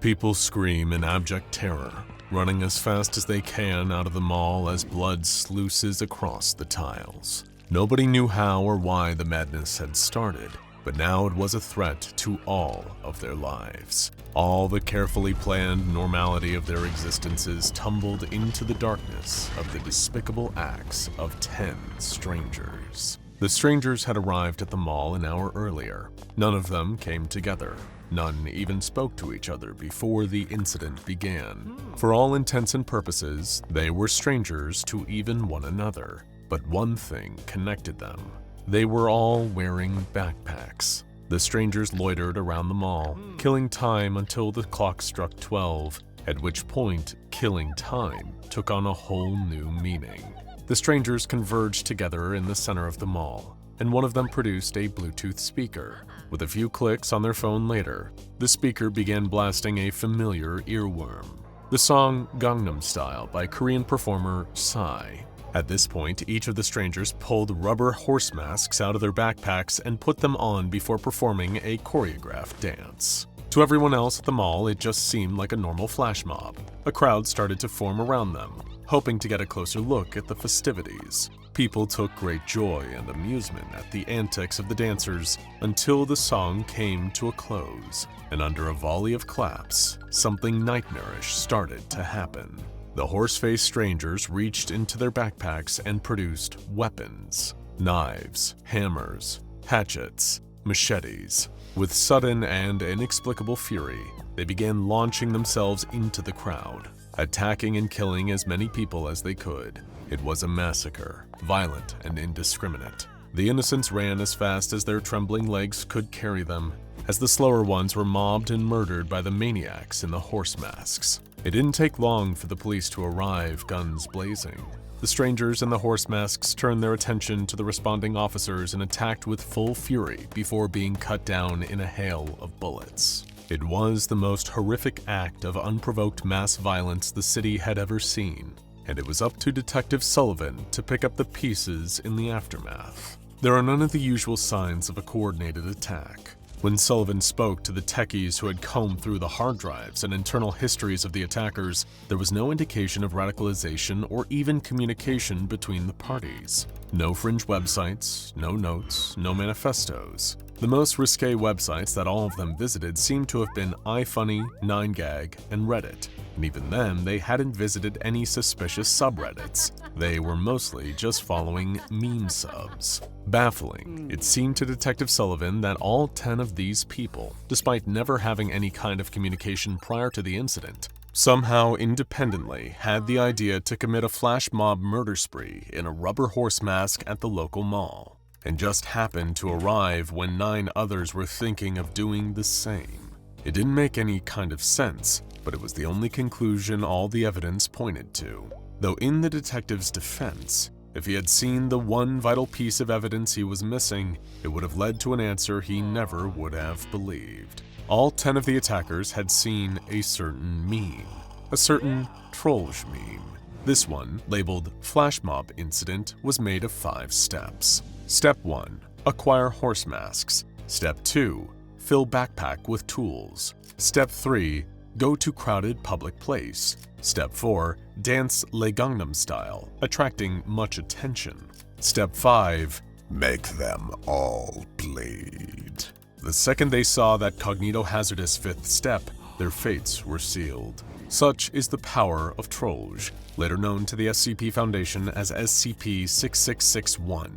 People scream in abject terror, running as fast as they can out of the mall as blood sluices across the tiles. Nobody knew how or why the madness had started, but now it was a threat to all of their lives. All the carefully planned normality of their existences tumbled into the darkness of the despicable acts of 10 strangers. The strangers had arrived at the mall an hour earlier. None of them came together. None even spoke to each other before the incident began. For all intents and purposes, they were strangers to even one another. But one thing connected them. They were all wearing backpacks. The strangers loitered around the mall, killing time until the clock struck 12, at which point killing time took on a whole new meaning. The strangers converged together in the center of the mall, and one of them produced a Bluetooth speaker. With a few clicks on their phone later, the speaker began blasting a familiar earworm, the song Gangnam Style by Korean performer Psy. At this point, each of the strangers pulled rubber horse masks out of their backpacks and put them on before performing a choreographed dance. To everyone else at the mall, it just seemed like a normal flash mob. A crowd started to form around them, hoping to get a closer look at the festivities. People took great joy and amusement at the antics of the dancers until the song came to a close, and under a volley of claps, something nightmarish started to happen. The horse-faced strangers reached into their backpacks and produced weapons, knives, hammers, hatchets, machetes. With sudden and inexplicable fury, they began launching themselves into the crowd, attacking and killing as many people as they could. It was a massacre, violent and indiscriminate. The innocents ran as fast as their trembling legs could carry them, as the slower ones were mobbed and murdered by the maniacs in the horse masks. It didn't take long for the police to arrive, guns blazing. The strangers in the horse masks turned their attention to the responding officers and attacked with full fury before being cut down in a hail of bullets. It was the most horrific act of unprovoked mass violence the city had ever seen, and it was up to Detective Sullivan to pick up the pieces in the aftermath. There are none of the usual signs of a coordinated attack. When Sullivan spoke to the techies who had combed through the hard drives and internal histories of the attackers, there was no indication of radicalization or even communication between the parties. No fringe websites, no notes, no manifestos. The most risque websites that all of them visited seemed to have been iFunny, 9gag, and Reddit. And even then, they hadn't visited any suspicious subreddits. They were mostly just following meme subs. Baffling, it seemed to Detective Sullivan that all 10 of these people, despite never having any kind of communication prior to the incident, somehow independently had the idea to commit a flash mob murder spree in a rubber horse mask at the local mall, and just happened to arrive when 9 others were thinking of doing the same. It didn't make any kind of sense, but it was the only conclusion all the evidence pointed to. Though in the detective's defense, if he had seen the one vital piece of evidence he was missing, it would have led to an answer he never would have believed. All 10 of the attackers had seen a certain meme, a certain Trollge meme. This one, labeled Flash Mob Incident, was made of 5 steps. Step 1. Acquire horse masks. Step 2. Fill backpack with tools. Step 3. Go to crowded public place. Step 4. Dance Le Gangnam Style, attracting much attention. Step 5. Make them all bleed. The second they saw that cognito-hazardous 5th step, their fates were sealed. Such is the power of Trollge, later known to the SCP Foundation as SCP-6661.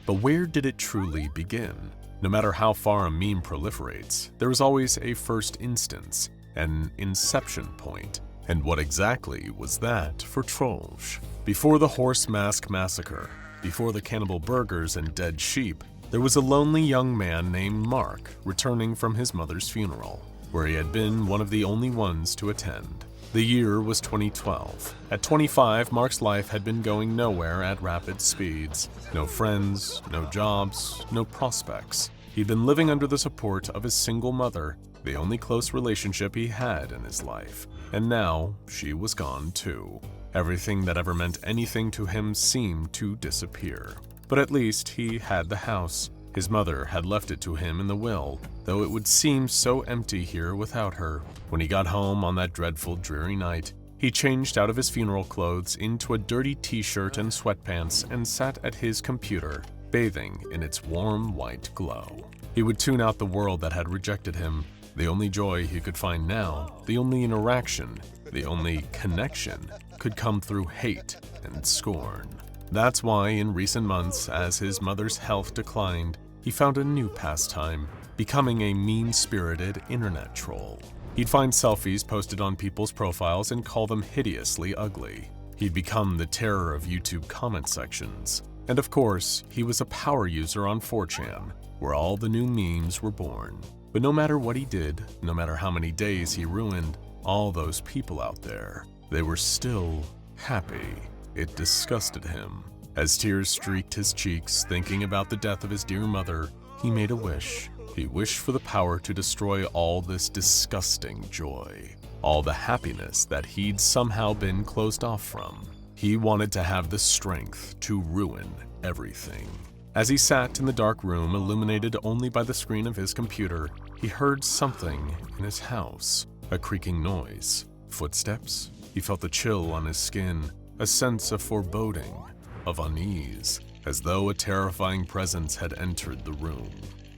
But where did it truly begin? No matter how far a meme proliferates, there is always a first instance, an inception point. And what exactly was that for Trollge? Before the Horse Mask Massacre, before the cannibal burgers and dead sheep, there was a lonely young man named Mark returning from his mother's funeral, where he had been one of the only ones to attend. The year was 2012. At 25, Mark's life had been going nowhere at rapid speeds. No friends, no jobs, no prospects. He'd been living under the support of his single mother, the only close relationship he had in his life. And now, she was gone too. Everything that ever meant anything to him seemed to disappear. But at least he had the house, His mother had left it to him in the will, though it would seem so empty here without her. When he got home on that dreadful, dreary night, he changed out of his funeral clothes into a dirty t-shirt and sweatpants and sat at his computer, bathing in its warm white glow. He would tune out the world that had rejected him. The only joy he could find now, the only interaction, the only connection, could come through hate and scorn. That's why in recent months, as his mother's health declined, he found a new pastime, becoming a mean-spirited internet troll. He'd find selfies posted on people's profiles and call them hideously ugly. He'd become the terror of YouTube comment sections. And of course, he was a power user on 4chan, where all the new memes were born. But no matter what he did, no matter how many days he ruined, all those people out there, they were still happy. It disgusted him. As tears streaked his cheeks thinking about the death of his dear mother, he made a wish. He wished for the power to destroy all this disgusting joy, all the happiness that he'd somehow been closed off from. He wanted to have the strength to ruin everything. As he sat in the dark room illuminated only by the screen of his computer, he heard something in his house, a creaking noise, footsteps. He felt the chill on his skin, a sense of foreboding, of unease, as though a terrifying presence had entered the room.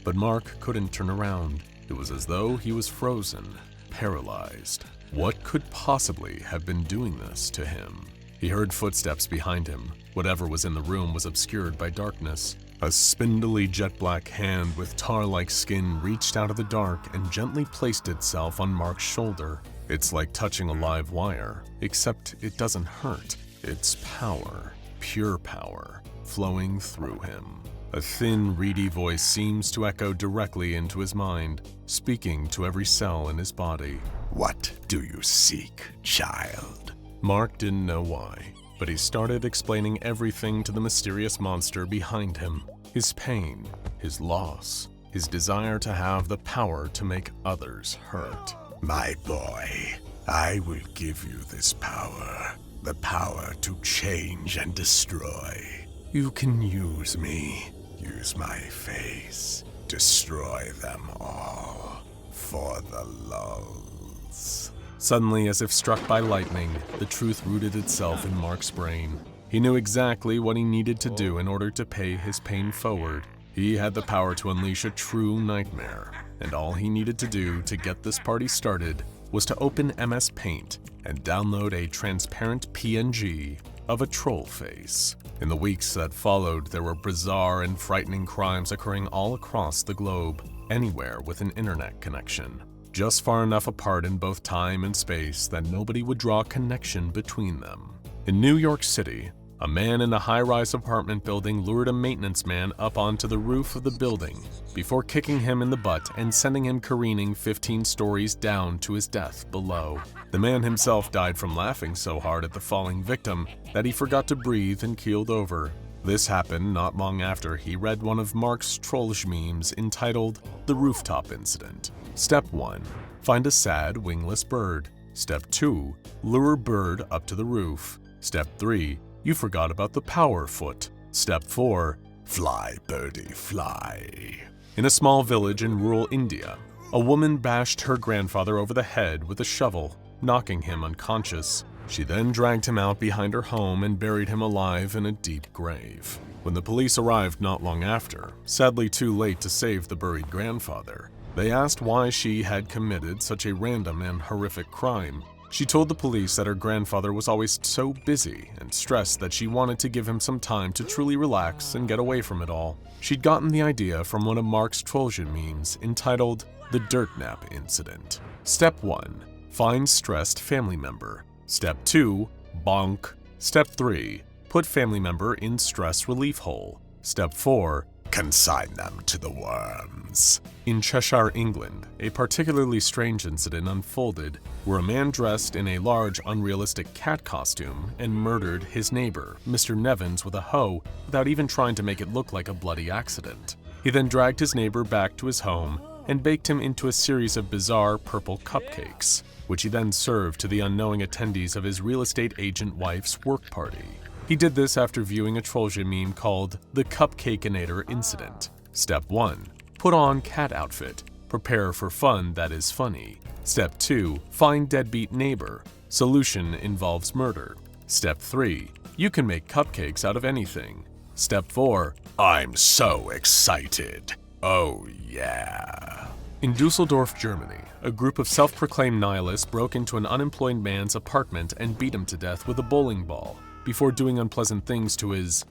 But Mark couldn't turn around. It was as though he was frozen, paralyzed. What could possibly have been doing this to him? He heard footsteps behind him. Whatever was in the room was obscured by darkness. A spindly jet-black hand with tar-like skin reached out of the dark and gently placed itself on Mark's shoulder. It's like touching a live wire, except it doesn't hurt. It's power, pure power, flowing through him. A thin, reedy voice seems to echo directly into his mind, speaking to every cell in his body. What do you seek, child? Mark didn't know why, but he started explaining everything to the mysterious monster behind him. His pain, his loss, his desire to have the power to make others hurt. My boy, I will give you this power. The power to change and destroy. You can use me. Use my face. Destroy them all. For the lulz. Suddenly, as if struck by lightning, the truth rooted itself in Mark's brain. He knew exactly what he needed to do in order to pay his pain forward. He had the power to unleash a true nightmare, and all he needed to do to get this party started was to open MS Paint and download a transparent PNG of a troll face. In the weeks that followed, there were bizarre and frightening crimes occurring all across the globe, anywhere with an internet connection, just far enough apart in both time and space that nobody would draw a connection between them. In New York City, a man in a high-rise apartment building lured a maintenance man up onto the roof of the building before kicking him in the butt and sending him careening 15 stories down to his death below. The man himself died from laughing so hard at the falling victim that he forgot to breathe and keeled over. This happened not long after he read one of Mark's Trollge memes entitled The Rooftop Incident. Step 1. Find a sad, wingless bird. Step 2. Lure bird up to the roof. Step 3. You forgot about the power foot. Step 4. Fly, birdie, fly. In a small village in rural India, a woman bashed her grandfather over the head with a shovel, knocking him unconscious. She then dragged him out behind her home and buried him alive in a deep grave. When the police arrived not long after, sadly too late to save the buried grandfather, they asked why she had committed such a random and horrific crime. She told the police that her grandfather was always so busy and stressed that she wanted to give him some time to truly relax and get away from it all. She'd gotten the idea from one of Mark's Trollge memes entitled The Dirt Nap Incident. Step 1. Find stressed family member. Step 2. Bonk. Step 3. Put family member in stress relief hole. Step 4. Consign them to the worms. In Cheshire, England, a particularly strange incident unfolded where a man dressed in a large, unrealistic cat costume and murdered his neighbor, Mr. Nevins, with a hoe without even trying to make it look like a bloody accident. He then dragged his neighbor back to his home and baked him into a series of bizarre purple cupcakes, which he then served to the unknowing attendees of his real estate agent wife's work party. He did this after viewing a Trollge meme called The Cupcakeinator Incident. Step 1. Put on cat outfit. Prepare for fun that is funny. Step 2. Find deadbeat neighbor. Solution involves murder. Step 3. You can make cupcakes out of anything. Step 4. I'm so excited. Oh yeah. In Dusseldorf, Germany, a group of self-proclaimed nihilists broke into an unemployed man's apartment and beat him to death with a bowling ball before doing unpleasant things to his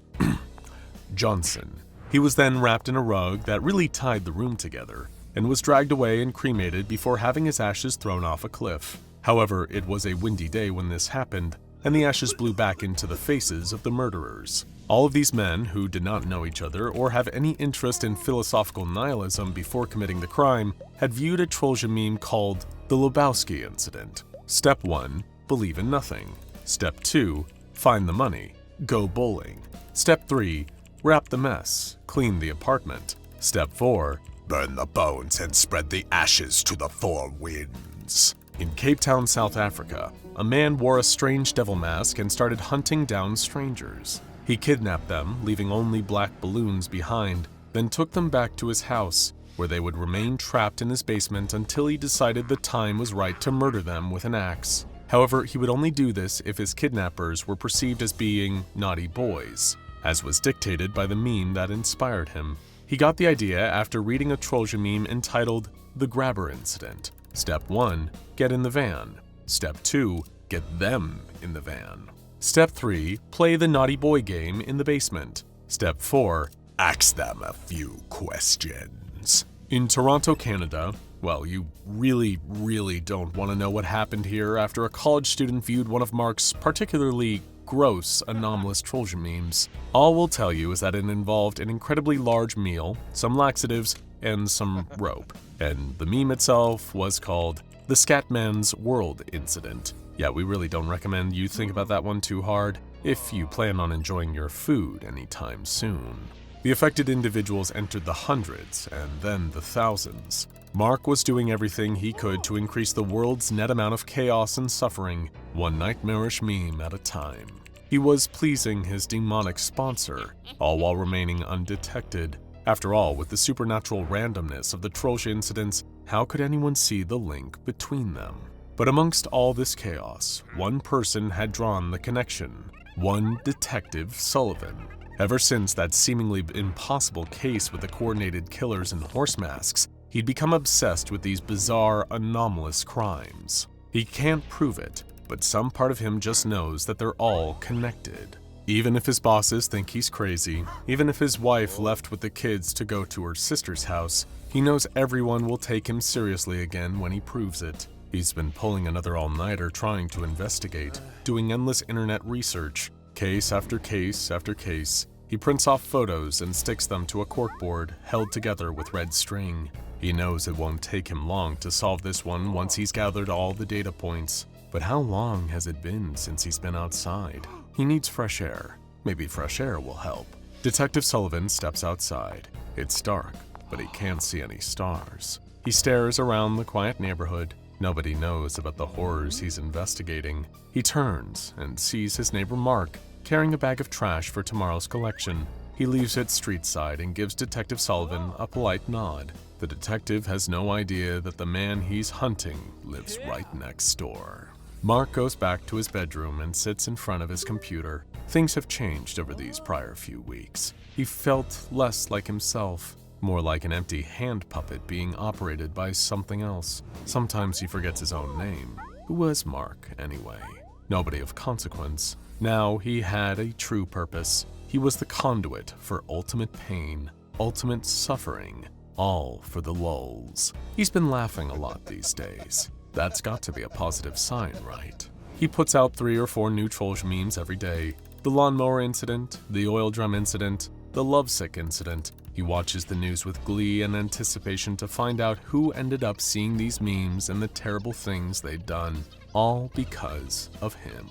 Johnson. He was then wrapped in a rug that really tied the room together and was dragged away and cremated before having his ashes thrown off a cliff. However, it was a windy day when this happened, and the ashes blew back into the faces of the murderers. All of these men, who did not know each other or have any interest in philosophical nihilism before committing the crime, had viewed a Trollge meme called the Lebowski Incident. Step 1. Believe in nothing. Step 2. Find the money. Go bowling. Step 3. Wrap the mess. Clean the apartment. Step 4. Burn the bones and spread the ashes to the four winds. In Cape Town, South Africa, a man wore a strange devil mask and started hunting down strangers. He kidnapped them, leaving only black balloons behind, then took them back to his house, where they would remain trapped in his basement until he decided the time was right to murder them with an axe. However, he would only do this if his kidnappers were perceived as being naughty boys, as was dictated by the meme that inspired him. He got the idea after reading a Trollge meme entitled The Grabber Incident. Step 1. Get in the van. Step 2. Get them in the van. Step 3. Play the naughty boy game in the basement. Step 4. Ask them a few questions. In Toronto, Canada, well, you really don't want to know what happened here after a college student viewed one of Mark's particularly gross, anomalous Trollge memes. All we'll tell you is that it involved an incredibly large meal, some laxatives, and some rope. And the meme itself was called the Scatman's World Incident. Yeah, we really don't recommend you think about that one too hard if you plan on enjoying your food anytime soon. The affected individuals entered the hundreds and then the thousands. Mark was doing everything he could to increase the world's net amount of chaos and suffering, one nightmarish meme at a time. He was pleasing his demonic sponsor, all while remaining undetected. After all, with the supernatural randomness of the Trollge incidents, how could anyone see the link between them? But amongst all this chaos, one person had drawn the connection. One Detective Sullivan. Ever since that seemingly impossible case with the coordinated killers in horse masks, he'd become obsessed with these bizarre, anomalous crimes. He can't prove it, but some part of him just knows that they're all connected. Even if his bosses think he's crazy, even if his wife left with the kids to go to her sister's house, he knows everyone will take him seriously again when he proves it. He's been pulling another all-nighter trying to investigate, doing endless internet research, case after case after case. He prints off photos and sticks them to a corkboard held together with red string. He knows it won't take him long to solve this one once he's gathered all the data points. But how long has it been since he's been outside? He needs fresh air. Maybe fresh air will help. Detective Sullivan steps outside. It's dark, but he can't see any stars. He stares around the quiet neighborhood. Nobody knows about the horrors he's investigating. He turns and sees his neighbor Mark carrying a bag of trash for tomorrow's collection. He leaves it streetside and gives Detective Sullivan a polite nod. The detective has no idea that the man he's hunting lives right next door. Mark goes back to his bedroom and sits in front of his computer. Things have changed over these prior few weeks. He felt less like himself, more like an empty hand puppet being operated by something else. Sometimes he forgets his own name. Who was Mark, anyway? Nobody of consequence. Now he had a true purpose. He was the conduit for ultimate pain, ultimate suffering, all for the lulz. He's been laughing a lot these days. That's got to be a positive sign, right? He puts out 3 or 4 new Trollge memes every day. The lawnmower incident, the oil drum incident, the lovesick incident. He watches the news with glee and anticipation to find out who ended up seeing these memes and the terrible things they'd done, all because of him.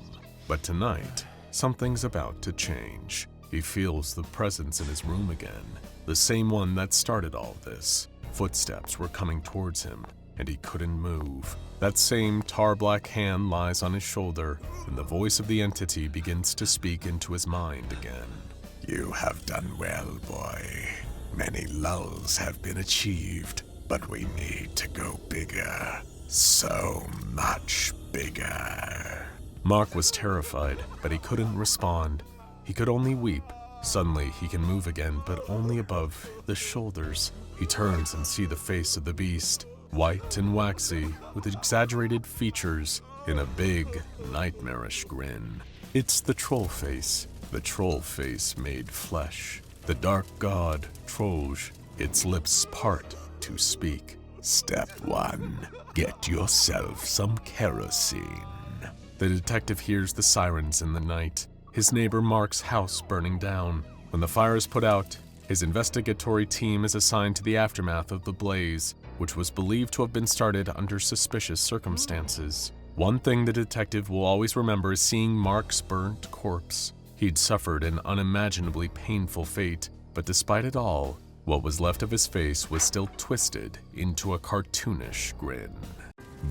But tonight, something's about to change. He feels the presence in his room again, the same one that started all this. Footsteps were coming towards him, and he couldn't move. That same tar-black hand lies on his shoulder, and the voice of the entity begins to speak into his mind again. You have done well, boy. Many lulls have been achieved, but we need to go bigger. So much bigger. Mark was terrified, but he couldn't respond. He could only weep. Suddenly, he can move again, but only above the shoulders. He turns and sees the face of the beast, white and waxy, with exaggerated features in a big, nightmarish grin. It's the troll face made flesh. The dark god, Trollge, its lips part to speak. Step 1. Get yourself some kerosene. The detective hears the sirens in the night. His neighbor Mark's house burning down. When the fire is put out, his investigatory team is assigned to the aftermath of the blaze, which was believed to have been started under suspicious circumstances. One thing the detective will always remember is seeing Mark's burnt corpse. He'd suffered an unimaginably painful fate, but despite it all, what was left of his face was still twisted into a cartoonish grin.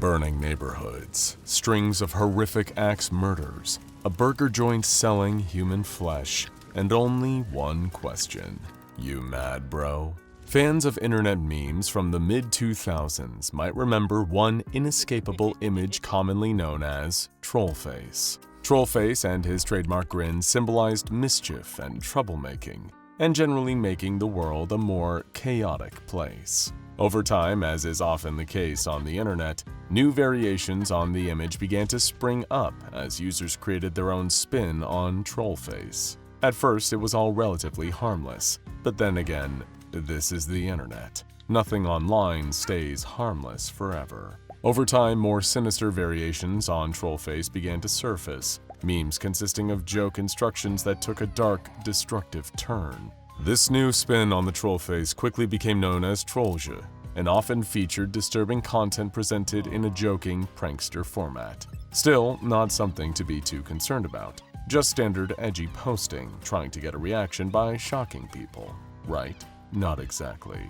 Burning neighborhoods, strings of horrific axe murders, a burger joint selling human flesh, and only one question. You mad, bro? Fans of internet memes from the mid-2000s might remember one inescapable image commonly known as Trollface. Trollface and his trademark grin symbolized mischief and troublemaking, and generally making the world a more chaotic place. Over time, as is often the case on the internet, new variations on the image began to spring up as users created their own spin on Trollface. At first, it was all relatively harmless, but then again, this is the internet. Nothing online stays harmless forever. Over time, more sinister variations on Trollface began to surface, memes consisting of joke instructions that took a dark, destructive turn. This new spin on the Trollface quickly became known as Trollge, and often featured disturbing content presented in a joking, prankster format. Still, not something to be too concerned about. Just standard edgy posting, trying to get a reaction by shocking people. Right? Not exactly.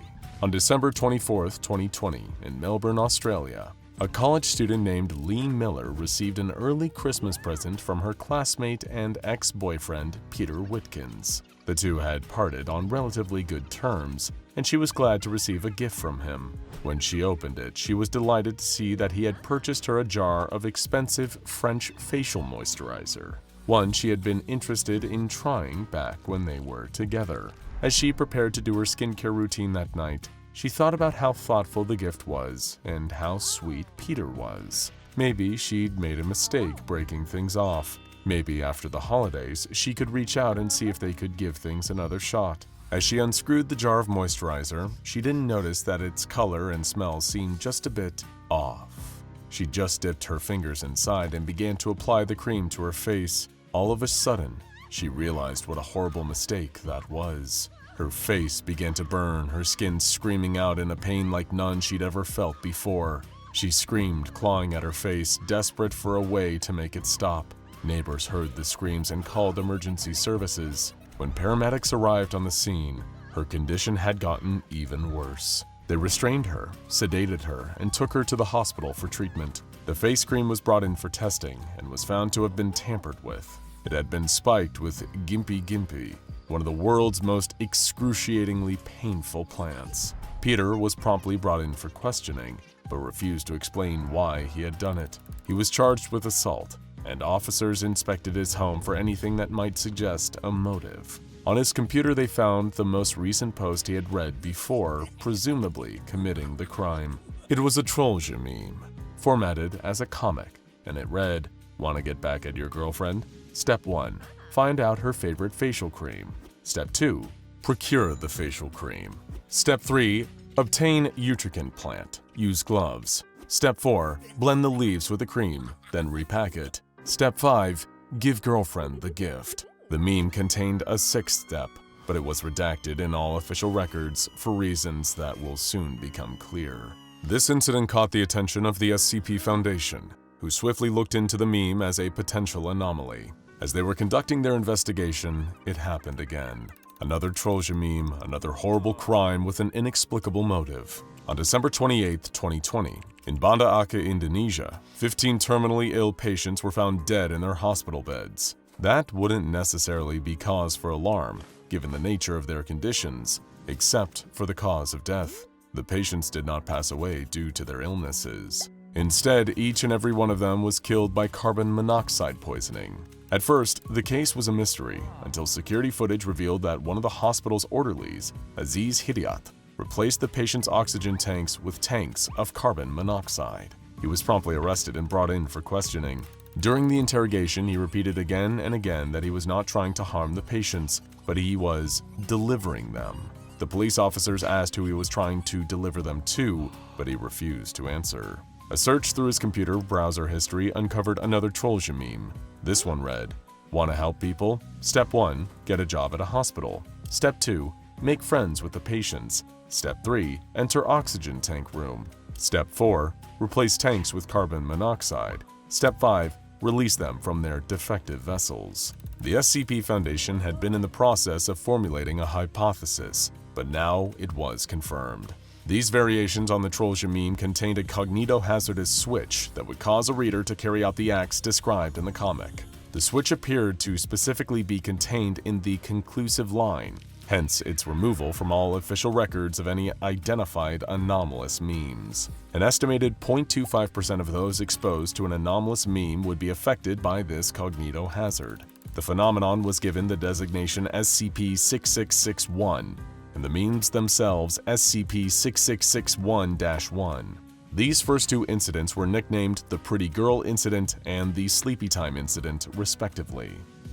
On December 24th, 2020, in Melbourne, Australia, a college student named Lee Miller received an early Christmas present from her classmate and ex-boyfriend, Peter Whitkins. The two had parted on relatively good terms, and she was glad to receive a gift from him. When she opened it, she was delighted to see that he had purchased her a jar of expensive French facial moisturizer, one she had been interested in trying back when they were together. As she prepared to do her skincare routine that night, she thought about how thoughtful the gift was and how sweet Peter was. Maybe she'd made a mistake breaking things off. Maybe after the holidays, she could reach out and see if they could give things another shot. As she unscrewed the jar of moisturizer, she didn't notice that its color and smell seemed just a bit off. She just dipped her fingers inside and began to apply the cream to her face. All of a sudden, she realized what a horrible mistake that was. Her face began to burn, her skin screaming out in a pain like none she'd ever felt before. She screamed, clawing at her face, desperate for a way to make it stop. Neighbors heard the screams and called emergency services. When paramedics arrived on the scene, her condition had gotten even worse. They restrained her, sedated her, and took her to the hospital for treatment. The face cream was brought in for testing and was found to have been tampered with. It had been spiked with gimpy, one of the world's most excruciatingly painful plants. Peter was promptly brought in for questioning, but refused to explain why he had done it. He was charged with assault, and officers inspected his home for anything that might suggest a motive. On his computer, they found the most recent post he had read before, presumably committing the crime. It was a Trollge meme, formatted as a comic, and it read, "Want to get back at your girlfriend? Step 1. Find out her favorite facial cream. Step 2. Procure the facial cream. Step 3. Obtain utrican plant. Use gloves. Step 4. Blend the leaves with the cream, then repack it. Step 5. Give girlfriend the gift." The meme contained a sixth step, but it was redacted in all official records for reasons that will soon become clear. This incident caught the attention of the SCP Foundation, who swiftly looked into the meme as a potential anomaly. As they were conducting their investigation, it happened again. Another Trollge meme, another horrible crime with an inexplicable motive. On December 28, 2020, in Banda Aceh, Indonesia, 15 terminally ill patients were found dead in their hospital beds. That wouldn't necessarily be cause for alarm, given the nature of their conditions, except for the cause of death. The patients did not pass away due to their illnesses. Instead, each and every one of them was killed by carbon monoxide poisoning. At first, the case was a mystery until security footage revealed that one of the hospital's orderlies, Aziz Hidyat, replaced the patient's oxygen tanks with tanks of carbon monoxide. He was promptly arrested and brought in for questioning. During the interrogation, he repeated again and again that he was not trying to harm the patients, but he was delivering them. The police officers asked who he was trying to deliver them to, but he refused to answer. A search through his computer browser history uncovered another Trollge meme. This one read, "Want to help people? Step 1, get a job at a hospital. Step 2, make friends with the patients. Step 3, enter oxygen tank room. Step 4, replace tanks with carbon monoxide. Step 5, release them from their defective vessels." The SCP Foundation had been in the process of formulating a hypothesis, but now it was confirmed. These variations on the Trollge meme contained a cognitohazardous switch that would cause a reader to carry out the acts described in the comic. The switch appeared to specifically be contained in the conclusive line, hence its removal from all official records of any identified anomalous memes. An estimated 0.25% of those exposed to an anomalous meme would be affected by this cognitohazard. The phenomenon was given the designation SCP-6661, and the memes themselves SCP-6661-1. These first two incidents were nicknamed the Pretty Girl Incident and the Sleepy Time Incident, respectively.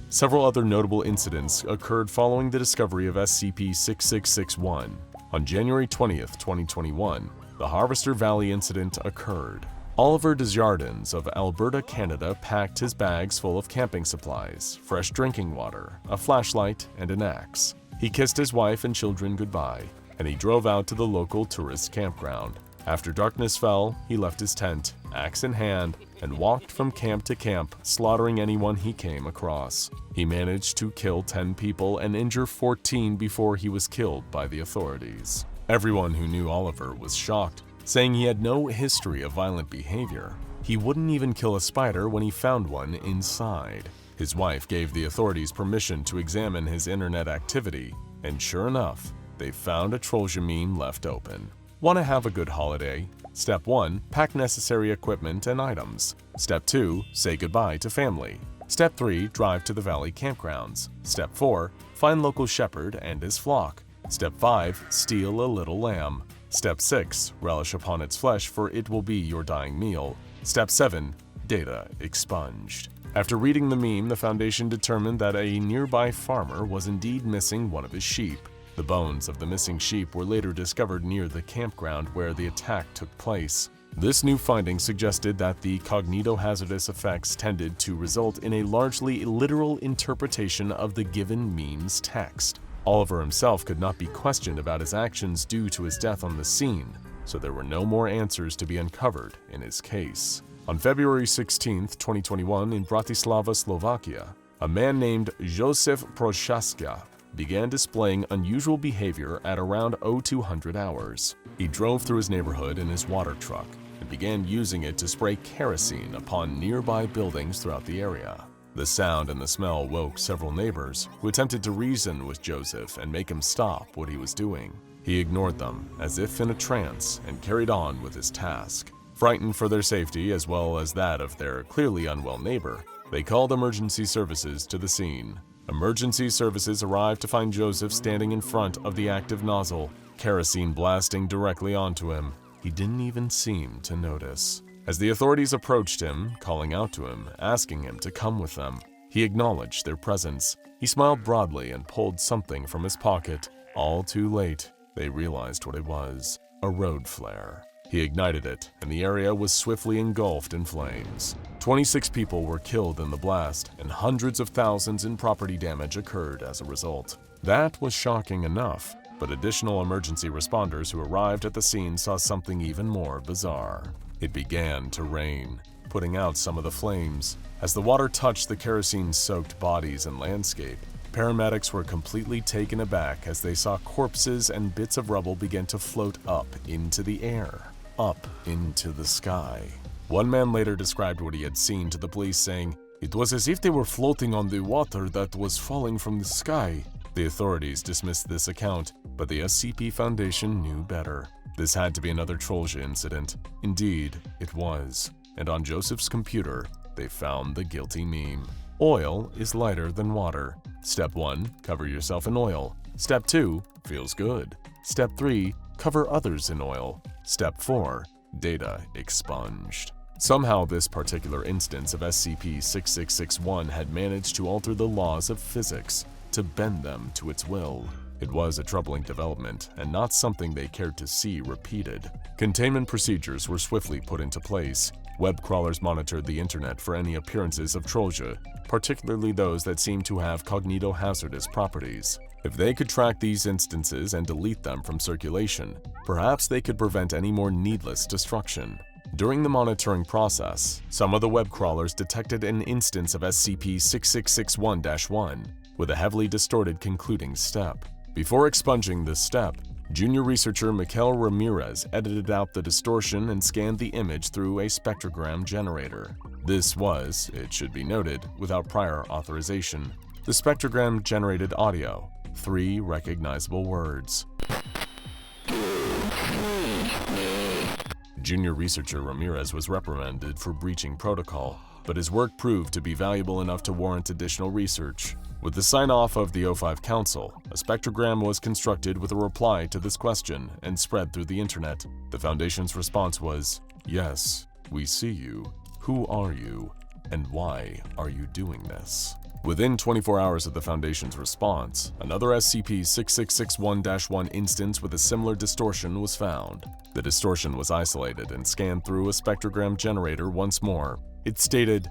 Several other notable incidents occurred following the discovery of SCP-6661. On January 20th, 2021, the Harvester Valley Incident occurred. Oliver Desjardins of Alberta, Canada packed his bags full of camping supplies, fresh drinking water, a flashlight, and an axe. He kissed his wife and children goodbye, and he drove out to the local tourist campground. After darkness fell, he left his tent, axe in hand, and walked from camp to camp, slaughtering anyone he came across. He managed to kill 10 people and injure 14 before he was killed by the authorities. Everyone who knew Oliver was shocked, saying he had no history of violent behavior. He wouldn't even kill a spider when he found one inside. His wife gave the authorities permission to examine his internet activity, and sure enough, they found a Trollge meme left open. Want to have a good holiday? Step 1, pack necessary equipment and items. Step 2, say goodbye to family. Step 3, drive to the valley campgrounds. Step 4, find local shepherd and his flock. Step 5, steal a little lamb. Step 6, relish upon its flesh, for it will be your dying meal. Step 7, data expunged. After reading the meme, the Foundation determined that a nearby farmer was indeed missing one of his sheep. The bones of the missing sheep were later discovered near the campground where the attack took place. This new finding suggested that the cognitohazardous effects tended to result in a largely literal interpretation of the given meme's text. Oliver himself could not be questioned about his actions due to his death on the scene, so there were no more answers to be uncovered in his case. On February 16, 2021, in Bratislava, Slovakia, a man named Josef Prochaska began displaying unusual behavior at around 0200 hours. He drove through his neighborhood in his water truck and began using it to spray kerosene upon nearby buildings throughout the area. The sound and the smell woke several neighbors who attempted to reason with Joseph and make him stop what he was doing. He ignored them as if in a trance and carried on with his task. Frightened for their safety as well as that of their clearly unwell neighbor, they called emergency services to the scene. Emergency services arrived to find Joseph standing in front of the active nozzle, kerosene blasting directly onto him. He didn't even seem to notice. As the authorities approached him, calling out to him, asking him to come with them, he acknowledged their presence. He smiled broadly and pulled something from his pocket. All too late, they realized what it was: a road flare. He ignited it, and the area was swiftly engulfed in flames. 26 people were killed in the blast, and hundreds of thousands in property damage occurred as a result. That was shocking enough, but additional emergency responders who arrived at the scene saw something even more bizarre. It began to rain, putting out some of the flames. As the water touched the kerosene-soaked bodies and landscape, paramedics were completely taken aback as they saw corpses and bits of rubble begin to float up into the air, up into the sky. One man later described what he had seen to the police, saying, "It was as if they were floating on the water that was falling from the sky. The authorities dismissed this account, but the SCP Foundation knew better. This had to be another Trollge incident. Indeed, it was. And on Joseph's computer, they found the guilty meme. Oil is lighter than water. Step 1, cover yourself in oil. Step 2, feels good. Step 3, cover others in oil. Step 4, data expunged. Somehow this particular instance of SCP-6661 had managed to alter the laws of physics, to bend them to its will. It was a troubling development, and not something they cared to see repeated. Containment procedures were swiftly put into place. Web crawlers monitored the internet for any appearances of Trollge, particularly those that seemed to have cognitohazardous properties. If they could track these instances and delete them from circulation, perhaps they could prevent any more needless destruction. During the monitoring process, some of the web crawlers detected an instance of SCP-6661-1 with a heavily distorted concluding step. Before expunging this step, junior researcher Miguel Ramirez edited out the distortion and scanned the image through a spectrogram generator. This was, it should be noted, without prior authorization. The spectrogram generated audio, 3 recognizable words. Junior researcher Ramirez was reprimanded for breaching protocol, but his work proved to be valuable enough to warrant additional research. With the sign-off of the O5 Council, a spectrogram was constructed with a reply to this question and spread through the internet. The Foundation's response was, "Yes, we see you. Who are you? And why are you doing this?" Within 24 hours of the Foundation's response, another SCP-6661-1 instance with a similar distortion was found. The distortion was isolated and scanned through a spectrogram generator once more. It stated,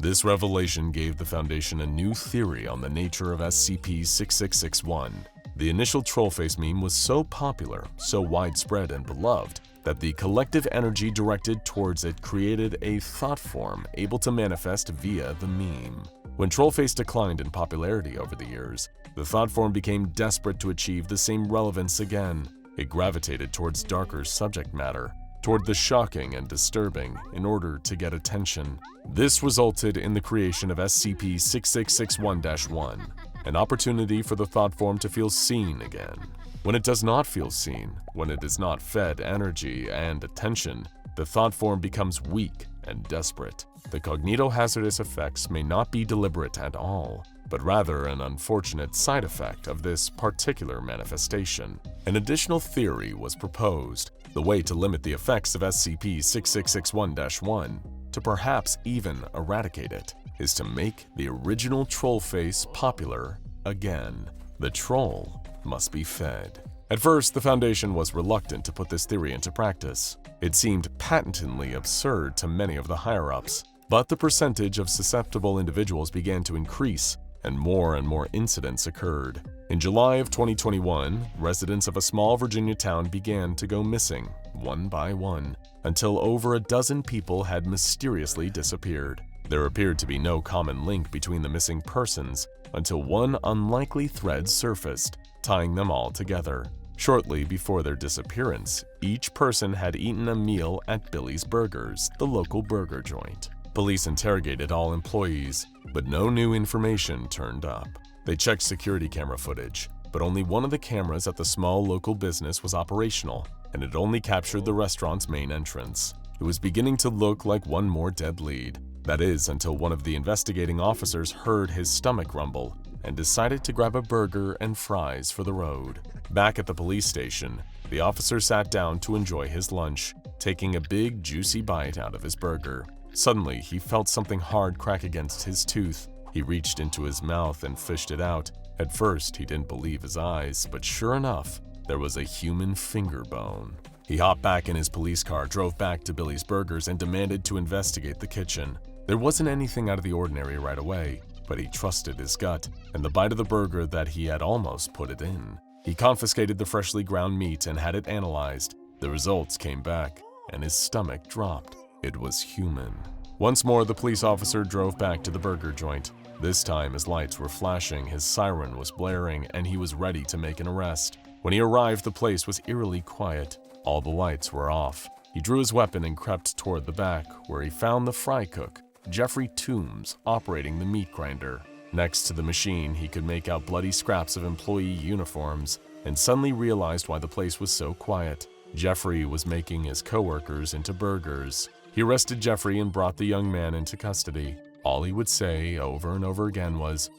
This revelation gave the Foundation a new theory on the nature of SCP-6661. The initial Trollface meme was so popular, so widespread and beloved, that the collective energy directed towards it created a thought form able to manifest via the meme. When Trollface declined in popularity over the years, the thought form became desperate to achieve the same relevance again. It gravitated towards darker subject matter, toward the shocking and disturbing in order to get attention. This resulted in the creation of SCP-6661-1, an opportunity for the thought form to feel seen again. When it does not feel seen, when it is not fed energy and attention, the thought form becomes weak and desperate. The cognitohazardous effects may not be deliberate at all, but rather an unfortunate side effect of this particular manifestation. An additional theory was proposed: the way to limit the effects of SCP-6661-1, to perhaps even eradicate it, is to make the original Trollface popular again. The troll must be fed. At first, the Foundation was reluctant to put this theory into practice. It seemed patently absurd to many of the higher-ups, but the percentage of susceptible individuals began to increase, and more incidents occurred. In July of 2021, residents of a small Virginia town began to go missing, one by one, until over a dozen people had mysteriously disappeared. There appeared to be no common link between the missing persons until one unlikely thread surfaced, tying them all together. Shortly before their disappearance, each person had eaten a meal at Billy's Burgers, the local burger joint. Police interrogated all employees, but no new information turned up. They checked security camera footage, but only one of the cameras at the small local business was operational, and it only captured the restaurant's main entrance. It was beginning to look like one more dead lead. That is, until one of the investigating officers heard his stomach rumble and decided to grab a burger and fries for the road. Back at the police station, the officer sat down to enjoy his lunch, taking a big, juicy bite out of his burger. Suddenly, he felt something hard crack against his tooth. He reached into his mouth and fished it out. At first, he didn't believe his eyes, but sure enough, there was a human finger bone. He hopped back in his police car, drove back to Billy's Burgers, and demanded to investigate the kitchen. There wasn't anything out of the ordinary right away, but he trusted his gut and the bite of the burger that he had almost put it in. He confiscated the freshly ground meat and had it analyzed. The results came back, and his stomach dropped. It was human. Once more, the police officer drove back to the burger joint. This time, his lights were flashing, his siren was blaring, and he was ready to make an arrest. When he arrived, the place was eerily quiet. All the lights were off. He drew his weapon and crept toward the back, where he found the fry cook, Jeffrey Toombs, operating the meat grinder. Next to the machine, he could make out bloody scraps of employee uniforms, and suddenly realized why the place was so quiet. Jeffrey was making his coworkers into burgers. He arrested Jeffrey and brought the young man into custody. All he would say over and over again was,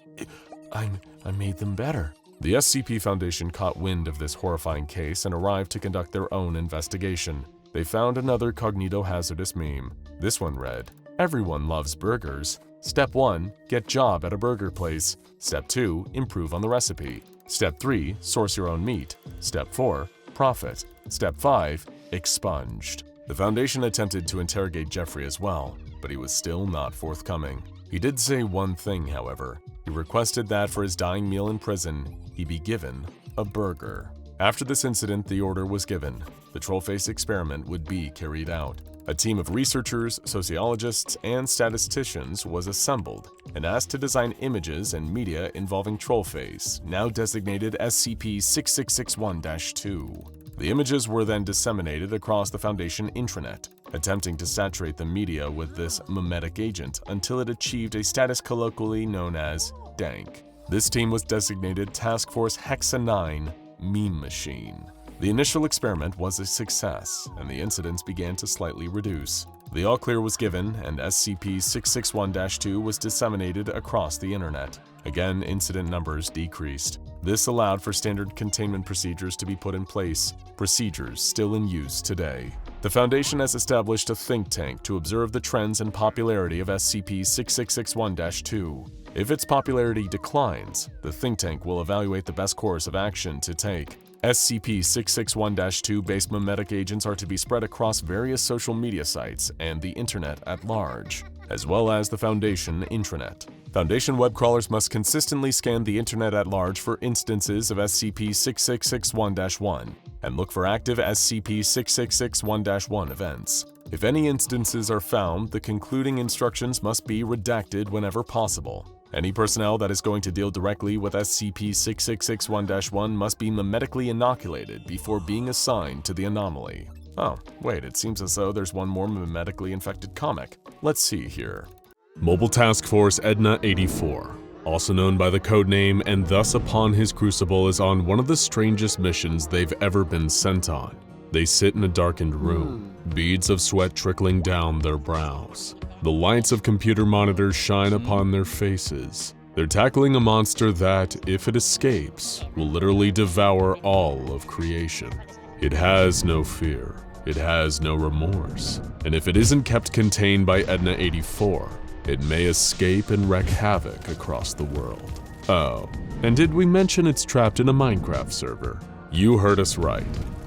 I made them better. The SCP Foundation caught wind of this horrifying case and arrived to conduct their own investigation. They found another cognito-hazardous meme. This one read, "Everyone loves burgers. Step 1, get job at a burger place. Step 2, improve on the recipe. Step 3, source your own meat. Step 4, profit. Step 5, expunged." The Foundation attempted to interrogate Jeffrey as well, but he was still not forthcoming. He did say one thing, however. He requested that for his dying meal in prison, he be given a burger. After this incident, the order was given. The Trollface experiment would be carried out. A team of researchers, sociologists, and statisticians was assembled and asked to design images and media involving Trollface, now designated SCP-6661-2. The images were then disseminated across the Foundation intranet, attempting to saturate the media with this mimetic agent until it achieved a status colloquially known as dank. This team was designated Task Force Hexa-9 Meme Machine. The initial experiment was a success, and the incidents began to slightly reduce. The all-clear was given, and SCP-661-2 was disseminated across the internet. Again, incident numbers decreased. This allowed for standard containment procedures to be put in place, procedures still in use today. The Foundation has established a think tank to observe the trends and popularity of SCP-6661-2. If its popularity declines, the think tank will evaluate the best course of action to take. SCP-661-2 based mimetic agents are to be spread across various social media sites and the internet at large, as well as the Foundation intranet. Foundation web crawlers must consistently scan the internet at large for instances of SCP-6661-1 and look for active SCP-6661-1 events. If any instances are found, the concluding instructions must be redacted whenever possible. Any personnel that is going to deal directly with SCP-6661-1 must be mimetically inoculated before being assigned to the anomaly. Oh, wait, it seems as though there's one more mimetically infected comic. Let's see here. Mobile Task Force Edna-84, also known by the codename and thus upon his Crucible, is on one of the strangest missions they've ever been sent on. They sit in a darkened room, beads of sweat trickling down their brows. The lights of computer monitors shine upon their faces. They're tackling a monster that, if it escapes, will literally devour all of creation. It has no fear, it has no remorse, and if it isn't kept contained by Edna-84, it may escape and wreak havoc across the world. Oh, and did we mention it's trapped in a Minecraft server? You heard us right.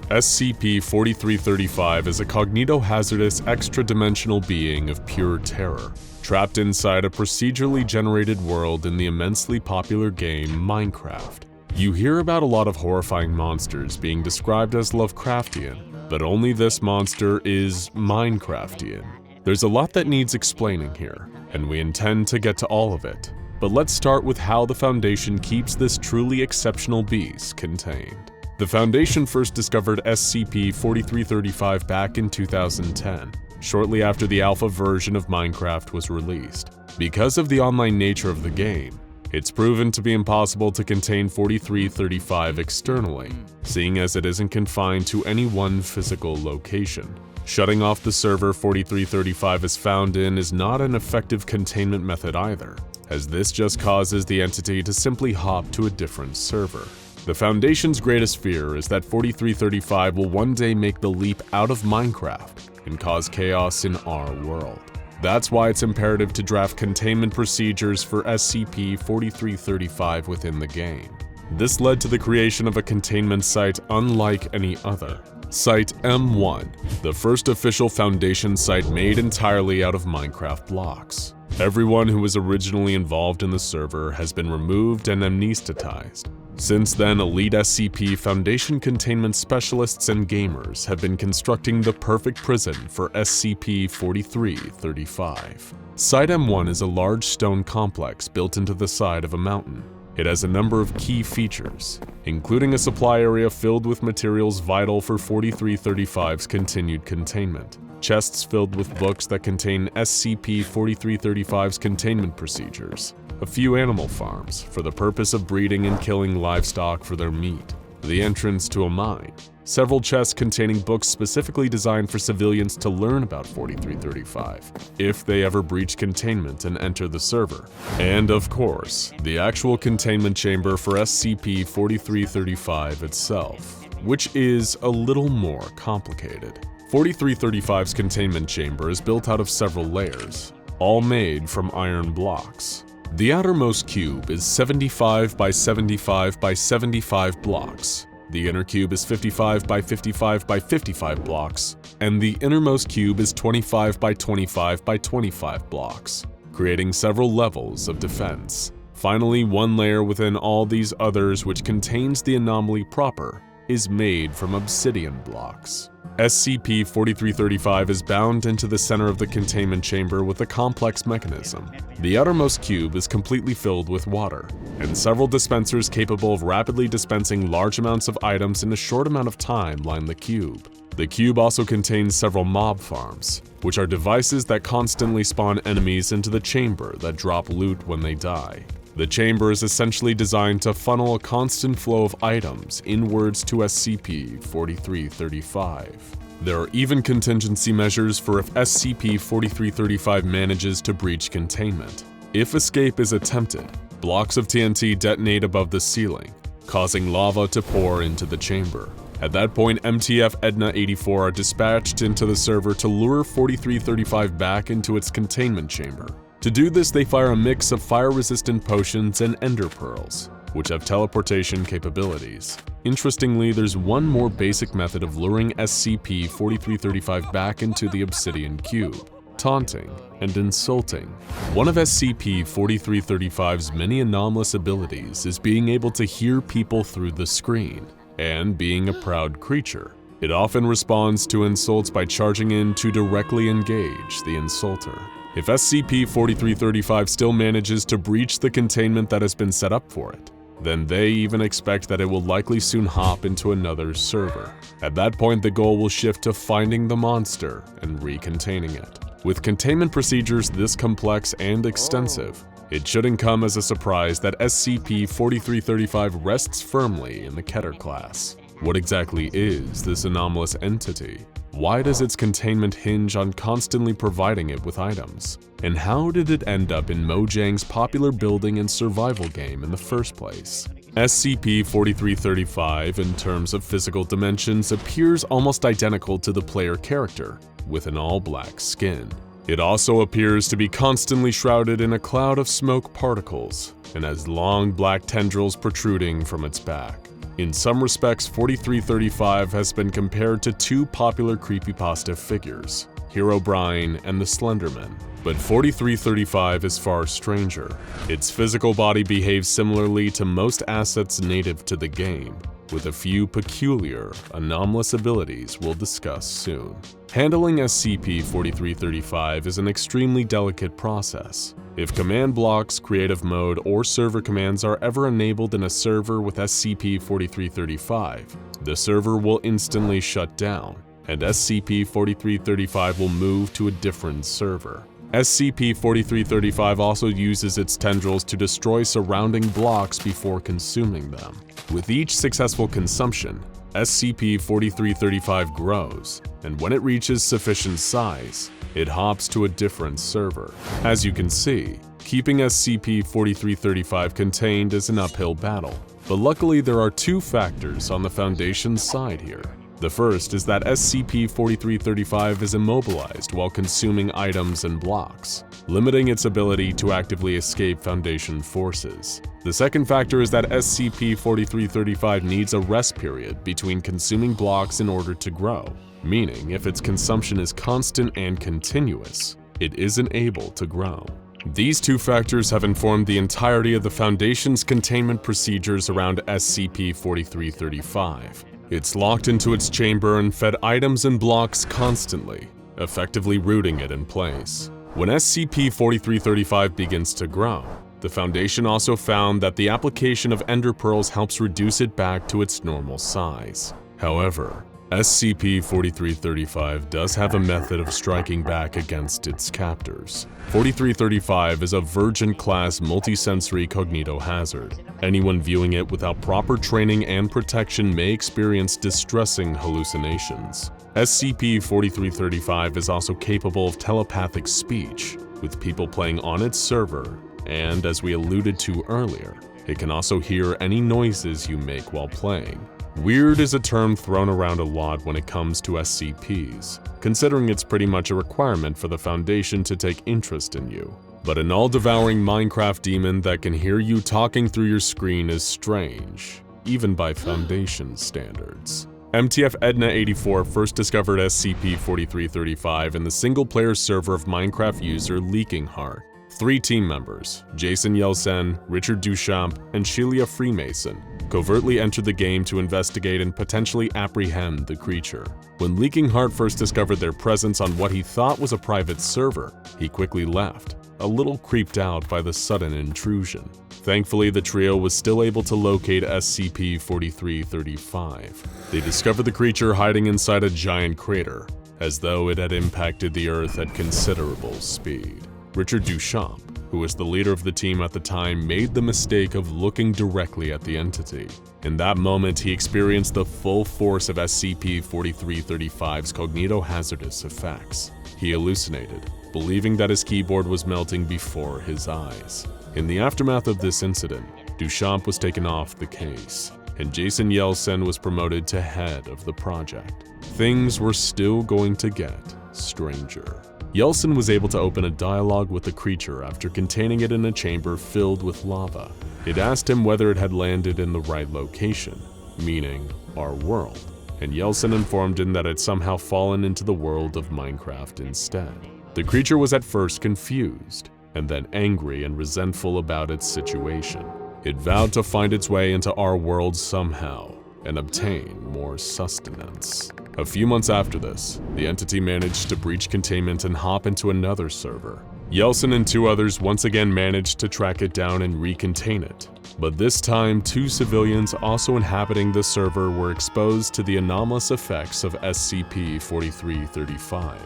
SCP-4335 is a cognito-hazardous extra-dimensional being of pure terror, trapped inside a procedurally generated world in the immensely popular game Minecraft. You hear about a lot of horrifying monsters being described as Lovecraftian, but only this monster is Minecraftian. There's a lot that needs explaining here, and we intend to get to all of it. But let's start with how the Foundation keeps this truly exceptional beast contained. The Foundation first discovered SCP-4335 back in 2010, shortly after the alpha version of Minecraft was released. Because of the online nature of the game, it's proven to be impossible to contain 4335 externally, seeing as it isn't confined to any one physical location. Shutting off the server 4335 is found in is not an effective containment method either, as this just causes the entity to simply hop to a different server. The Foundation's greatest fear is that 4335 will one day make the leap out of Minecraft and cause chaos in our world. That's why it's imperative to draft containment procedures for SCP-4335 within the game. This led to the creation of a containment site unlike any other. Site M1, the first official Foundation site made entirely out of Minecraft blocks. Everyone who was originally involved in the server has been removed and amnesticized. Since then, elite SCP Foundation containment specialists and gamers have been constructing the perfect prison for SCP-4335. Site M1 is a large stone complex built into the side of a mountain. It has a number of key features, including a supply area filled with materials vital for 4335's continued containment, chests filled with books that contain SCP-4335's containment procedures, a few animal farms for the purpose of breeding and killing livestock for their meat, the entrance to a mine, several chests containing books specifically designed for civilians to learn about 4335 if they ever breach containment and enter the server, and of course, the actual containment chamber for SCP-4335 itself, which is a little more complicated. 4335's containment chamber is built out of several layers, all made from iron blocks. The outermost cube is 75 by 75 by 75 blocks. The inner cube is 55 by 55 by 55 blocks, and the innermost cube is 25 by 25 by 25 blocks, creating several levels of defense. Finally, one layer within all these others, which contains the anomaly proper, is made from obsidian blocks. SCP-4335 is bound into the center of the containment chamber with a complex mechanism. The outermost cube is completely filled with water, and several dispensers capable of rapidly dispensing large amounts of items in a short amount of time line the cube. The cube also contains several mob farms, which are devices that constantly spawn enemies into the chamber that drop loot when they die. The chamber is essentially designed to funnel a constant flow of items inwards to SCP-4335. There are even contingency measures for if SCP-4335 manages to breach containment. If escape is attempted, blocks of TNT detonate above the ceiling, causing lava to pour into the chamber. At that point, MTF Edna 84 are dispatched into the server to lure 4335 back into its containment chamber. To do this, they fire a mix of fire-resistant potions and ender pearls, which have teleportation capabilities. Interestingly, there's one more basic method of luring SCP-4335 back into the obsidian cube: taunting and insulting. One of SCP-4335's many anomalous abilities is being able to hear people through the screen, and being a proud creature, it often responds to insults by charging in to directly engage the insulter. If SCP-4335 still manages to breach the containment that has been set up for it, then they even expect that it will likely soon hop into another server. At that point, the goal will shift to finding the monster and recontaining it. With containment procedures this complex and extensive, it shouldn't come as a surprise that SCP-4335 rests firmly in the Keter class. What exactly is this anomalous entity? Why does its containment hinge on constantly providing it with items? And how did it end up in Mojang's popular building and survival game in the first place? SCP-4335, in terms of physical dimensions, appears almost identical to the player character, with an all-black skin. It also appears to be constantly shrouded in a cloud of smoke particles, and has long black tendrils protruding from its back. In some respects, 4335 has been compared to two popular creepypasta figures, Herobrine and the Slenderman. But 4335 is far stranger. Its physical body behaves similarly to most assets native to the game, with a few peculiar, anomalous abilities we'll discuss soon. Handling SCP-4335 is an extremely delicate process. If command blocks, creative mode, or server commands are ever enabled in a server with SCP-4335, the server will instantly shut down, and SCP-4335 will move to a different server. SCP-4335 also uses its tendrils to destroy surrounding blocks before consuming them. With each successful consumption, SCP-4335 grows, and when it reaches sufficient size, it hops to a different server. As you can see, keeping SCP-4335 contained is an uphill battle, but luckily there are two factors on the Foundation's side here. The first is that SCP-4335 is immobilized while consuming items and blocks, limiting its ability to actively escape Foundation forces. The second factor is that SCP-4335 needs a rest period between consuming blocks in order to grow, meaning if its consumption is constant and continuous, it isn't able to grow. These two factors have informed the entirety of the Foundation's containment procedures around SCP-4335. It's locked into its chamber and fed items and blocks constantly, effectively rooting it in place. When SCP-4335 begins to grow, the Foundation also found that the application of Ender Pearls helps reduce it back to its normal size. However, SCP-4335 does have a method of striking back against its captors. 4335 is a Virgin-class multisensory cognitohazard. Anyone viewing it without proper training and protection may experience distressing hallucinations. SCP-4335 is also capable of telepathic speech, with people playing on its server, and as we alluded to earlier, it can also hear any noises you make while playing. Weird is a term thrown around a lot when it comes to SCPs, considering it's pretty much a requirement for the Foundation to take interest in you. But an all-devouring Minecraft demon that can hear you talking through your screen is strange, even by Foundation standards. MTF Edna84 first discovered SCP-4335 in the single-player server of Minecraft user Leaking Heart. 3 team members, Jason Yelsen, Richard Duchamp, and Sheila Freemason, covertly entered the game to investigate and potentially apprehend the creature. When Leaking Heart first discovered their presence on what he thought was a private server, he quickly left, a little creeped out by the sudden intrusion. Thankfully, the trio was still able to locate SCP-4335. They discovered the creature hiding inside a giant crater, as though it had impacted the Earth at considerable speed. Richard Duchamp, who was the leader of the team at the time, made the mistake of looking directly at the entity. In that moment, he experienced the full force of SCP-4335's cognitohazardous effects. He hallucinated, believing that his keyboard was melting before his eyes. In the aftermath of this incident, Duchamp was taken off the case, and Jason Yelsen was promoted to head of the project. Things were still going to get stranger. Yelsen was able to open a dialogue with the creature after containing it in a chamber filled with lava. It asked him whether it had landed in the right location, meaning our world, and Yelsen informed him that it had somehow fallen into the world of Minecraft instead. The creature was at first confused, and then angry and resentful about its situation. It vowed to find its way into our world somehow and obtain more sustenance. A few months after this, the entity managed to breach containment and hop into another server. Yelsen and 2 others once again managed to track it down and recontain it. But this time, 2 civilians also inhabiting the server were exposed to the anomalous effects of SCP-4335.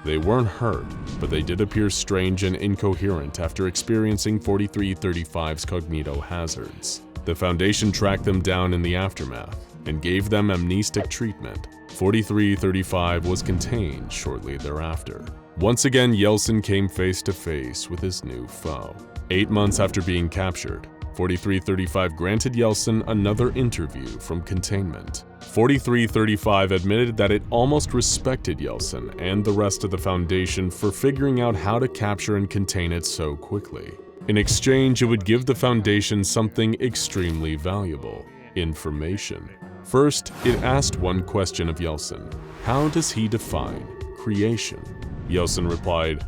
They weren't hurt, but they did appear strange and incoherent after experiencing 4335's cognitohazards. The Foundation tracked them down in the aftermath and gave them amnestic treatment. 4335 was contained shortly thereafter. Once again, Yelsen came face to face with his new foe. 8 months after being captured, 4335 granted Yelsen another interview from containment. 4335 admitted that it almost respected Yelsen and the rest of the Foundation for figuring out how to capture and contain it so quickly. In exchange, it would give the Foundation something extremely valuable: information. First, it asked one question of Yelsen: how does he define creation? Yelsen replied,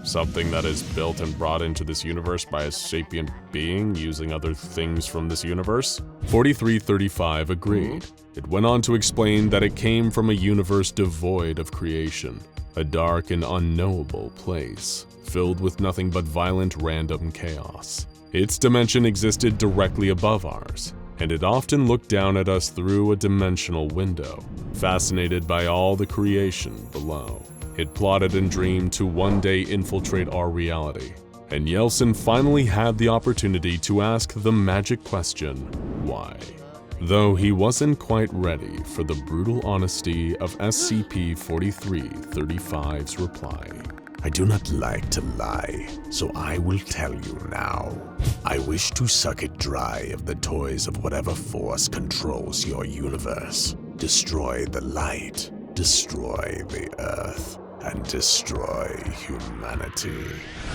something that is built and brought into this universe by a sapient being using other things from this universe. 4335 agreed. It went on to explain that it came from a universe devoid of creation, a dark and unknowable place, filled with nothing but violent random chaos. Its dimension existed directly above ours, and it often looked down at us through a dimensional window, fascinated by all the creation below. It plotted and dreamed to one day infiltrate our reality, and Yelsen finally had the opportunity to ask the magic question, why? Though he wasn't quite ready for the brutal honesty of SCP-4335's reply. I do not like to lie, so I will tell you now. I wish to suck it dry of the toys of whatever force controls your universe. destroy the light, destroy the earth, and destroy humanity.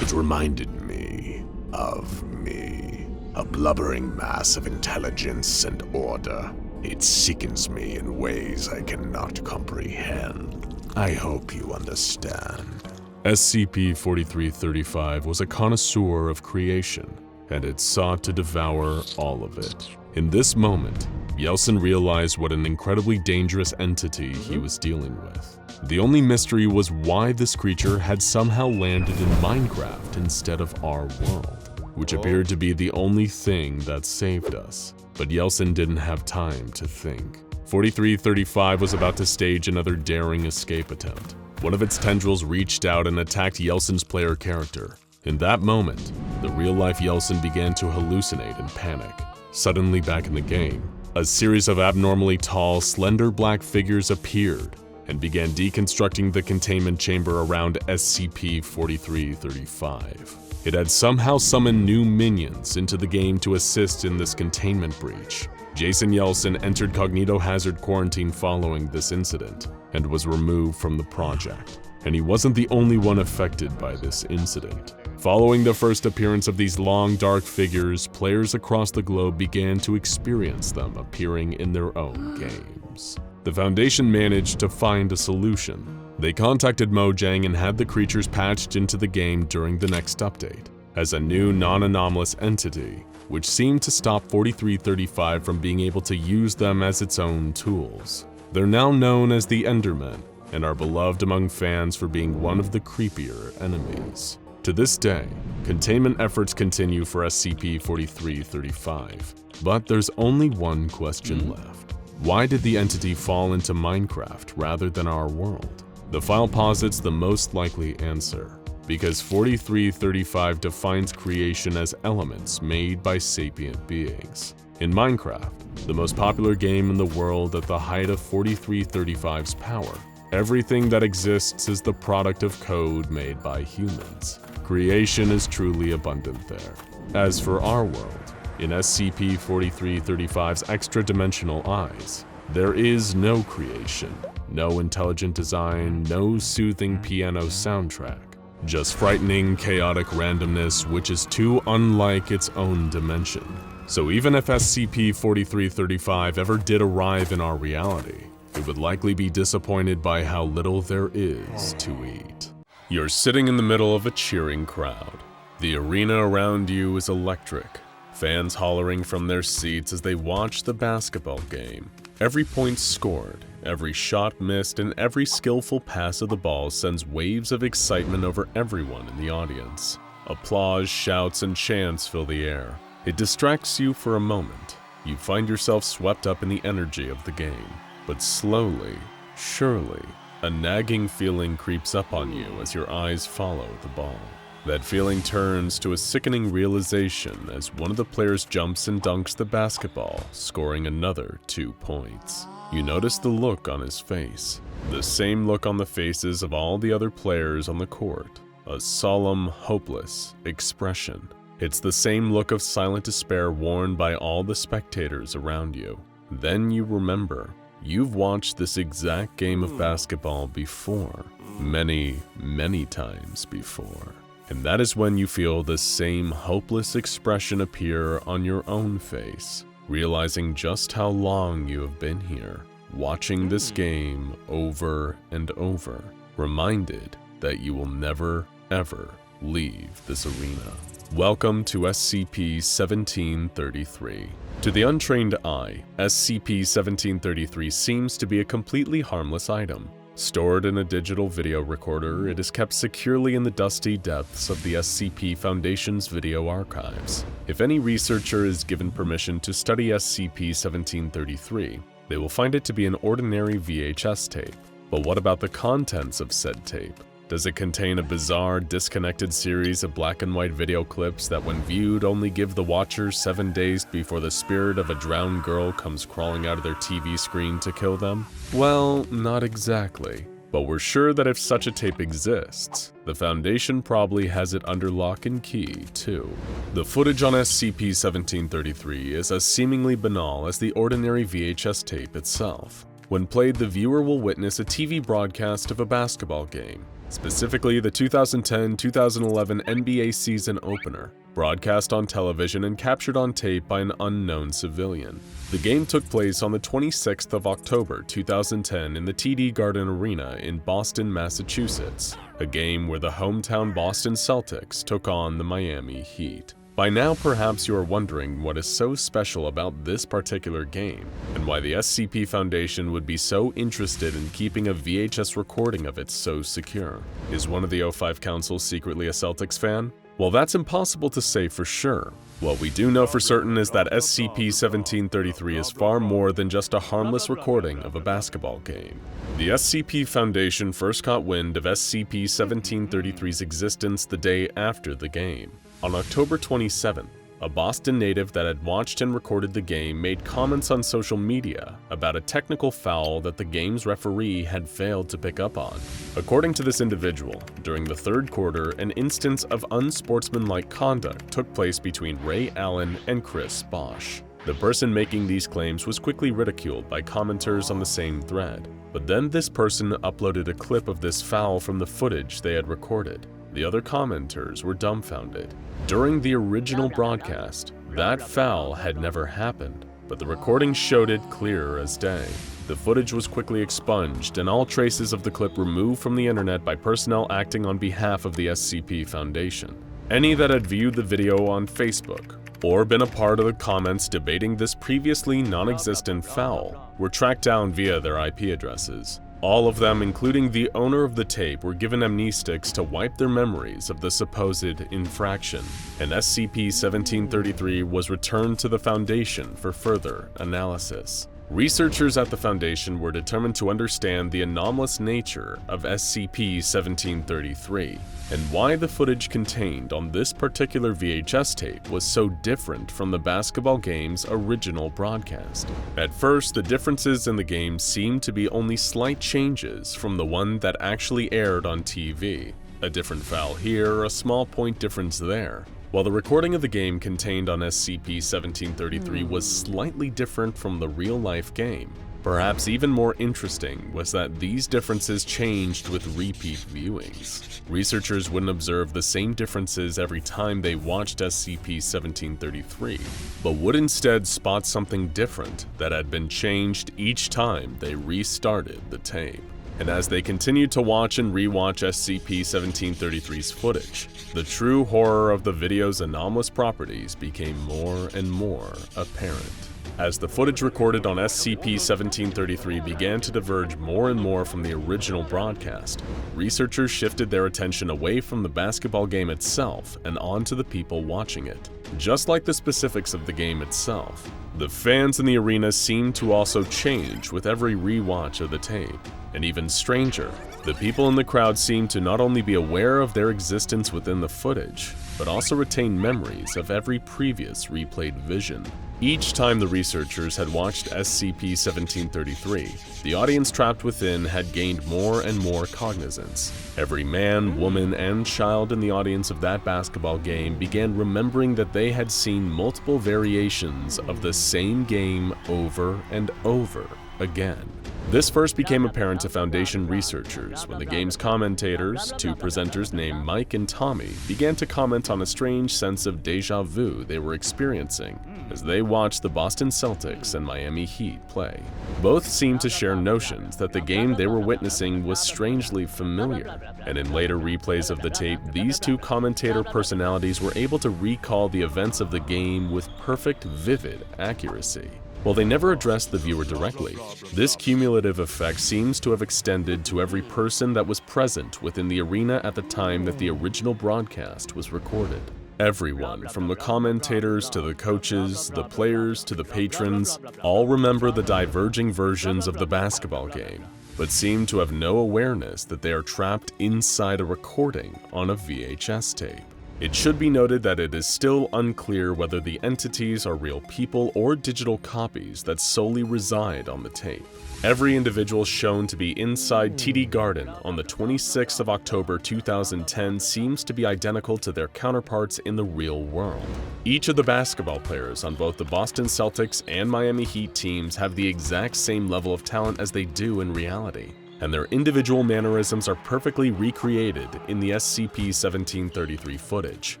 It reminded me of me, a blubbering mass of intelligence and order. It sickens me in ways I cannot comprehend. I hope you understand. SCP-4335 was a connoisseur of creation, and it sought to devour all of it. In this moment, Yeltsin realized what an incredibly dangerous entity he was dealing with. The only mystery was why this creature had somehow landed in Minecraft instead of our world, which appeared to be the only thing that saved us. But Yeltsin didn't have time to think. 4335 was about to stage another daring escape attempt. One of its tendrils reached out and attacked Yeltsin's player character. In that moment, the real-life Yeltsin began to hallucinate and panic. Suddenly back in the game, a series of abnormally tall, slender black figures appeared and began deconstructing the containment chamber around SCP-4335. It had somehow summoned new minions into the game to assist in this containment breach. Jason Yeltsin entered cognito-hazard quarantine following this incident and was removed from the project. And he wasn't the only one affected by this incident. Following the first appearance of these long, dark figures, players across the globe began to experience them appearing in their own games. The Foundation managed to find a solution. They contacted Mojang and had the creatures patched into the game during the next update, as a new non-anomalous entity, which seemed to stop 4335 from being able to use them as its own tools. They're now known as the Endermen, and are beloved among fans for being one of the creepier enemies. To this day, containment efforts continue for SCP-4335, but there's only one question left. Why did the entity fall into Minecraft rather than our world? The file posits the most likely answer, because 4335 defines creation as elements made by sapient beings. In Minecraft, the most popular game in the world at the height of 4335's power, everything that exists is the product of code made by humans. Creation is truly abundant there. As for our world, in SCP-4335's extra-dimensional eyes, there is no creation, no intelligent design, no soothing piano soundtrack, just frightening, chaotic randomness which is too unlike its own dimension. So even if SCP-4335 ever did arrive in our reality, it would likely be disappointed by how little there is to eat. You're sitting in the middle of a cheering crowd. The arena around you is electric, fans hollering from their seats as they watch the basketball game. Every point scored, every shot missed, and every skillful pass of the ball sends waves of excitement over everyone in the audience. Applause, shouts, and chants fill the air. It distracts you for a moment. You find yourself swept up in the energy of the game. But slowly, surely, a nagging feeling creeps up on you as your eyes follow the ball. That feeling turns to a sickening realization as one of the players jumps and dunks the basketball, scoring another 2 points. You notice the look on his face, the same look on the faces of all the other players on the court, a solemn, hopeless expression. It's the same look of silent despair worn by all the spectators around you. Then you remember, you've watched this exact game of basketball before, many, many times before. And that is when you feel the same hopeless expression appear on your own face, realizing just how long you have been here, watching this game over and over, reminded that you will never, ever leave this arena. Welcome to SCP-1733. To the untrained eye, SCP-1733 seems to be a completely harmless item. Stored in a digital video recorder, it is kept securely in the dusty depths of the SCP Foundation's video archives. If any researcher is given permission to study SCP-1733, they will find it to be an ordinary VHS tape. But what about the contents of said tape? Does it contain a bizarre, disconnected series of black and white video clips that when viewed only give the watcher 7 days before the spirit of a drowned girl comes crawling out of their TV screen to kill them? Well, not exactly. But we're sure that if such a tape exists, the Foundation probably has it under lock and key, too. The footage on SCP-1733 is as seemingly banal as the ordinary VHS tape itself. When played, the viewer will witness a TV broadcast of a basketball game, specifically the 2010-2011 NBA season opener, broadcast on television and captured on tape by an unknown civilian. The game took place on the 26th of October 2010 in the TD Garden Arena in Boston, Massachusetts, a game where the hometown Boston Celtics took on the Miami Heat. By now, perhaps you are wondering what is so special about this particular game, and why the SCP Foundation would be so interested in keeping a VHS recording of it so secure. Is one of the O5 Council secretly a Celtics fan? Well, that's impossible to say for sure. What we do know for certain is that SCP-1733 is far more than just a harmless recording of a basketball game. The SCP Foundation first caught wind of SCP-1733's existence the day after the game. On October 27th, a Boston native that had watched and recorded the game made comments on social media about a technical foul that the game's referee had failed to pick up on. According to this individual, during the third quarter, an instance of unsportsmanlike conduct took place between Ray Allen and Chris Bosch. The person making these claims was quickly ridiculed by commenters on the same thread, but then this person uploaded a clip of this foul from the footage they had recorded. The other commenters were dumbfounded. During the original broadcast, that foul had never happened, but the recording showed it clear as day. The footage was quickly expunged and all traces of the clip removed from the internet by personnel acting on behalf of the SCP Foundation. Any that had viewed the video on Facebook or been a part of the comments debating this previously non-existent foul were tracked down via their IP addresses. All of them, including the owner of the tape, were given amnestics to wipe their memories of the supposed infraction, and SCP-1733 was returned to the Foundation for further analysis. Researchers at the Foundation were determined to understand the anomalous nature of SCP-1733 and why the footage contained on this particular VHS tape was so different from the basketball game's original broadcast. At first, the differences in the game seemed to be only slight changes from the one that actually aired on TV. A different foul here, a small point difference there. While the recording of the game contained on SCP-1733 was slightly different from the real-life game, perhaps even more interesting was that these differences changed with repeat viewings. Researchers wouldn't observe the same differences every time they watched SCP-1733, but would instead spot something different that had been changed each time they restarted the tape. And as they continued to watch and rewatch SCP-1733's footage, the true horror of the video's anomalous properties became more and more apparent. As the footage recorded on SCP-1733 began to diverge more and more from the original broadcast, researchers shifted their attention away from the basketball game itself and onto the people watching it. Just like the specifics of the game itself, the fans in the arena seemed to also change with every rewatch of the tape. And even stranger, the people in the crowd seemed to not only be aware of their existence within the footage, but also retain memories of every previous replayed vision. Each time the researchers had watched SCP-1733, the audience trapped within had gained more and more cognizance. Every man, woman, and child in the audience of that basketball game began remembering that they had seen multiple variations of the same game over and over again. This first became apparent to Foundation researchers when the game's commentators, two presenters named Mike and Tommy, began to comment on a strange sense of déjà vu they were experiencing as they watched the Boston Celtics and Miami Heat play. Both seemed to share notions that the game they were witnessing was strangely familiar, and in later replays of the tape, these two commentator personalities were able to recall the events of the game with perfect, vivid accuracy. While they never addressed the viewer directly, this cumulative effect seems to have extended to every person that was present within the arena at the time that the original broadcast was recorded. Everyone, from the commentators to the coaches, the players to the patrons, all remember the diverging versions of the basketball game, but seem to have no awareness that they are trapped inside a recording on a VHS tape. It should be noted that it is still unclear whether the entities are real people or digital copies that solely reside on the tape. Every individual shown to be inside TD Garden on the 26th of October 2010 seems to be identical to their counterparts in the real world. Each of the basketball players on both the Boston Celtics and Miami Heat teams have the exact same level of talent as they do in reality, and their individual mannerisms are perfectly recreated in the SCP-1733 footage.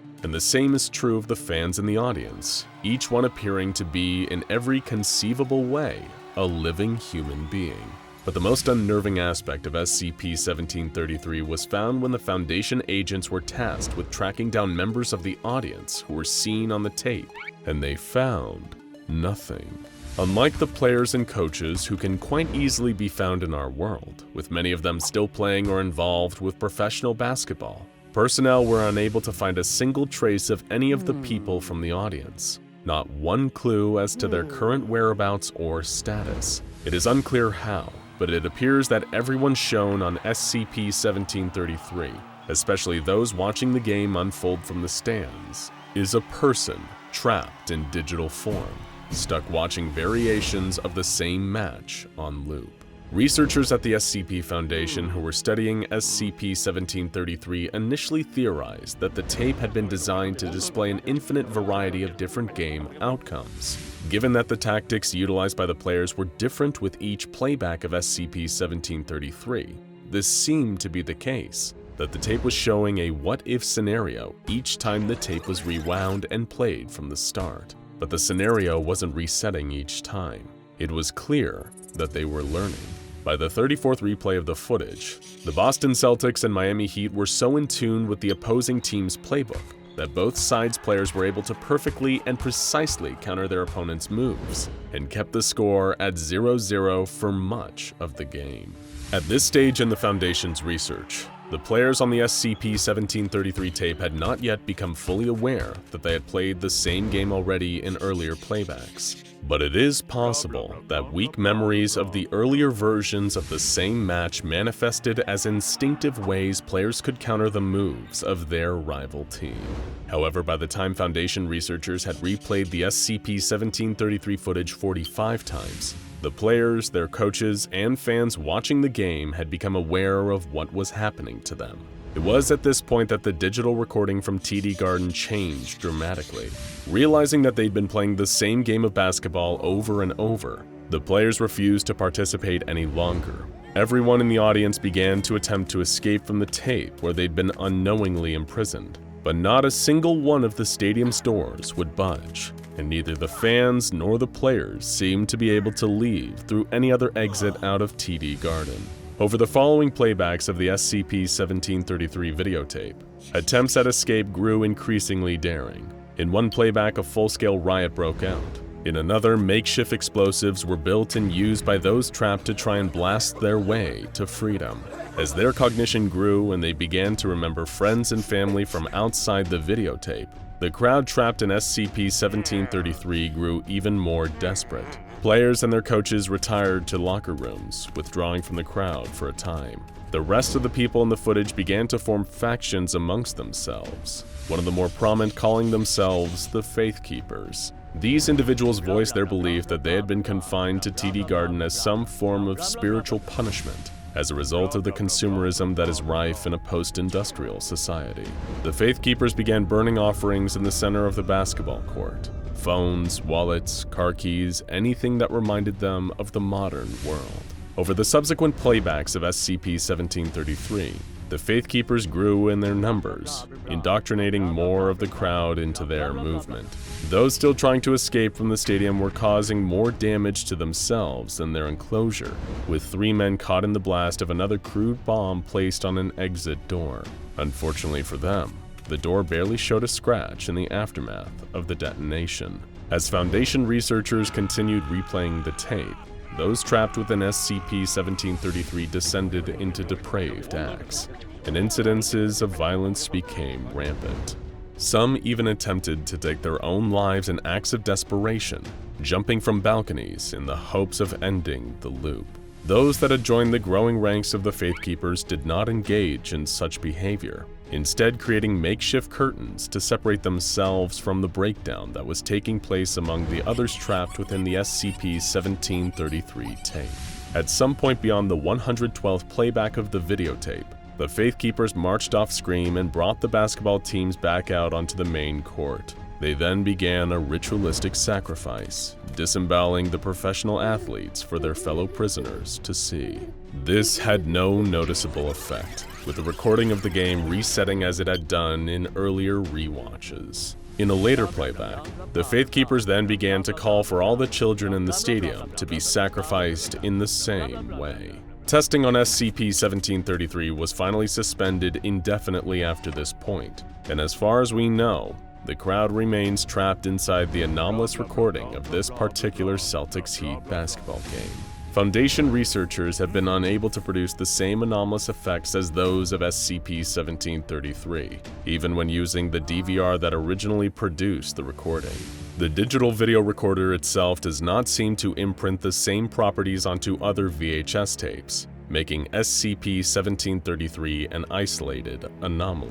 And the same is true of the fans in the audience, each one appearing to be, in every conceivable way, a living human being. But the most unnerving aspect of SCP-1733 was found when the Foundation agents were tasked with tracking down members of the audience who were seen on the tape, and they found nothing. Unlike the players and coaches who can quite easily be found in our world, with many of them still playing or involved with professional basketball, personnel were unable to find a single trace of any of the people from the audience. Not one clue as to their current whereabouts or status. It is unclear how, but it appears that everyone shown on SCP-1733, especially those watching the game unfold from the stands, is a person trapped in digital form, stuck watching variations of the same match on loop. Researchers at the SCP Foundation who were studying SCP-1733 initially theorized that the tape had been designed to display an infinite variety of different game outcomes. Given that the tactics utilized by the players were different with each playback of SCP-1733, this seemed to be the case, that the tape was showing a what-if scenario each time the tape was rewound and played from the start. But the scenario wasn't resetting each time. It was clear that they were learning. By the 34th replay of the footage, the Boston Celtics and Miami Heat were so in tune with the opposing team's playbook that both sides' players were able to perfectly and precisely counter their opponent's moves, and kept the score at 0-0 for much of the game. At this stage in the Foundation's research, the players on the SCP-1733 tape had not yet become fully aware that they had played the same game already in earlier playbacks. But it is possible that weak memories of the earlier versions of the same match manifested as instinctive ways players could counter the moves of their rival team. However, by the time Foundation researchers had replayed the SCP-1733 footage 45 times, the players, their coaches, and fans watching the game had become aware of what was happening to them. It was at this point that the digital recording from TD Garden changed dramatically. Realizing that they'd been playing the same game of basketball over and over, the players refused to participate any longer. Everyone in the audience began to attempt to escape from the tape where they'd been unknowingly imprisoned, but not a single one of the stadium's doors would budge, and neither the fans nor the players seemed to be able to leave through any other exit out of TD Garden. Over the following playbacks of the SCP-1733 videotape, attempts at escape grew increasingly daring. In one playback, a full-scale riot broke out. In another, makeshift explosives were built and used by those trapped to try and blast their way to freedom. As their cognition grew and they began to remember friends and family from outside the videotape, the crowd trapped in SCP-1733 grew even more desperate. Players and their coaches retired to locker rooms, withdrawing from the crowd for a time. The rest of the people in the footage began to form factions amongst themselves, one of the more prominent calling themselves the Faith Keepers. These individuals voiced their belief that they had been confined to TD Garden as some form of spiritual punishment as a result of the consumerism that is rife in a post-industrial society. The Faith Keepers began burning offerings in the center of the basketball court. Phones, wallets, car keys, anything that reminded them of the modern world. Over the subsequent playbacks of SCP-1733, the Faith Keepers grew in their numbers, indoctrinating more of the crowd into their movement. Those still trying to escape from the stadium were causing more damage to themselves than their enclosure, with 3 men caught in the blast of another crude bomb placed on an exit door. Unfortunately for them, the door barely showed a scratch in the aftermath of the detonation. As Foundation researchers continued replaying the tape, those trapped within SCP-1733 descended into depraved acts, and incidences of violence became rampant. Some even attempted to take their own lives in acts of desperation, jumping from balconies in the hopes of ending the loop. Those that had joined the growing ranks of the Faith Keepers did not engage in such behavior. instead creating makeshift curtains to separate themselves from the breakdown that was taking place among the others trapped within the SCP-1733 tape. At some point beyond the 112th playback of the videotape, the Faith Keepers marched off screen and brought the basketball teams back out onto the main court. They then began a ritualistic sacrifice, disemboweling the professional athletes for their fellow prisoners to see. This had no noticeable effect, with the recording of the game resetting as it had done in earlier rewatches. In a later playback, the Faith Keepers then began to call for all the children in the stadium to be sacrificed in the same way. Testing on SCP-1733 was finally suspended indefinitely after this point, and as far as we know, the crowd remains trapped inside the anomalous recording of this particular Celtics Heat basketball game. Foundation researchers have been unable to produce the same anomalous effects as those of SCP-1733, even when using the DVR that originally produced the recording. The digital video recorder itself does not seem to imprint the same properties onto other VHS tapes, making SCP-1733 an isolated anomaly.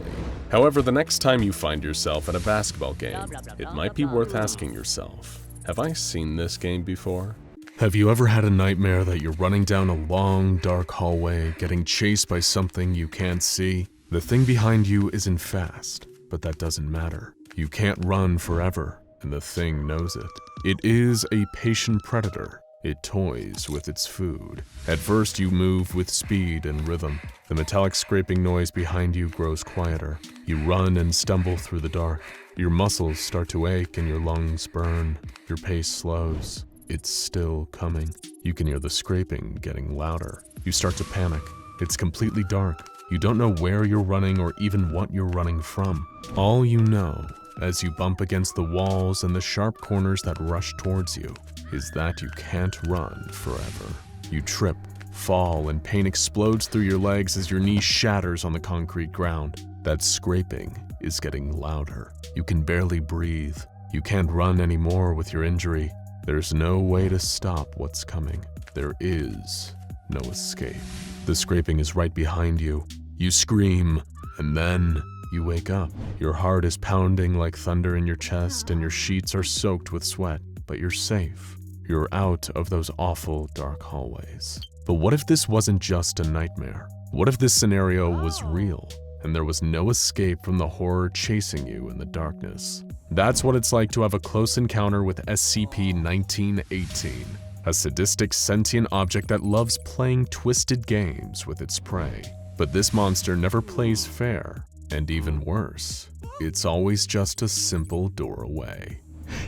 However, the next time you find yourself at a basketball game, it might be worth asking yourself, have I seen this game before? Have you ever had a nightmare that you're running down a long, dark hallway, getting chased by something you can't see? The thing behind you isn't fast, but that doesn't matter. You can't run forever, and the thing knows it. It is a patient predator. It toys with its food. At first, you move with speed and rhythm. The metallic scraping noise behind you grows quieter. You run and stumble through the dark. Your muscles start to ache and your lungs burn. Your pace slows. It's still coming. You can hear the scraping getting louder. You start to panic. It's completely dark. You don't know where you're running or even what you're running from. All you know, as you bump against the walls and the sharp corners that rush towards you, is that you can't run forever. You trip, fall, and pain explodes through your legs as your knee shatters on the concrete ground. That scraping is getting louder. You can barely breathe. You can't run anymore with your injury. There's no way to stop what's coming. There is no escape. The scraping is right behind you. You scream, and then you wake up. Your heart is pounding like thunder in your chest, and your sheets are soaked with sweat, but you're safe. You're out of those awful dark hallways. But what if this wasn't just a nightmare? What if this scenario was real, and there was no escape from the horror chasing you in the darkness? That's what it's like to have a close encounter with SCP-1918, a sadistic sentient object that loves playing twisted games with its prey. But this monster never plays fair, and even worse, it's always just a simple door away.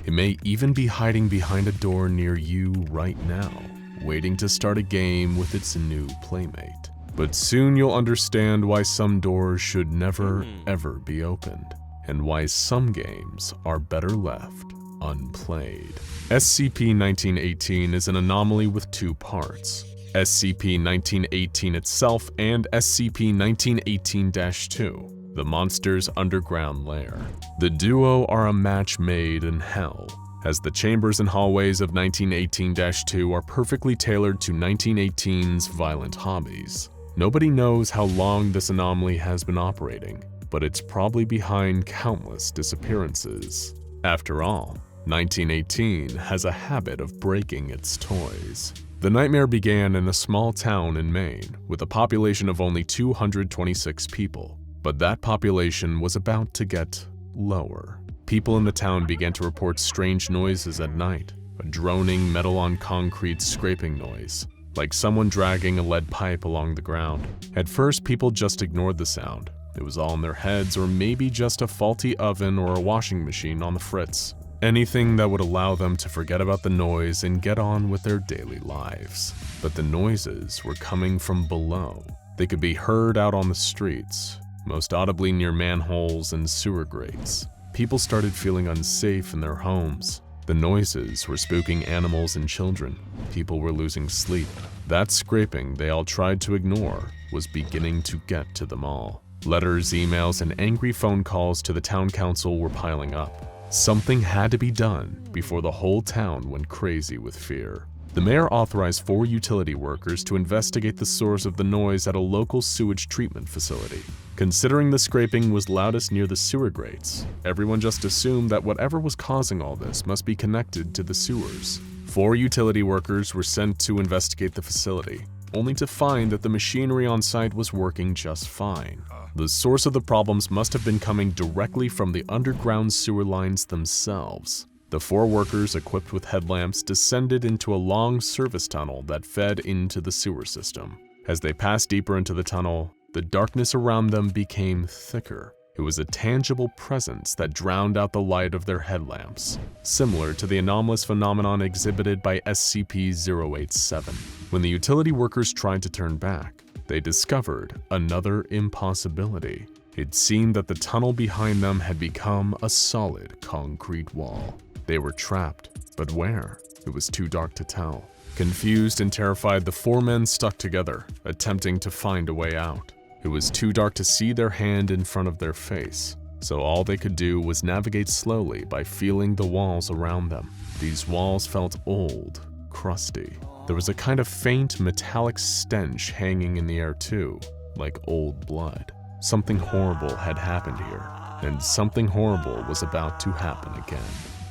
It may even be hiding behind a door near you right now, waiting to start a game with its new playmate. But soon you'll understand why some doors should never, ever be opened, and why some games are better left unplayed. SCP-1918 is an anomaly with two parts: SCP-1918 itself and SCP-1918-2, the monster's underground lair. The duo are a match made in hell, as the chambers and hallways of 1918-2 are perfectly tailored to 1918's violent hobbies. Nobody knows how long this anomaly has been operating, but it's probably behind countless disappearances. After all, 1918 has a habit of breaking its toys. The nightmare began in a small town in Maine, with a population of only 226 people. But that population was about to get lower. People in the town began to report strange noises at night, a droning metal-on-concrete scraping noise, like someone dragging a lead pipe along the ground. At first, people just ignored the sound. It was all in their heads, or maybe just a faulty oven or a washing machine on the fritz. Anything that would allow them to forget about the noise and get on with their daily lives. But the noises were coming from below. They could be heard out on the streets, most audibly near manholes and sewer grates. People started feeling unsafe in their homes. The noises were spooking animals and children. People were losing sleep. That scraping they all tried to ignore was beginning to get to them all. Letters, emails, and angry phone calls to the town council were piling up. Something had to be done before the whole town went crazy with fear. The mayor authorized 4 utility workers to investigate the source of the noise at a local sewage treatment facility. Considering the scraping was loudest near the sewer grates, everyone just assumed that whatever was causing all this must be connected to the sewers. 4 utility workers were sent to investigate the facility, only to find that the machinery on site was working just fine. The source of the problems must have been coming directly from the underground sewer lines themselves. The 4 workers equipped with headlamps descended into a long service tunnel that fed into the sewer system. As they passed deeper into the tunnel, the darkness around them became thicker. It was a tangible presence that drowned out the light of their headlamps, similar to the anomalous phenomenon exhibited by SCP-087. When the utility workers tried to turn back, they discovered another impossibility. It seemed that the tunnel behind them had become a solid concrete wall. They were trapped, but where? It was too dark to tell. Confused and terrified, the 4 men stuck together, attempting to find a way out. It was too dark to see their hand in front of their face, so all they could do was navigate slowly by feeling the walls around them. These walls felt old, crusty. There was a kind of faint metallic stench hanging in the air too, like old blood. Something horrible had happened here, and something horrible was about to happen again.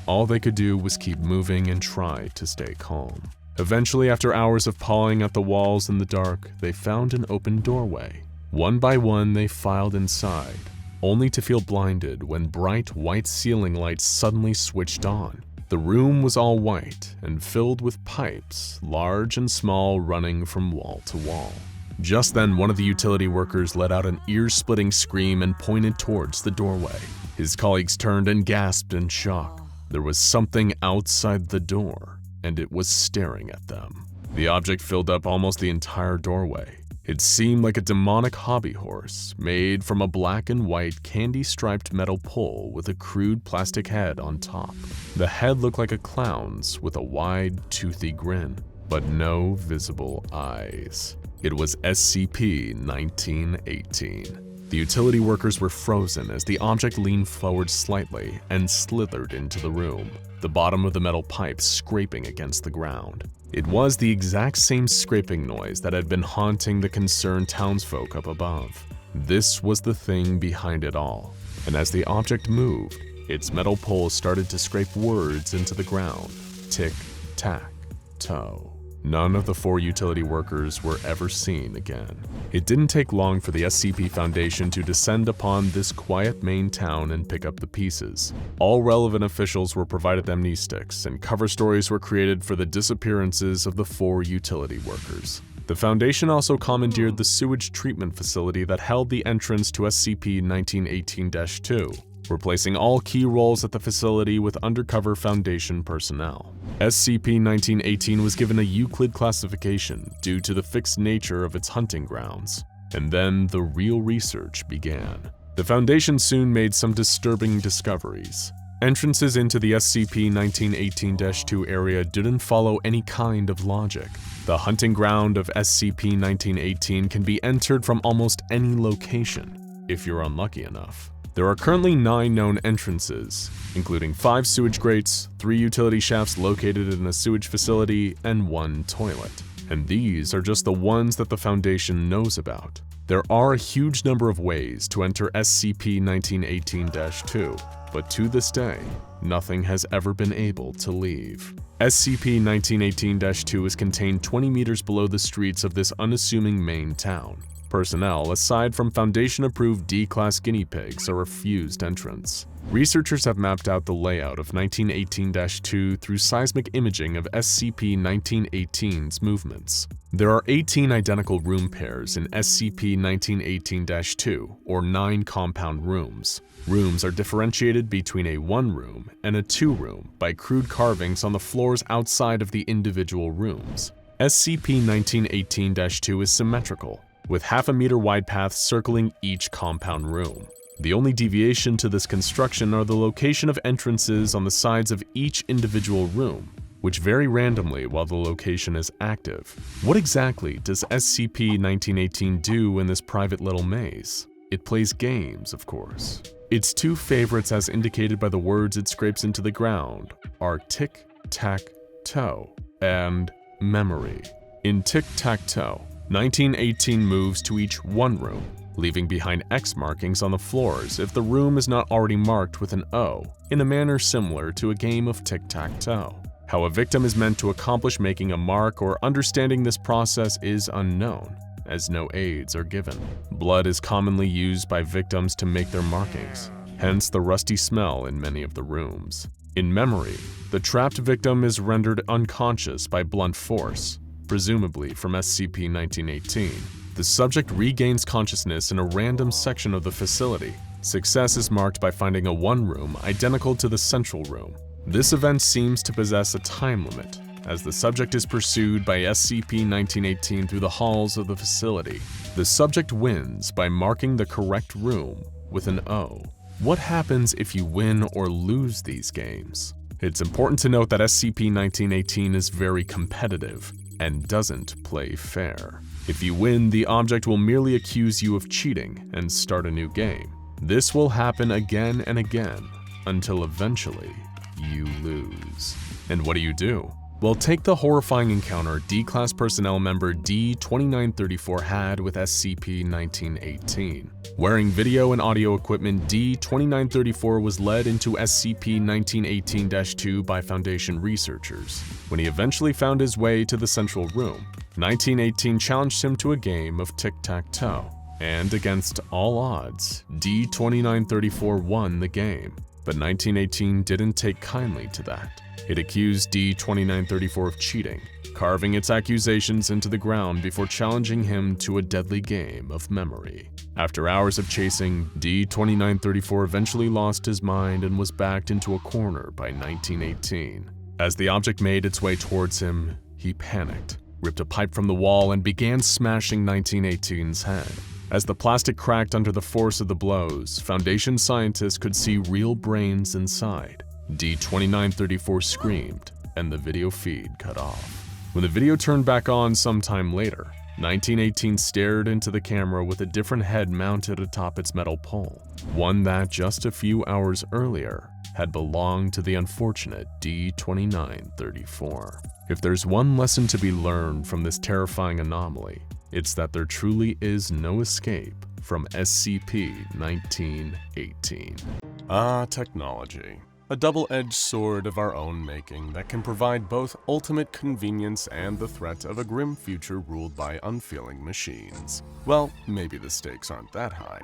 All they could do was keep moving and try to stay calm. Eventually, after hours of pawing at the walls in the dark, they found an open doorway. One by one, they filed inside, only to feel blinded when bright white ceiling lights suddenly switched on. The room was all white and filled with pipes, large and small, running from wall to wall. Just then, one of the utility workers let out an ear-splitting scream and pointed towards the doorway. His colleagues turned and gasped in shock. There was something outside the door, and it was staring at them. The object filled up almost the entire doorway. It seemed like a demonic hobby horse, made from a black and white candy-striped metal pole with a crude plastic head on top. The head looked like a clown's with a wide, toothy grin, but no visible eyes. It was SCP-1918. The utility workers were frozen as the object leaned forward slightly and slithered into the room, the bottom of the metal pipe scraping against the ground. It was the exact same scraping noise that had been haunting the concerned townsfolk up above. This was the thing behind it all, and as the object moved, its metal pole started to scrape words into the ground. Tick-tack-toe. None of the 4 utility workers were ever seen again. It didn't take long for the SCP Foundation to descend upon this quiet main town and pick up the pieces. All relevant officials were provided amnestics, and cover stories were created for the disappearances of the 4 utility workers. The Foundation also commandeered the sewage treatment facility that held the entrance to SCP-1918-2. Replacing all key roles at the facility with undercover Foundation personnel. SCP-1918 was given a Euclid classification due to the fixed nature of its hunting grounds, and then the real research began. The Foundation soon made some disturbing discoveries. Entrances into the SCP-1918-2 area didn't follow any kind of logic. The hunting ground of SCP-1918 can be entered from almost any location, if you're unlucky enough. There are currently 9 known entrances, including 5 sewage grates, 3 utility shafts located in a sewage facility, and 1 toilet. And these are just the ones that the Foundation knows about. There are a huge number of ways to enter SCP-1918-2, but to this day, nothing has ever been able to leave. SCP-1918-2 is contained 20 meters below the streets of this unassuming main town. Personnel, aside from Foundation-approved D-Class guinea pigs, are refused entrance. Researchers have mapped out the layout of 1918-2 through seismic imaging of SCP-1918's movements. There are 18 identical room pairs in SCP-1918-2, or 9 compound rooms. Rooms are differentiated between a 1-room and a 2-room by crude carvings on the floors outside of the individual rooms. SCP-1918-2 is symmetrical, with half-a-meter wide paths circling each compound room. The only deviation to this construction are the location of entrances on the sides of each individual room, which vary randomly while the location is active. What exactly does SCP-1918 do in this private little maze? It plays games, of course. Its 2 favorites, as indicated by the words it scrapes into the ground, are tick-tack-toe and Memory. In Tic-Tac-Toe, 1918 moves to each one room, leaving behind X markings on the floors if the room is not already marked with an O, in a manner similar to a game of tic-tac-toe. How a victim is meant to accomplish making a mark or understanding this process is unknown, as no aids are given. Blood is commonly used by victims to make their markings, hence the rusty smell in many of the rooms. In Memory, the trapped victim is rendered unconscious by blunt force, presumably from SCP-1918. The subject regains consciousness in a random section of the facility. Success is marked by finding a one room identical to the central room. This event seems to possess a time limit, as the subject is pursued by SCP-1918 through the halls of the facility. The subject wins by marking the correct room with an O. What happens if you win or lose these games? It's important to note that SCP-1918 is very competitive and doesn't play fair. If you win, the object will merely accuse you of cheating and start a new game. This will happen again and again until eventually you lose. And what do? Well, take the horrifying encounter D-Class personnel member D-2934 had with SCP-1918. Wearing video and audio equipment, D-2934 was led into SCP-1918-2 by Foundation researchers. When he eventually found his way to the central room, 1918 challenged him to a game of tic-tac-toe. And against all odds, D-2934 won the game. But 1918 didn't take kindly to that. It accused D-2934 of cheating, carving its accusations into the ground before challenging him to a deadly game of Memory. After hours of chasing, D-2934 eventually lost his mind and was backed into a corner by 1918. As the object made its way towards him, he panicked, ripped a pipe from the wall, and began smashing 1918's head. As the plastic cracked under the force of the blows, Foundation scientists could see real brains inside. D-2934 screamed, and the video feed cut off. When the video turned back on sometime later, 1918 stared into the camera with a different head mounted atop its metal pole, one that just a few hours earlier had belonged to the unfortunate D-2934. If there's one lesson to be learned from this terrifying anomaly, it's that there truly is no escape from SCP-1918. Technology. A double-edged sword of our own making that can provide both ultimate convenience and the threat of a grim future ruled by unfeeling machines. Well, maybe the stakes aren't that high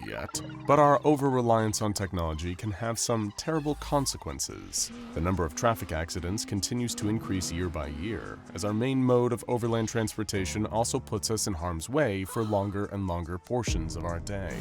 yet, but our over-reliance on technology can have some terrible consequences. The number of traffic accidents continues to increase year by year, as our main mode of overland transportation also puts us in harm's way for longer and longer portions of our day.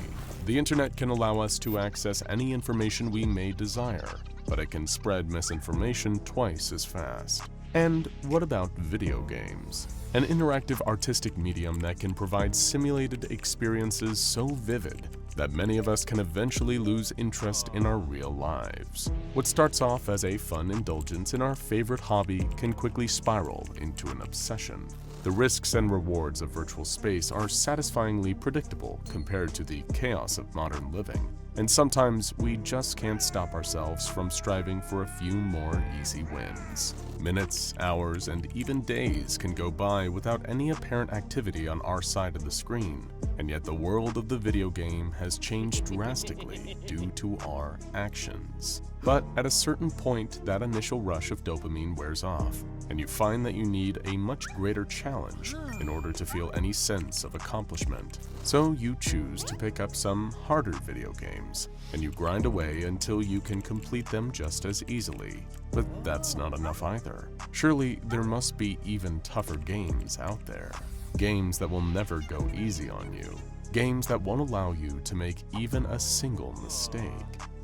The internet can allow us to access any information we may desire, but it can spread misinformation twice as fast. And what about video games? An interactive artistic medium that can provide simulated experiences so vivid that many of us can eventually lose interest in our real lives. What starts off as a fun indulgence in our favorite hobby can quickly spiral into an obsession. The risks and rewards of virtual space are satisfyingly predictable compared to the chaos of modern living, and sometimes we just can't stop ourselves from striving for a few more easy wins. Minutes, hours, and even days can go by without any apparent activity on our side of the screen, and yet the world of the video game has changed drastically due to our actions. But at a certain point, that initial rush of dopamine wears off, and you find that you need a much greater challenge in order to feel any sense of accomplishment. So you choose to pick up some harder video games, and you grind away until you can complete them just as easily. But that's not enough either. Surely there must be even tougher games out there. Games that will never go easy on you. Games that won't allow you to make even a single mistake.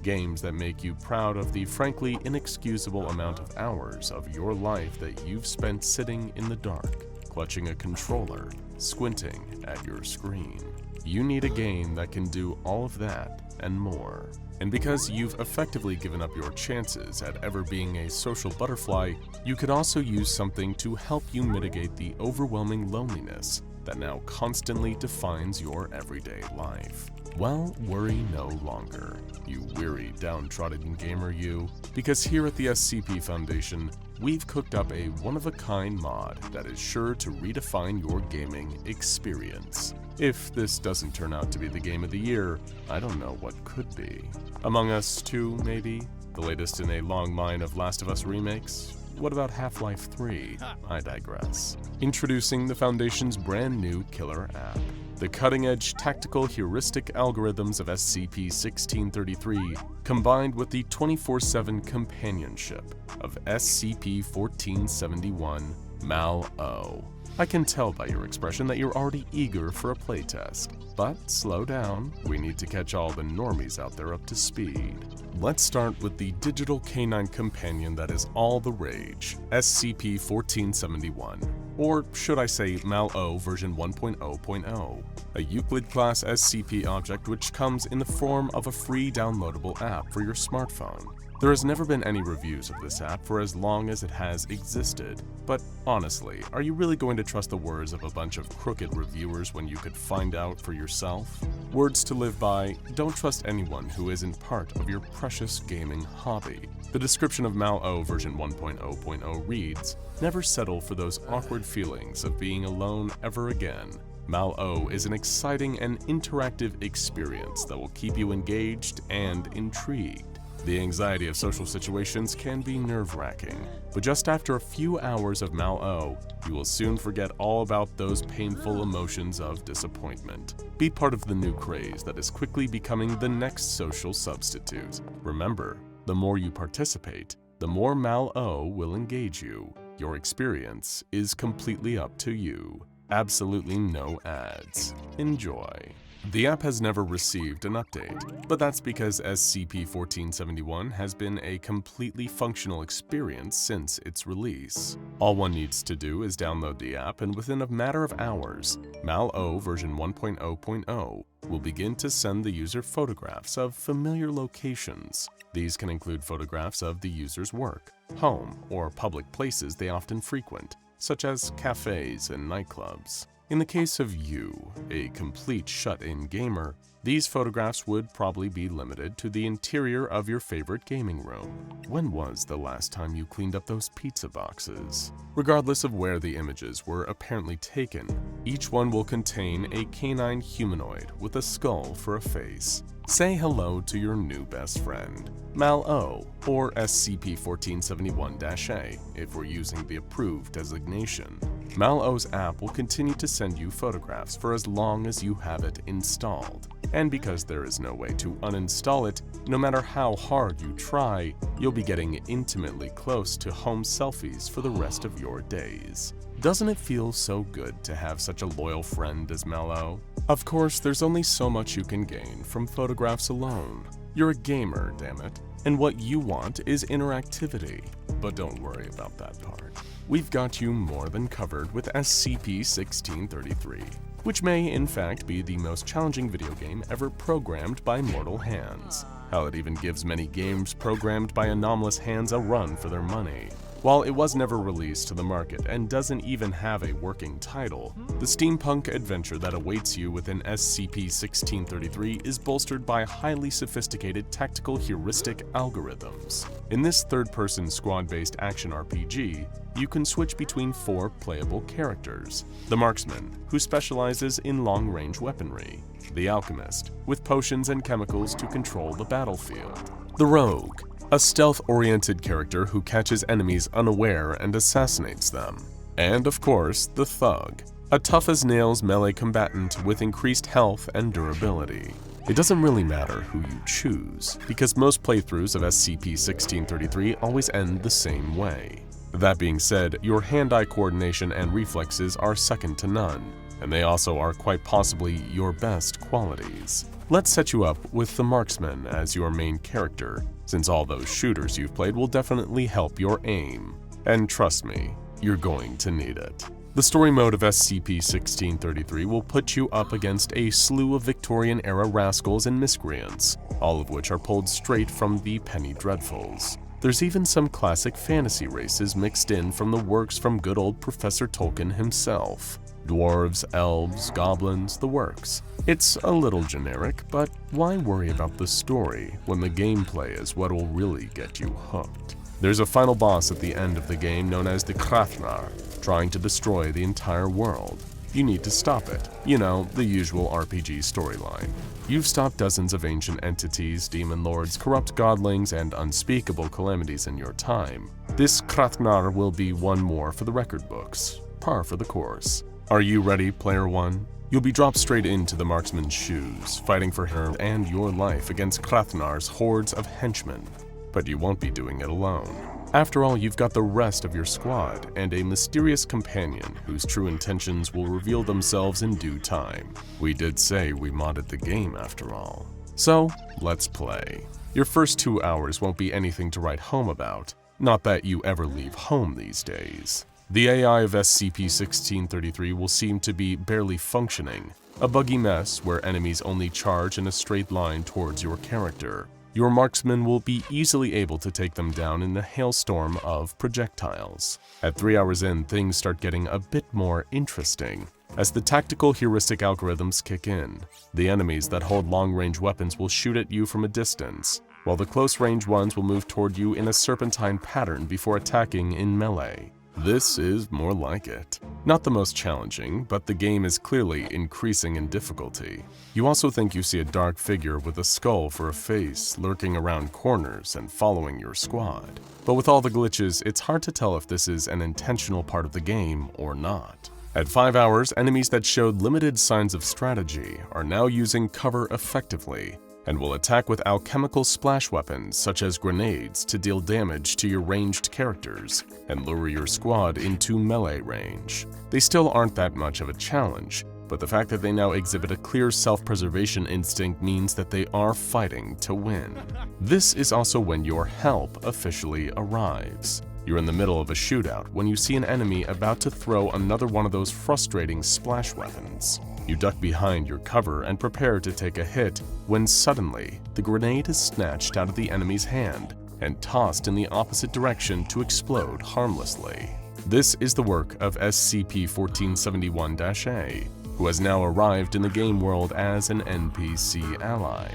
Games that make you proud of the frankly inexcusable amount of hours of your life that you've spent sitting in the dark, clutching a controller, squinting at your screen. You need a game that can do all of that and more. And because you've effectively given up your chances at ever being a social butterfly, you could also use something to help you mitigate the overwhelming loneliness that now constantly defines your everyday life? Well, worry no longer, you weary, downtrodden gamer you, because here at the SCP Foundation, we've cooked up a one-of-a-kind mod that is sure to redefine your gaming experience. If this doesn't turn out to be the game of the year, I don't know what could be. Among Us 2, maybe? The latest in a long line of Last of Us remakes? What about Half-Life 3? I digress. Introducing the Foundation's brand new killer app. The cutting-edge tactical heuristic algorithms of SCP-1633 combined with the 24/7 companionship of SCP-1471 MalO. I can tell by your expression that you're already eager for a playtest, but slow down, we need to catch all the normies out there up to speed. Let's start with the digital canine companion that is all the rage, SCP-1471, or should I say MalO version 1.0.0, a Euclid-class SCP object which comes in the form of a free downloadable app for your smartphone. There has never been any reviews of this app for as long as it has existed, but honestly, are you really going to trust the words of a bunch of crooked reviewers when you could find out for yourself? Words to live by: don't trust anyone who isn't part of your precious gaming hobby. The description of MalO version 1.0.0 reads, "Never settle for those awkward feelings of being alone ever again. MalO is an exciting and interactive experience that will keep you engaged and intrigued. The anxiety of social situations can be nerve-wracking, but just after a few hours of MalO, you will soon forget all about those painful emotions of disappointment. Be part of the new craze that is quickly becoming the next social substitute. Remember, the more you participate, the more MalO will engage you. Your experience is completely up to you. Absolutely no ads. Enjoy." The app has never received an update, but that's because SCP-1471 has been a completely functional experience since its release. All one needs to do is download the app, and within a matter of hours, MalO version 1.0.0 will begin to send the user photographs of familiar locations. These can include photographs of the user's work, home, or public places they often frequent, such as cafes and nightclubs. In the case of you, a complete shut-in gamer, these photographs would probably be limited to the interior of your favorite gaming room. When was the last time you cleaned up those pizza boxes? Regardless of where the images were apparently taken, each one will contain a canine humanoid with a skull for a face. Say hello to your new best friend, MalO, or SCP-1471-A if we're using the approved designation. MalO's app will continue to send you photographs for as long as you have it installed. And because there is no way to uninstall it, no matter how hard you try, you'll be getting intimately close to home selfies for the rest of your days. Doesn't it feel so good to have such a loyal friend as MalO? Of course, there's only so much you can gain from photographs alone. You're a gamer, damn it, and what you want is interactivity. But don't worry about that part. We've got you more than covered with SCP-1633, which may in fact be the most challenging video game ever programmed by mortal hands. Hell, it even gives many games programmed by anomalous hands a run for their money. While it was never released to the market and doesn't even have a working title, the steampunk adventure that awaits you within SCP-1633 is bolstered by highly sophisticated tactical heuristic algorithms. In this third-person squad-based action RPG, you can switch between 4 playable characters: the Marksman, who specializes in long-range weaponry; the Alchemist, with potions and chemicals to control the battlefield; the Rogue, a stealth-oriented character who catches enemies unaware and assassinates them; and of course, the Thug, a tough-as-nails melee combatant with increased health and durability. It doesn't really matter who you choose, because most playthroughs of SCP-1633 always end the same way. That being said, your hand-eye coordination and reflexes are second to none, and they also are quite possibly your best qualities. Let's set you up with the Marksman as your main character, since all those shooters you've played will definitely help your aim. And trust me, you're going to need it. The story mode of SCP-1633 will put you up against a slew of Victorian-era rascals and miscreants, all of which are pulled straight from the Penny Dreadfuls. There's even some classic fantasy races mixed in from the works from good old Professor Tolkien himself. Dwarves, elves, goblins, the works. It's a little generic, but why worry about the story when the gameplay is what will really get you hooked? There's a final boss at the end of the game known as the Krafnar, trying to destroy the entire world. You need to stop it. You know, the usual RPG storyline. You've stopped dozens of ancient entities, demon lords, corrupt godlings, and unspeakable calamities in your time. This Krafnar will be one more for the record books. Par for the course. Are you ready, Player 1? You'll be dropped straight into the marksman's shoes, fighting for him and your life against Krafnar's hordes of henchmen. But you won't be doing it alone. After all, you've got the rest of your squad and a mysterious companion whose true intentions will reveal themselves in due time. We did say we modded the game after all. So, let's play. Your first 2 hours won't be anything to write home about. Not that you ever leave home these days. The AI of SCP-1633 will seem to be barely functioning, a buggy mess where enemies only charge in a straight line towards your character. Your marksman will be easily able to take them down in a hailstorm of projectiles. At 3 hours in, things start getting a bit more interesting, as the tactical heuristic algorithms kick in. The enemies that hold long-range weapons will shoot at you from a distance, while the close-range ones will move toward you in a serpentine pattern before attacking in melee. This is more like it. Not the most challenging, but the game is clearly increasing in difficulty. You also think you see a dark figure with a skull for a face lurking around corners and following your squad. But with all the glitches, it's hard to tell if this is an intentional part of the game or not. At 5 hours, enemies that showed limited signs of strategy are now using cover effectively, and will attack with alchemical splash weapons such as grenades to deal damage to your ranged characters and lure your squad into melee range. They still aren't that much of a challenge, but the fact that they now exhibit a clear self-preservation instinct means that they are fighting to win. This is also when your help officially arrives. You're in the middle of a shootout when you see an enemy about to throw another one of those frustrating splash weapons. You duck behind your cover and prepare to take a hit when suddenly the grenade is snatched out of the enemy's hand and tossed in the opposite direction to explode harmlessly. This is the work of SCP-1471-A, who has now arrived in the game world as an NPC ally.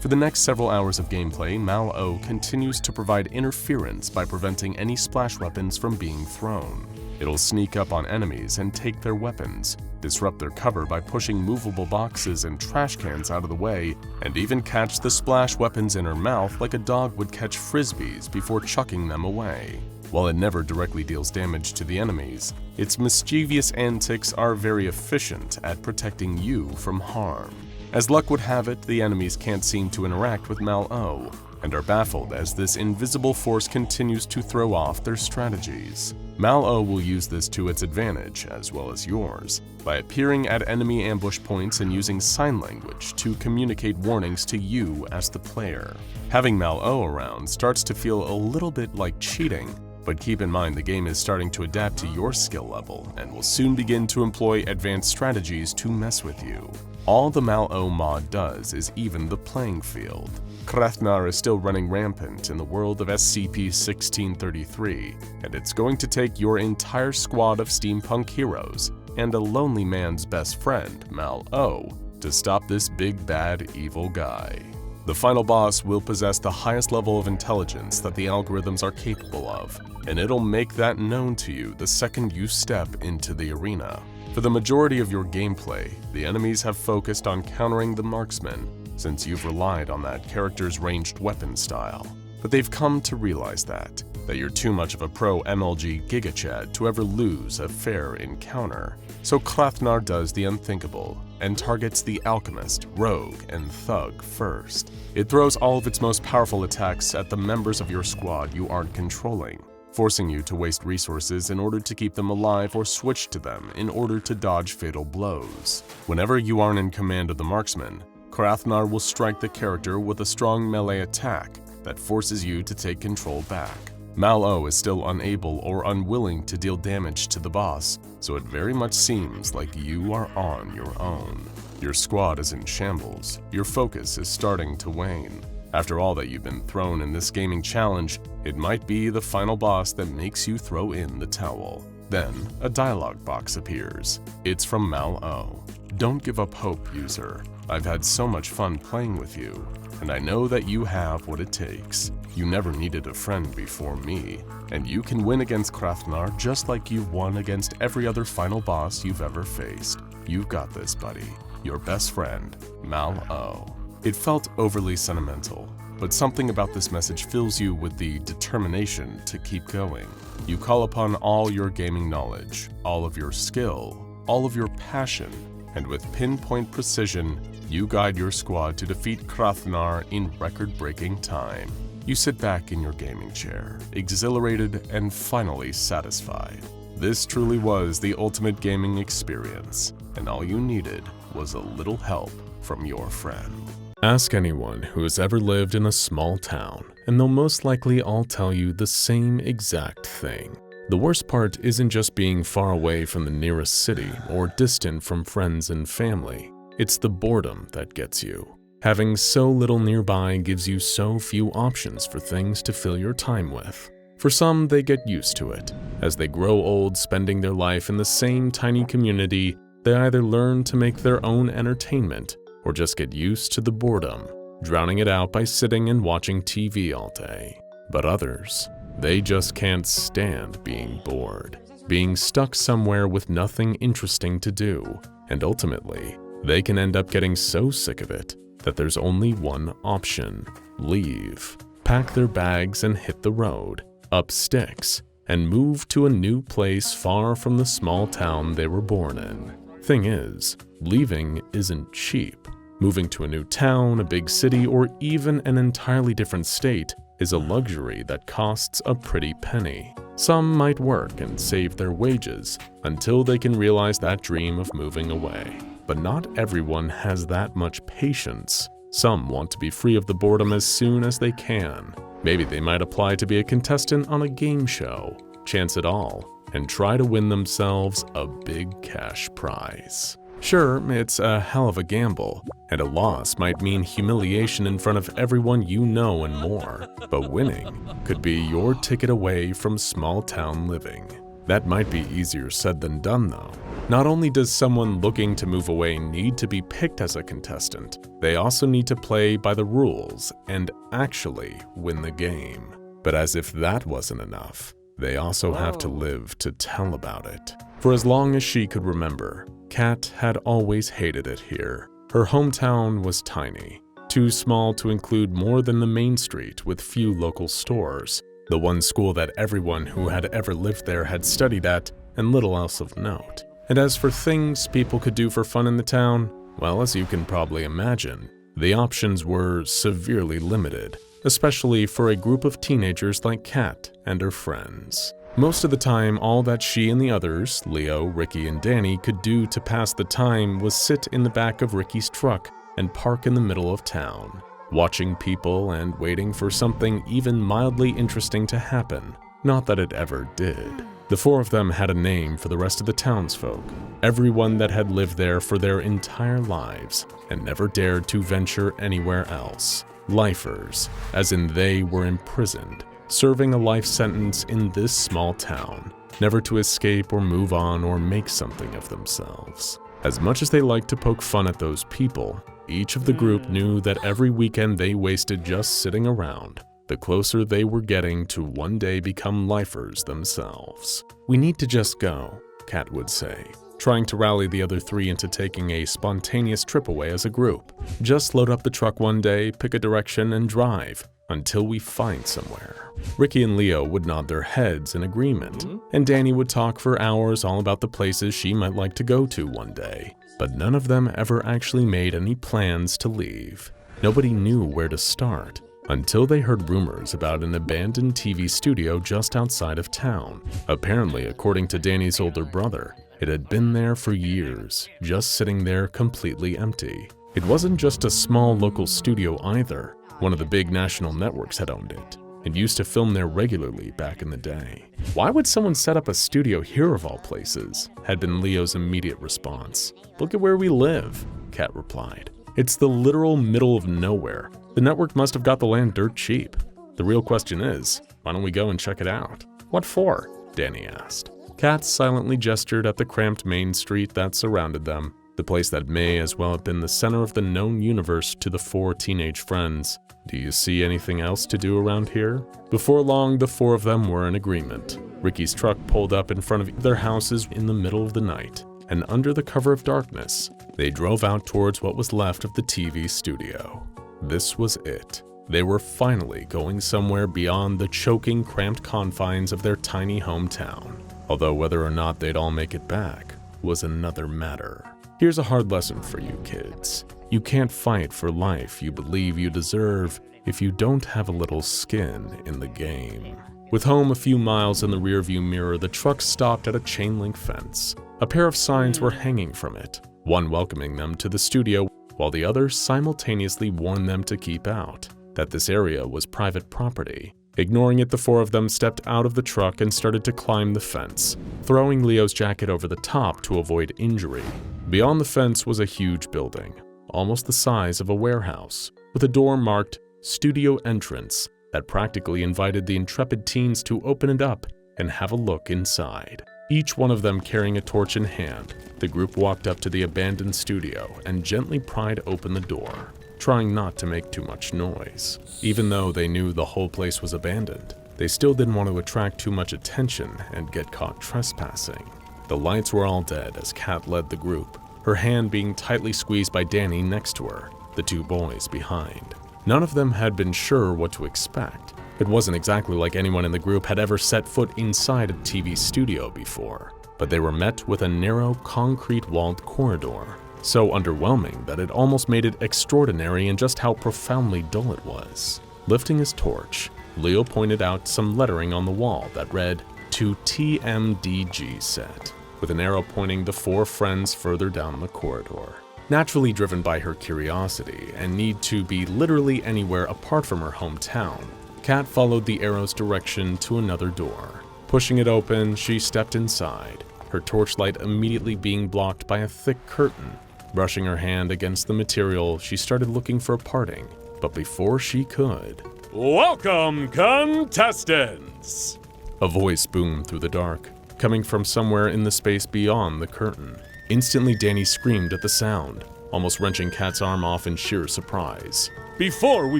For the next several hours of gameplay, MalO continues to provide interference by preventing any splash weapons from being thrown. It'll sneak up on enemies and take their weapons, disrupt their cover by pushing movable boxes and trash cans out of the way, and even catch the splash weapons in her mouth like a dog would catch frisbees before chucking them away. While it never directly deals damage to the enemies, its mischievous antics are very efficient at protecting you from harm. As luck would have it, the enemies can't seem to interact with MalO, and are baffled as this invisible force continues to throw off their strategies. MalO will use this to its advantage, as well as yours, by appearing at enemy ambush points and using sign language to communicate warnings to you as the player. Having MalO around starts to feel a little bit like cheating, but keep in mind the game is starting to adapt to your skill level and will soon begin to employ advanced strategies to mess with you. All the MalO mod does is even the playing field. Krafnar is still running rampant in the world of SCP-1633, and it's going to take your entire squad of steampunk heroes and a lonely man's best friend, MalO, to stop this big bad evil guy. The final boss will possess the highest level of intelligence that the algorithms are capable of, and it'll make that known to you the second you step into the arena. For the majority of your gameplay, the enemies have focused on countering the marksman, since you've relied on that character's ranged weapon style. But they've come to realize that you're too much of a pro MLG gigachad to ever lose a fair encounter. So Krafnar does the unthinkable and targets the alchemist, rogue, and thug first. It throws all of its most powerful attacks at the members of your squad you aren't controlling, forcing you to waste resources in order to keep them alive or switch to them in order to dodge fatal blows. Whenever you aren't in command of the marksman, Krafnar will strike the character with a strong melee attack that forces you to take control back. MalO is still unable or unwilling to deal damage to the boss, so it very much seems like you are on your own. Your squad is in shambles, your focus is starting to wane. After all that you've been thrown in this gaming challenge, It might be the final boss that makes you throw in the towel. Then, a dialogue box appears. It's from MalO. Don't give up hope, user. I've had so much fun playing with you, and I know that you have what it takes. You never needed a friend before me, and you can win against Krafnar just like you've won against every other final boss you've ever faced. You've got this, buddy. Your best friend, MalO. It felt overly sentimental, but something about this message fills you with the determination to keep going. You call upon all your gaming knowledge, all of your skill, all of your passion, and with pinpoint precision, you guide your squad to defeat Krafnar in record-breaking time. You sit back in your gaming chair, exhilarated and finally satisfied. This truly was the ultimate gaming experience, and all you needed was a little help from your friend. Ask anyone who has ever lived in a small town, and they'll most likely all tell you the same exact thing. The worst part isn't just being far away from the nearest city or distant from friends and family. It's the boredom that gets you. Having so little nearby gives you so few options for things to fill your time with. For some, they get used to it. As they grow old spending their life in the same tiny community, they either learn to make their own entertainment or just get used to the boredom, drowning it out by sitting and watching TV all day. But others, they just can't stand being bored, being stuck somewhere with nothing interesting to do, and ultimately, they can end up getting so sick of it that there's only one option: leave, pack their bags and hit the road, up sticks, and move to a new place far from the small town they were born in. Thing is, leaving isn't cheap. Moving to a new town, a big city, or even an entirely different state is a luxury that costs a pretty penny. Some might work and save their wages until they can realize that dream of moving away. But not everyone has that much patience. Some want to be free of the boredom as soon as they can. Maybe they might apply to be a contestant on a game show, chance it all, and try to win themselves a big cash prize. Sure, it's a hell of a gamble, and a loss might mean humiliation in front of everyone you know and more, but winning could be your ticket away from small-town living. That might be easier said than done, though. Not only does someone looking to move away need to be picked as a contestant, they also need to play by the rules and actually win the game. But as if that wasn't enough, they also have to live to tell about it. For as long as she could remember, Kat had always hated it here. Her hometown was tiny, too small to include more than the main street with few local stores, the one school that everyone who had ever lived there had studied at, and little else of note. And as for things people could do for fun in the town, well, as you can probably imagine, the options were severely limited, especially for a group of teenagers like Kat and her friends. Most of the time, all that she and the others, Leo, Ricky, and Danny, could do to pass the time was sit in the back of Ricky's truck and park in the middle of town, watching people and waiting for something even mildly interesting to happen. Not that it ever did. The four of them had a name for the rest of the townsfolk, everyone that had lived there for their entire lives and never dared to venture anywhere else. Lifers, as in they were imprisoned, serving a life sentence in this small town, never to escape or move on or make something of themselves. As much as they liked to poke fun at those people, each of the group knew that every weekend they wasted just sitting around, the closer they were getting to one day become lifers themselves. "We need to just go," Kat would say, trying to rally the other three into taking a spontaneous trip away as a group. "Just load up the truck one day, pick a direction, and drive until we find somewhere." Ricky and Leo would nod their heads in agreement, and Danny would talk for hours all about the places she might like to go to one day. But none of them ever actually made any plans to leave. Nobody knew where to start, until they heard rumors about an abandoned TV studio just outside of town. Apparently, according to Danny's older brother, it had been there for years, just sitting there completely empty. It wasn't just a small local studio either. One of the big national networks had owned it, and used to film there regularly back in the day. "Why would someone set up a studio here of all places?" had been Leo's immediate response. "Look at where we live," Kat replied. "It's the literal middle of nowhere. The network must have got the land dirt cheap. The real question is, Why don't we go and check it out? What for? Danny asked. Kat silently gestured at the cramped main street that surrounded them, the place that may as well have been the center of the known universe to the 4 teenage friends. Do you see anything else to do around here? Before long, the 4 of them were in agreement. Ricky's truck pulled up in front of their houses in the middle of the night, and under the cover of darkness, they drove out towards what was left of the TV studio. This was it. They were finally going somewhere beyond the choking, cramped confines of their tiny hometown. Although whether or not they'd all make it back was another matter. Here's a hard lesson for you kids. You can't fight for life you believe you deserve if you don't have a little skin in the game. With home a few miles in the rearview mirror, the truck stopped at a chain-link fence. A pair of signs were hanging from it, one welcoming them to the studio, while the other simultaneously warned them to keep out, that this area was private property. Ignoring it, the 4 of them stepped out of the truck and started to climb the fence, throwing Leo's jacket over the top to avoid injury. Beyond the fence was a huge building, almost the size of a warehouse, with a door marked Studio Entrance that practically invited the intrepid teens to open it up and have a look inside. Each one of them carrying a torch in hand, the group walked up to the abandoned studio and gently pried open the door, trying not to make too much noise. Even though they knew the whole place was abandoned, they still didn't want to attract too much attention and get caught trespassing. The lights were all dead as Kat led the group, her hand being tightly squeezed by Danny next to her, the 2 boys behind. None of them had been sure what to expect. It wasn't exactly like anyone in the group had ever set foot inside a TV studio before, but they were met with a narrow, concrete-walled corridor, so underwhelming that it almost made it extraordinary in just how profoundly dull it was. Lifting his torch, Leo pointed out some lettering on the wall that read, "To TMDG set," with an arrow pointing the 4 friends further down the corridor. Naturally driven by her curiosity and need to be literally anywhere apart from her hometown, Kat followed the arrow's direction to another door. Pushing it open, she stepped inside, her torchlight immediately being blocked by a thick curtain. Brushing her hand against the material, she started looking for a parting, but before she could... "Welcome, contestants!" A voice boomed through the dark, coming from somewhere in the space beyond the curtain. Instantly, Danny screamed at the sound, almost wrenching Kat's arm off in sheer surprise. "Before we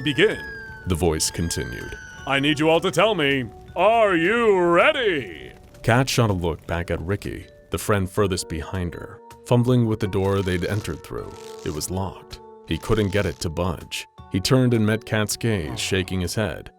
begin," the voice continued, "I need you all to tell me, are you ready?" Kat shot a look back at Ricky, the friend furthest behind her. Fumbling with the door they'd entered through, it was locked. He couldn't get it to budge. He turned and met Kat's gaze, shaking his head.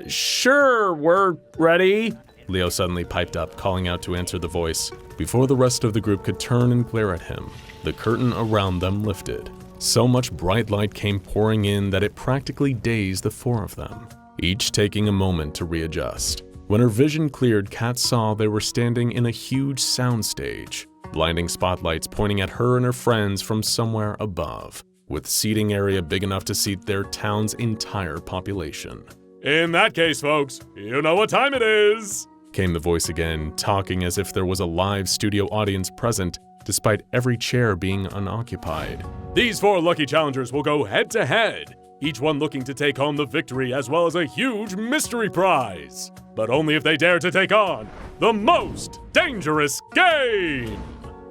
Sure, we're ready," Leo suddenly piped up, calling out to answer the voice. Before the rest of the group could turn and glare at him, the curtain around them lifted. So much bright light came pouring in that it practically dazed the 4 of them, each taking a moment to readjust. When her vision cleared, Kat saw they were standing in a huge soundstage, blinding spotlights pointing at her and her friends from somewhere above, with seating area big enough to seat their town's entire population. "In that case, folks, you know what time it is," came the voice again, talking as if there was a live studio audience present, despite every chair being unoccupied. "These 4 lucky challengers will go head-to-head, each one looking to take home the victory as well as a huge mystery prize. But only if they dare to take on the most dangerous game!"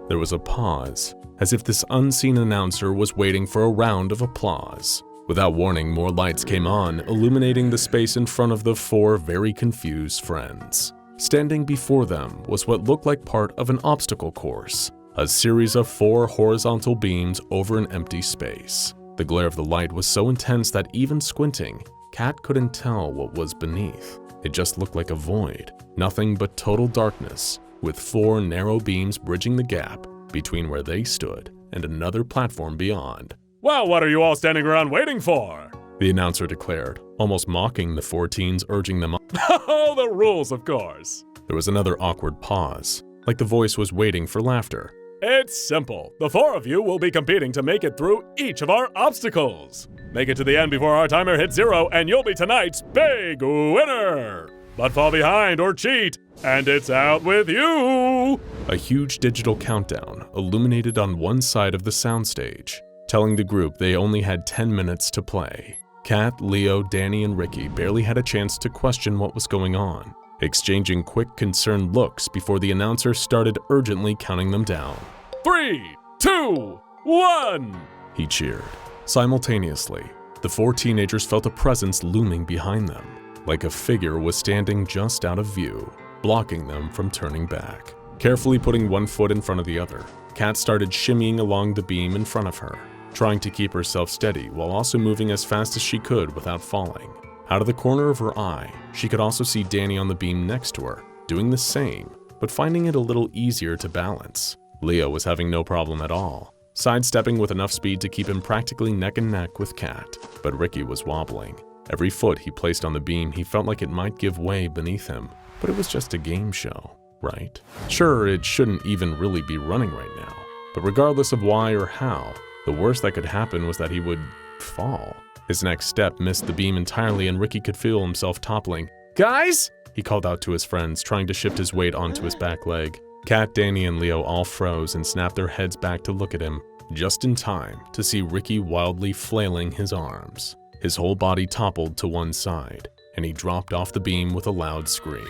There was a pause, as if this unseen announcer was waiting for a round of applause. Without warning, more lights came on, illuminating the space in front of the 4 very confused friends. Standing before them was what looked like part of an obstacle course, a series of 4 horizontal beams over an empty space. The glare of the light was so intense that even squinting, Kat couldn't tell what was beneath. It just looked like a void, nothing but total darkness, with 4 narrow beams bridging the gap between where they stood and another platform beyond. "Well, what are you all standing around waiting for?" the announcer declared, almost mocking the 4 teens, urging them on. "Oh, the rules, of course." There was another awkward pause, like the voice was waiting for laughter. "It's simple. The 4 of you will be competing to make it through each of our obstacles. Make it to the end before our timer hits 0 and you'll be tonight's big winner. But fall behind or cheat, and it's out with you." A huge digital countdown illuminated on one side of the soundstage, telling the group they only had 10 minutes to play. Kat, Leo, Danny, and Ricky barely had a chance to question what was going on, exchanging quick, concerned looks before the announcer started urgently counting them down. 3, 2, 1, he cheered. Simultaneously, the 4 teenagers felt a presence looming behind them, like a figure was standing just out of view, blocking them from turning back. Carefully putting one foot in front of the other, Kat started shimmying along the beam in front of her, trying to keep herself steady while also moving as fast as she could without falling. Out of the corner of her eye, she could also see Danny on the beam next to her, doing the same, but finding it a little easier to balance. Leo was having no problem at all, sidestepping with enough speed to keep him practically neck and neck with Kat, but Ricky was wobbling. Every foot he placed on the beam, he felt like it might give way beneath him, but it was just a game show, right? Sure, it shouldn't even really be running right now, but regardless of why or how, the worst that could happen was that he would fall. His next step missed the beam entirely and Ricky could feel himself toppling. "Guys!" he called out to his friends, trying to shift his weight onto his back leg. Kat, Danny, and Leo all froze and snapped their heads back to look at him, just in time to see Ricky wildly flailing his arms. His whole body toppled to one side, and he dropped off the beam with a loud scream.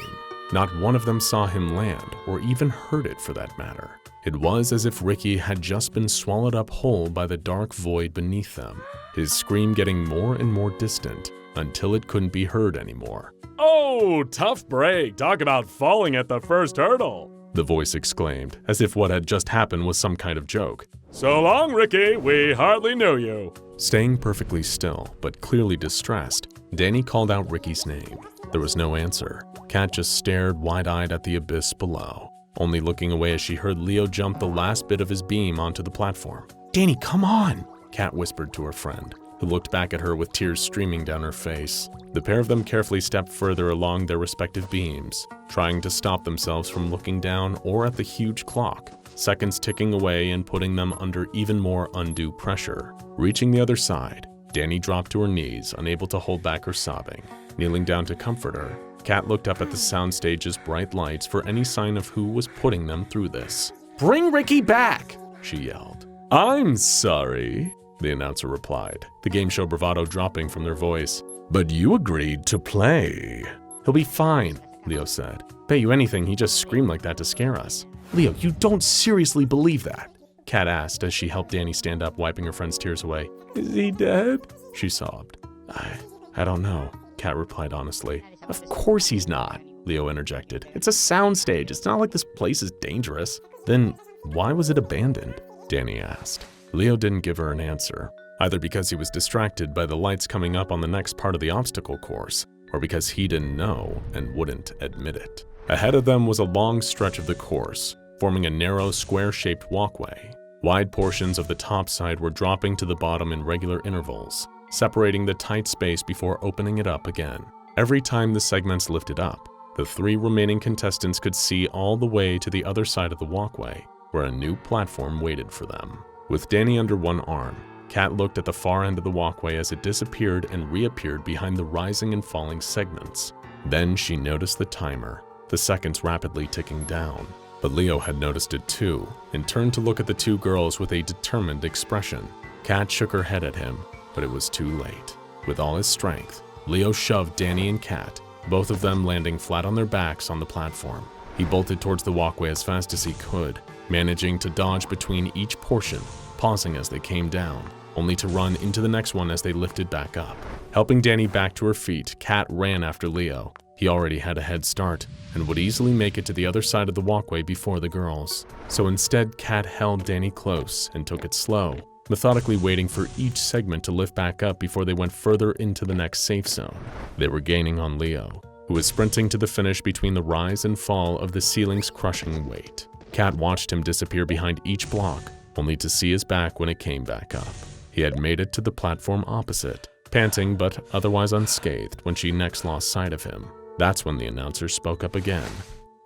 Not one of them saw him land, or even heard it for that matter. It was as if Ricky had just been swallowed up whole by the dark void beneath them, his scream getting more and more distant until it couldn't be heard anymore. "Oh, tough break. Talk about falling at the first hurdle," the voice exclaimed, as if what had just happened was some kind of joke. "So long, Ricky. We hardly knew you." Staying perfectly still, but clearly distressed, Danny called out Ricky's name. There was no answer. Kat just stared wide-eyed at the abyss below, only looking away as she heard Leo jump the last bit of his beam onto the platform. "Danny, come on!" Kat whispered to her friend, who looked back at her with tears streaming down her face. The pair of them carefully stepped further along their respective beams, trying to stop themselves from looking down or at the huge clock, seconds ticking away and putting them under even more undue pressure. Reaching the other side, Danny dropped to her knees, unable to hold back her sobbing. Kneeling down to comfort her, Kat looked up at the soundstage's bright lights for any sign of who was putting them through this. "Bring Ricky back!" she yelled. "I'm sorry," the announcer replied, the game show bravado dropping from their voice. "But you agreed to play." "He'll be fine," Leo said. "Bet you anything he just screamed like that to scare us." "Leo, you don't seriously believe that?" Kat asked as she helped Danny stand up, wiping her friend's tears away. "Is he dead?" she sobbed. I don't know," Kat replied honestly. "Of course he's not," Leo interjected. "It's a soundstage. It's not like this place is dangerous." "Then why was it abandoned?" Danny asked. Leo didn't give her an answer, either because he was distracted by the lights coming up on the next part of the obstacle course, or because he didn't know and wouldn't admit it. Ahead of them was a long stretch of the course, forming a narrow, square-shaped walkway. Wide portions of the top side were dropping to the bottom in regular intervals, separating the tight space before opening it up again. Every time the segments lifted up, the 3 remaining contestants could see all the way to the other side of the walkway, where a new platform waited for them. With Danny under one arm, Kat looked at the far end of the walkway as it disappeared and reappeared behind the rising and falling segments. Then she noticed the timer, the seconds rapidly ticking down. But Leo had noticed it too, and turned to look at the 2 girls with a determined expression. Kat shook her head at him, but it was too late. With all his strength, Leo shoved Danny and Kat, both of them landing flat on their backs on the platform. He bolted towards the walkway as fast as he could, managing to dodge between each portion, pausing as they came down, only to run into the next one as they lifted back up. Helping Danny back to her feet, Kat ran after Leo. He already had a head start and would easily make it to the other side of the walkway before the girls. So instead, Kat held Danny close and took it slow, methodically waiting for each segment to lift back up before they went further into the next safe zone. They were gaining on Leo, who was sprinting to the finish between the rise and fall of the ceiling's crushing weight. Kat watched him disappear behind each block, only to see his back when it came back up. He had made it to the platform opposite, panting but otherwise unscathed when she next lost sight of him. That's when the announcer spoke up again.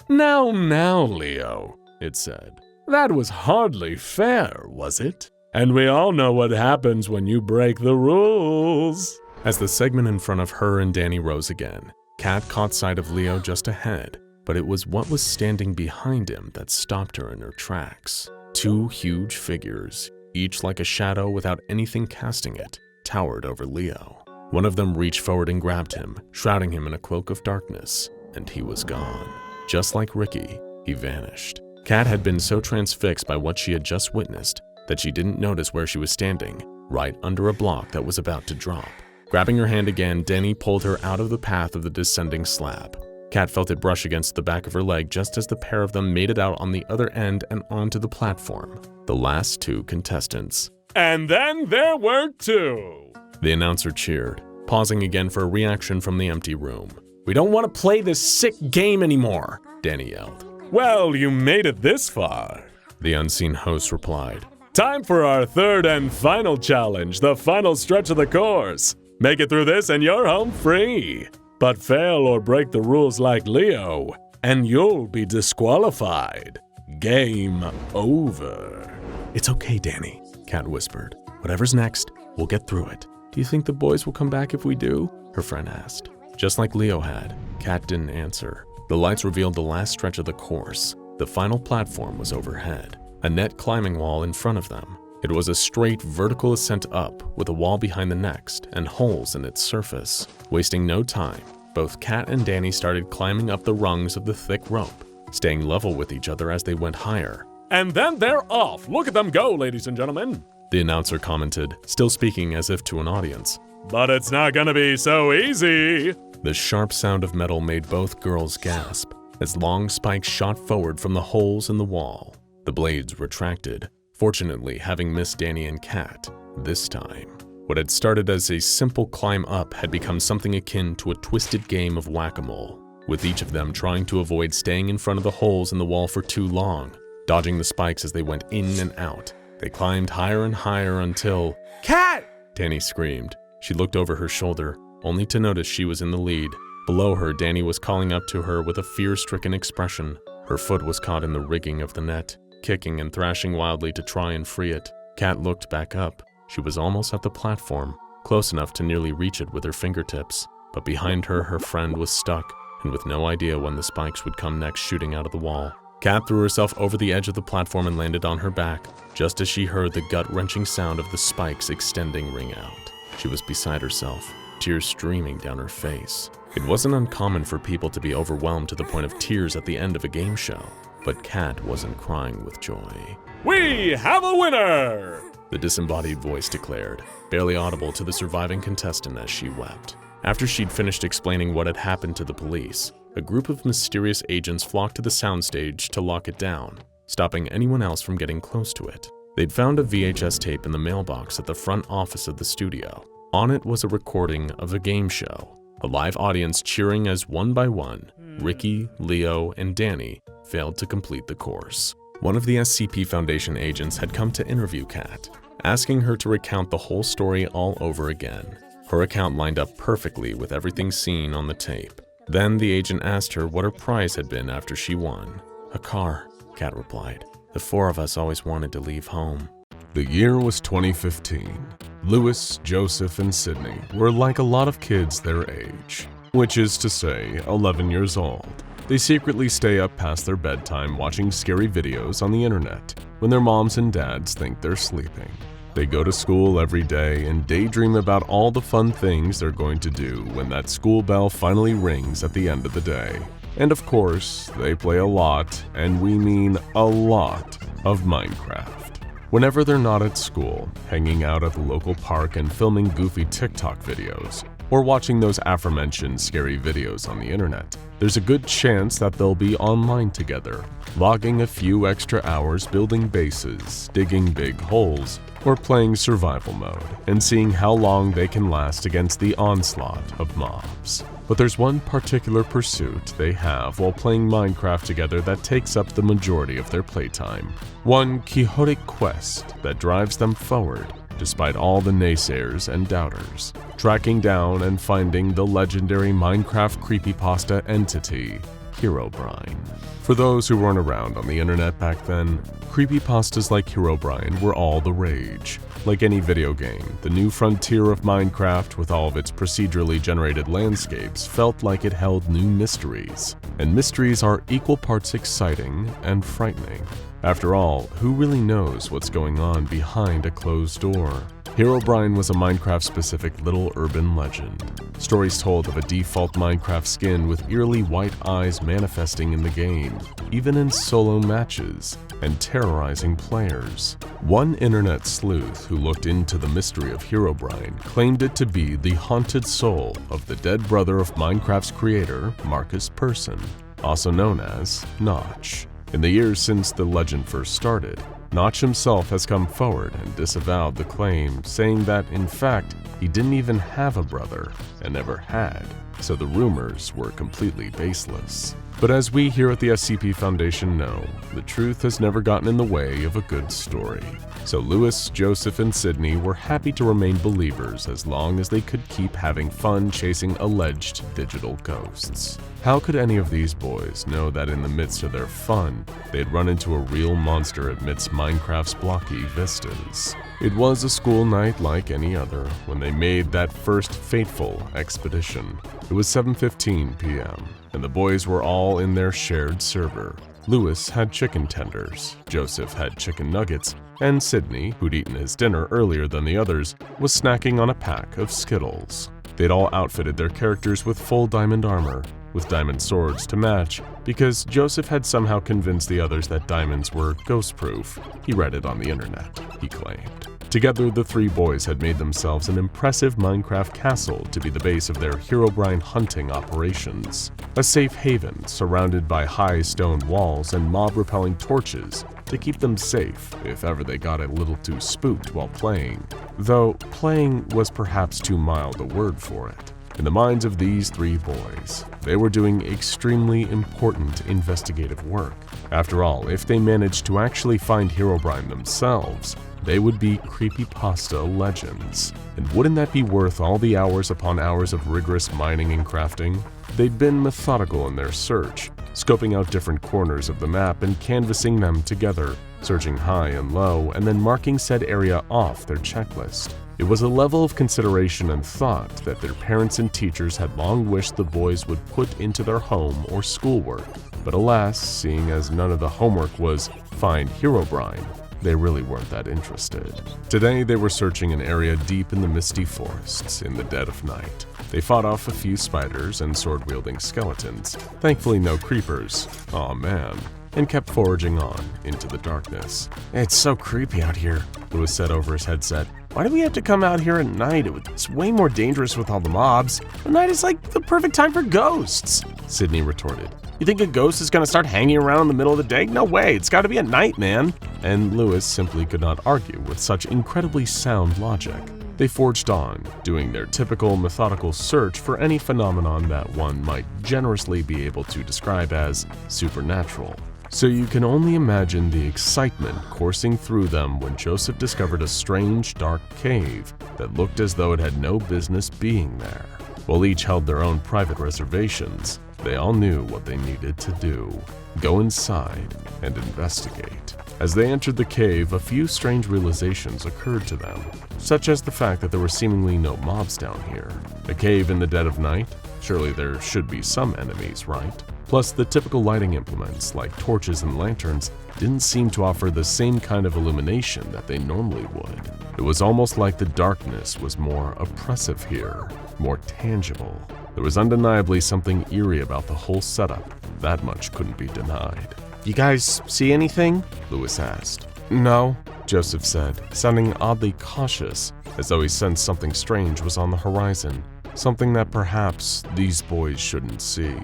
Now, Leo," it said. "That was hardly fair, was it? And we all know what happens when you break the rules." As the segment in front of her and Danny rose again, Kat caught sight of Leo just ahead, but it was what was standing behind him that stopped her in her tracks. 2 huge figures, each like a shadow without anything casting it, towered over Leo. One of them reached forward and grabbed him, shrouding him in a cloak of darkness, and he was gone. Just like Ricky, he vanished. Kat had been so transfixed by what she had just witnessed that she didn't notice where she was standing, right under a block that was about to drop. Grabbing her hand again, Danny pulled her out of the path of the descending slab. Kat felt it brush against the back of her leg just as the pair of them made it out on the other end and onto the platform. The last two contestants. And then there were two. The announcer cheered, pausing again for a reaction from the empty room. "We don't want to play this sick game anymore," Danny yelled. Well, you made it this far, The unseen host replied. Time for our third and final challenge, the final stretch of the course. Make it through this and you're home free. But fail or break the rules like Leo, and you'll be disqualified. Game over. "It's okay, Danny," Kat whispered. "Whatever's next, we'll get through it." "Do you think the boys will come back if we do?" her friend asked. Just like Leo had, Kat didn't answer. The lights revealed the last stretch of the course. The final platform was overhead, a net climbing wall in front of them. It was a straight vertical ascent up, with a wall behind the next and holes in its surface. Wasting no time, both Kat and Danny started climbing up the rungs of the thick rope, staying level with each other as they went higher. And then they're off. Look at them go, ladies and gentlemen. The announcer commented, still speaking as if to an audience. But it's not gonna be so easy. The sharp sound of metal made both girls gasp as long spikes shot forward from the holes in the wall. The blades retracted, fortunately having missed Danny and Kat this time. What had started as a simple climb up had become something akin to a twisted game of whack-a-mole, with each of them trying to avoid staying in front of the holes in the wall for too long, dodging the spikes as they went in and out. They climbed higher and higher until… "Kat!" Danny screamed. She looked over her shoulder, only to notice she was in the lead. Below her, Danny was calling up to her with a fear-stricken expression. Her foot was caught in the rigging of the net, kicking and thrashing wildly to try and free it. Kat looked back up. She was almost at the platform, close enough to nearly reach it with her fingertips. But behind her, her friend was stuck, and with no idea when the spikes would come next shooting out of the wall. Kat threw herself over the edge of the platform and landed on her back, just as she heard the gut-wrenching sound of the spikes extending ring out. She was beside herself, tears streaming down her face. It wasn't uncommon for people to be overwhelmed to the point of tears at the end of a game show, but Kat wasn't crying with joy. We have a winner! The disembodied voice declared, barely audible to the surviving contestant as she wept. After she'd finished explaining what had happened to the police, a group of mysterious agents flocked to the soundstage to lock it down, stopping anyone else from getting close to it. They'd found a VHS tape in the mailbox at the front office of the studio. On it was a recording of a game show, a live audience cheering as one by one, Ricky, Leo, and Danny failed to complete the course. One of the SCP Foundation agents had come to interview Kat, asking her to recount the whole story all over again. Her account lined up perfectly with everything seen on the tape. Then the agent asked her what her prize had been after she won. "A car," Kat replied. "The four of us always wanted to leave home." The year was 2015. Lewis, Joseph, and Sydney were like a lot of kids their age, which is to say 11 years old. They secretly stay up past their bedtime watching scary videos on the internet when their moms and dads think they're sleeping. They go to school every day and daydream about all the fun things they're going to do when that school bell finally rings at the end of the day. And of course, they play a lot, and we mean a lot, of Minecraft. Whenever they're not at school, hanging out at the local park and filming goofy TikTok videos, or watching those aforementioned scary videos on the internet, there's a good chance that they'll be online together, logging a few extra hours building bases, digging big holes, or playing survival mode, and seeing how long they can last against the onslaught of mobs. But there's one particular pursuit they have while playing Minecraft together that takes up the majority of their playtime. One quixotic quest that drives them forward, despite all the naysayers and doubters, tracking down and finding the legendary Minecraft creepypasta entity, Herobrine. For those who weren't around on the internet back then, creepypastas like Herobrine were all the rage. Like any video game, the new frontier of Minecraft with all of its procedurally generated landscapes felt like it held new mysteries. And mysteries are equal parts exciting and frightening. After all, who really knows what's going on behind a closed door? Herobrine was a Minecraft-specific little urban legend. Stories told of a default Minecraft skin with eerily white eyes manifesting in the game, even in solo matches, and terrorizing players. One internet sleuth who looked into the mystery of Herobrine claimed it to be the haunted soul of the dead brother of Minecraft's creator, Marcus Persson, also known as Notch. In the years since the legend first started, Notch himself has come forward and disavowed the claim, saying that, in fact, he didn't even have a brother and never had, so the rumors were completely baseless. But as we here at the SCP Foundation know, the truth has never gotten in the way of a good story. So Lewis, Joseph, and Sydney were happy to remain believers as long as they could keep having fun chasing alleged digital ghosts. How could any of these boys know that in the midst of their fun, they'd run into a real monster amidst Minecraft's blocky vistas? It was a school night like any other when they made that first fateful expedition. It was 7:15 p.m., and the boys were all in their shared server. Lewis had chicken tenders, Joseph had chicken nuggets, and Sydney, who'd eaten his dinner earlier than the others, was snacking on a pack of Skittles. They'd all outfitted their characters with full diamond armor, with diamond swords to match, because Joseph had somehow convinced the others that diamonds were ghost-proof. He read it on the internet, he claimed. Together, the three boys had made themselves an impressive Minecraft castle to be the base of their Herobrine hunting operations. A safe haven surrounded by high stone walls and mob-repelling torches to keep them safe if ever they got a little too spooked while playing. Though playing was perhaps too mild a word for it. In the minds of these three boys, they were doing extremely important investigative work. After all, if they managed to actually find Herobrine themselves, they would be creepypasta legends. And wouldn't that be worth all the hours upon hours of rigorous mining and crafting? They'd been methodical in their search, scoping out different corners of the map and canvassing them together, searching high and low, and then marking said area off their checklist. It was a level of consideration and thought that their parents and teachers had long wished the boys would put into their home or schoolwork. But alas, seeing as none of the homework was find Herobrine, they really weren't that interested. Today, they were searching an area deep in the misty forests in the dead of night. They fought off a few spiders and sword-wielding skeletons, thankfully no creepers, aw man, and kept foraging on into the darkness. "It's so creepy out here," Lewis said over his headset. "Why do we have to come out here at night? It's way more dangerous with all the mobs. The night is like the perfect time for ghosts," Sydney retorted. "You think a ghost is gonna start hanging around in the middle of the day? No way, it's gotta be at night, man." And Lewis simply could not argue with such incredibly sound logic. They forged on, doing their typical methodical search for any phenomenon that one might generously be able to describe as supernatural. So you can only imagine the excitement coursing through them when Joseph discovered a strange, dark cave that looked as though it had no business being there. While each held their own private reservations, they all knew what they needed to do: go inside and investigate. As they entered the cave, a few strange realizations occurred to them, such as the fact that there were seemingly no mobs down here. A cave in the dead of night? Surely there should be some enemies, right? Plus, the typical lighting implements, like torches and lanterns, didn't seem to offer the same kind of illumination that they normally would. It was almost like the darkness was more oppressive here, more tangible. There was undeniably something eerie about the whole setup. That much couldn't be denied. "You guys see anything?" Lewis asked. "No," Joseph said, sounding oddly cautious, as though he sensed something strange was on the horizon, something that perhaps these boys shouldn't see.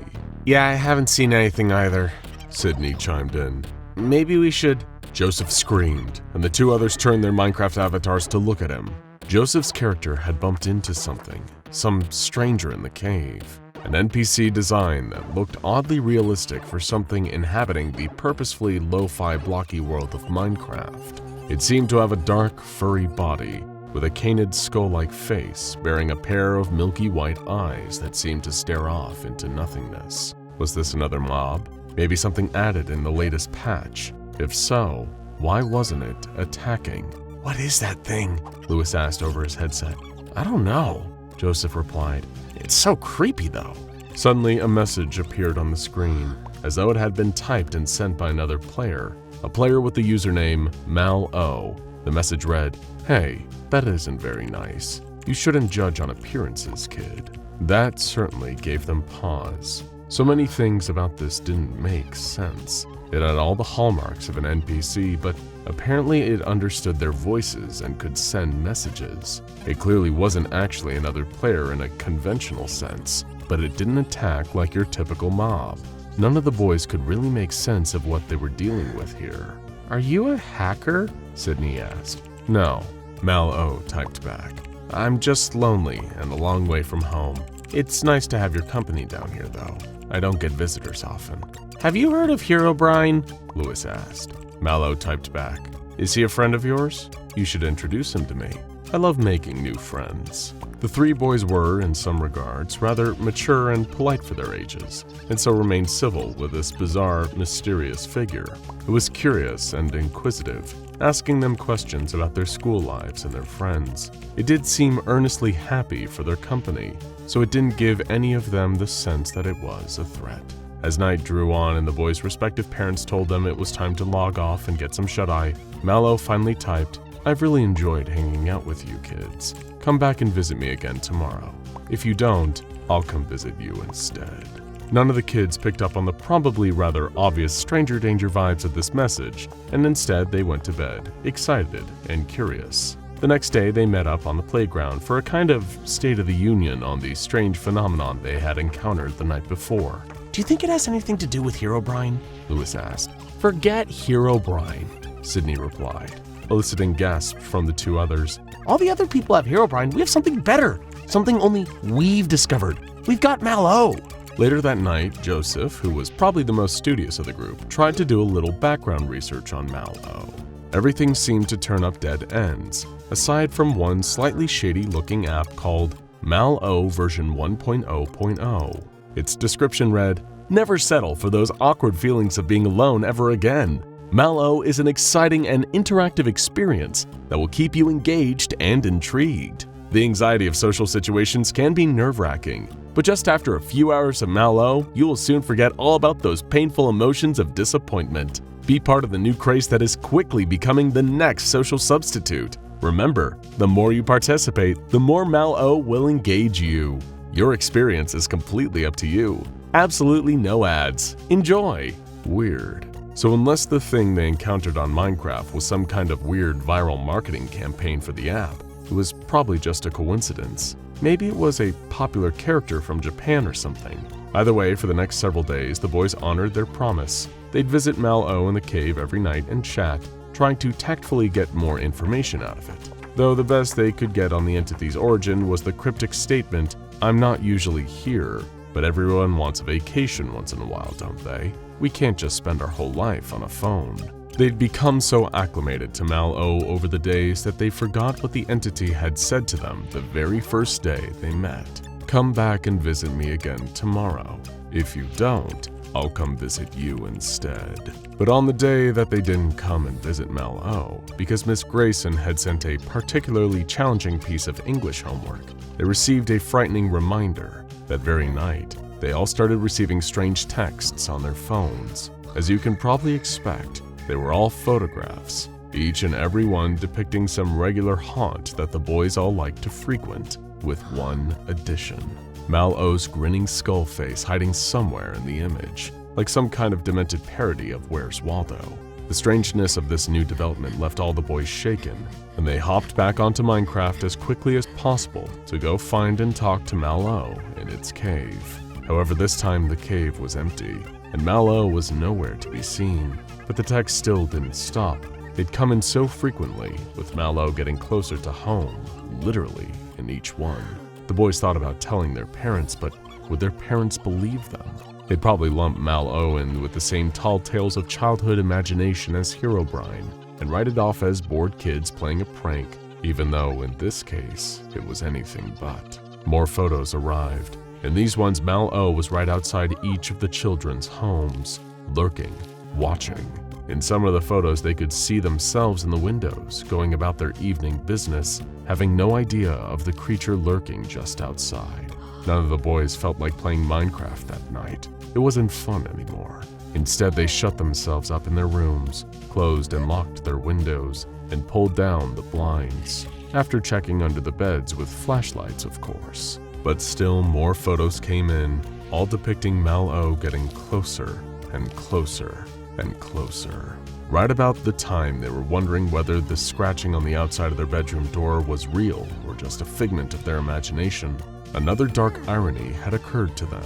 "Yeah, I haven't seen anything either," Sydney chimed in. "Maybe we should—" Joseph screamed, and the two others turned their Minecraft avatars to look at him. Joseph's character had bumped into something, some stranger in the cave. An NPC design that looked oddly realistic for something inhabiting the purposefully lo-fi blocky world of Minecraft. It seemed to have a dark, furry body, with a canid skull-like face bearing a pair of milky white eyes that seemed to stare off into nothingness. Was this another mob? Maybe something added in the latest patch? If so, why wasn't it attacking? "What is that thing?" Lewis asked over his headset. "I don't know," Joseph replied. "It's so creepy though." Suddenly, a message appeared on the screen, as though it had been typed and sent by another player, a player with the username MalO. The message read, Hey, that isn't very nice. You shouldn't judge on appearances, kid. That certainly gave them pause. So many things about this didn't make sense. It had all the hallmarks of an NPC, but apparently it understood their voices and could send messages. It clearly wasn't actually another player in a conventional sense, but it didn't attack like your typical mob. None of the boys could really make sense of what they were dealing with here. "Are you a hacker?" Sydney asked. "No," MalO typed back. "I'm just lonely and a long way from home. It's nice to have your company down here, though. I don't get visitors often." "Have you heard of Herobrine?" Lewis asked. MalO typed back. "Is he a friend of yours? You should introduce him to me. I love making new friends." The three boys were, in some regards, rather mature and polite for their ages, and so remained civil with this bizarre, mysterious figure who was curious and inquisitive, asking them questions about their school lives and their friends. It did seem earnestly happy for their company, so it didn't give any of them the sense that it was a threat. As night drew on and the boys' respective parents told them it was time to log off and get some shut-eye, MalO finally typed, "I've really enjoyed hanging out with you kids. Come back and visit me again tomorrow. If you don't, I'll come visit you instead." None of the kids picked up on the probably rather obvious stranger danger vibes of this message, and instead they went to bed, excited and curious. The next day they met up on the playground for a kind of State of the Union on the strange phenomenon they had encountered the night before. "Do you think it has anything to do with Herobrine?" Lewis asked. "Forget Herobrine," Sydney replied, eliciting gasps from the two others. "All the other people have Herobrine. We have something better, something only we've discovered. We've got MalO." Later that night, Joseph, who was probably the most studious of the group, tried to do a little background research on MalO. Everything seemed to turn up dead ends, aside from one slightly shady-looking app called MalO version 1.0.0. Its description read, "Never settle for those awkward feelings of being alone ever again. MalO is an exciting and interactive experience that will keep you engaged and intrigued. The anxiety of social situations can be nerve-wracking, but just after a few hours of MalO, you will soon forget all about those painful emotions of disappointment. Be part of the new craze that is quickly becoming the next social substitute. Remember, the more you participate, the more MalO will engage you. Your experience is completely up to you. Absolutely no ads. Enjoy." Weird. So unless the thing they encountered on Minecraft was some kind of weird viral marketing campaign for the app, it was probably just a coincidence. Maybe it was a popular character from Japan or something. Either way, for the next several days, the boys honored their promise. They'd visit MalO in the cave every night and chat, trying to tactfully get more information out of it. Though the best they could get on the entity's origin was the cryptic statement, "I'm not usually here, but everyone wants a vacation once in a while, don't they? We can't just spend our whole life on a phone." They'd become so acclimated to MalO over the days that they forgot what the entity had said to them the very first day they met. "Come back and visit me again tomorrow. If you don't, I'll come visit you instead." But on the day that they didn't come and visit MalO, because Miss Grayson had sent a particularly challenging piece of English homework, they received a frightening reminder. That very night, they all started receiving strange texts on their phones. As you can probably expect, they were all photographs, each and every one depicting some regular haunt that the boys all liked to frequent, with one addition. MalO's grinning skull face hiding somewhere in the image, like some kind of demented parody of Where's Waldo. The strangeness of this new development left all the boys shaken, and they hopped back onto Minecraft as quickly as possible to go find and talk to MalO in its cave. However, this time the cave was empty, and MalO was nowhere to be seen. But the text still didn't stop. They'd come in so frequently, with MalO getting closer to home, literally in each one. The boys thought about telling their parents, but would their parents believe them? They'd probably lump MalO in with the same tall tales of childhood imagination as Herobrine, and write it off as bored kids playing a prank, even though in this case, it was anything but. More photos arrived. In these ones, MalO was right outside each of the children's homes, lurking, watching. In some of the photos, they could see themselves in the windows, going about their evening business, having no idea of the creature lurking just outside. None of the boys felt like playing Minecraft that night. It wasn't fun anymore. Instead, they shut themselves up in their rooms, closed and locked their windows, and pulled down the blinds, after checking under the beds with flashlights, of course. But still more photos came in, all depicting MalO getting closer and closer and closer. Right about the time they were wondering whether the scratching on the outside of their bedroom door was real or just a figment of their imagination, another dark irony had occurred to them.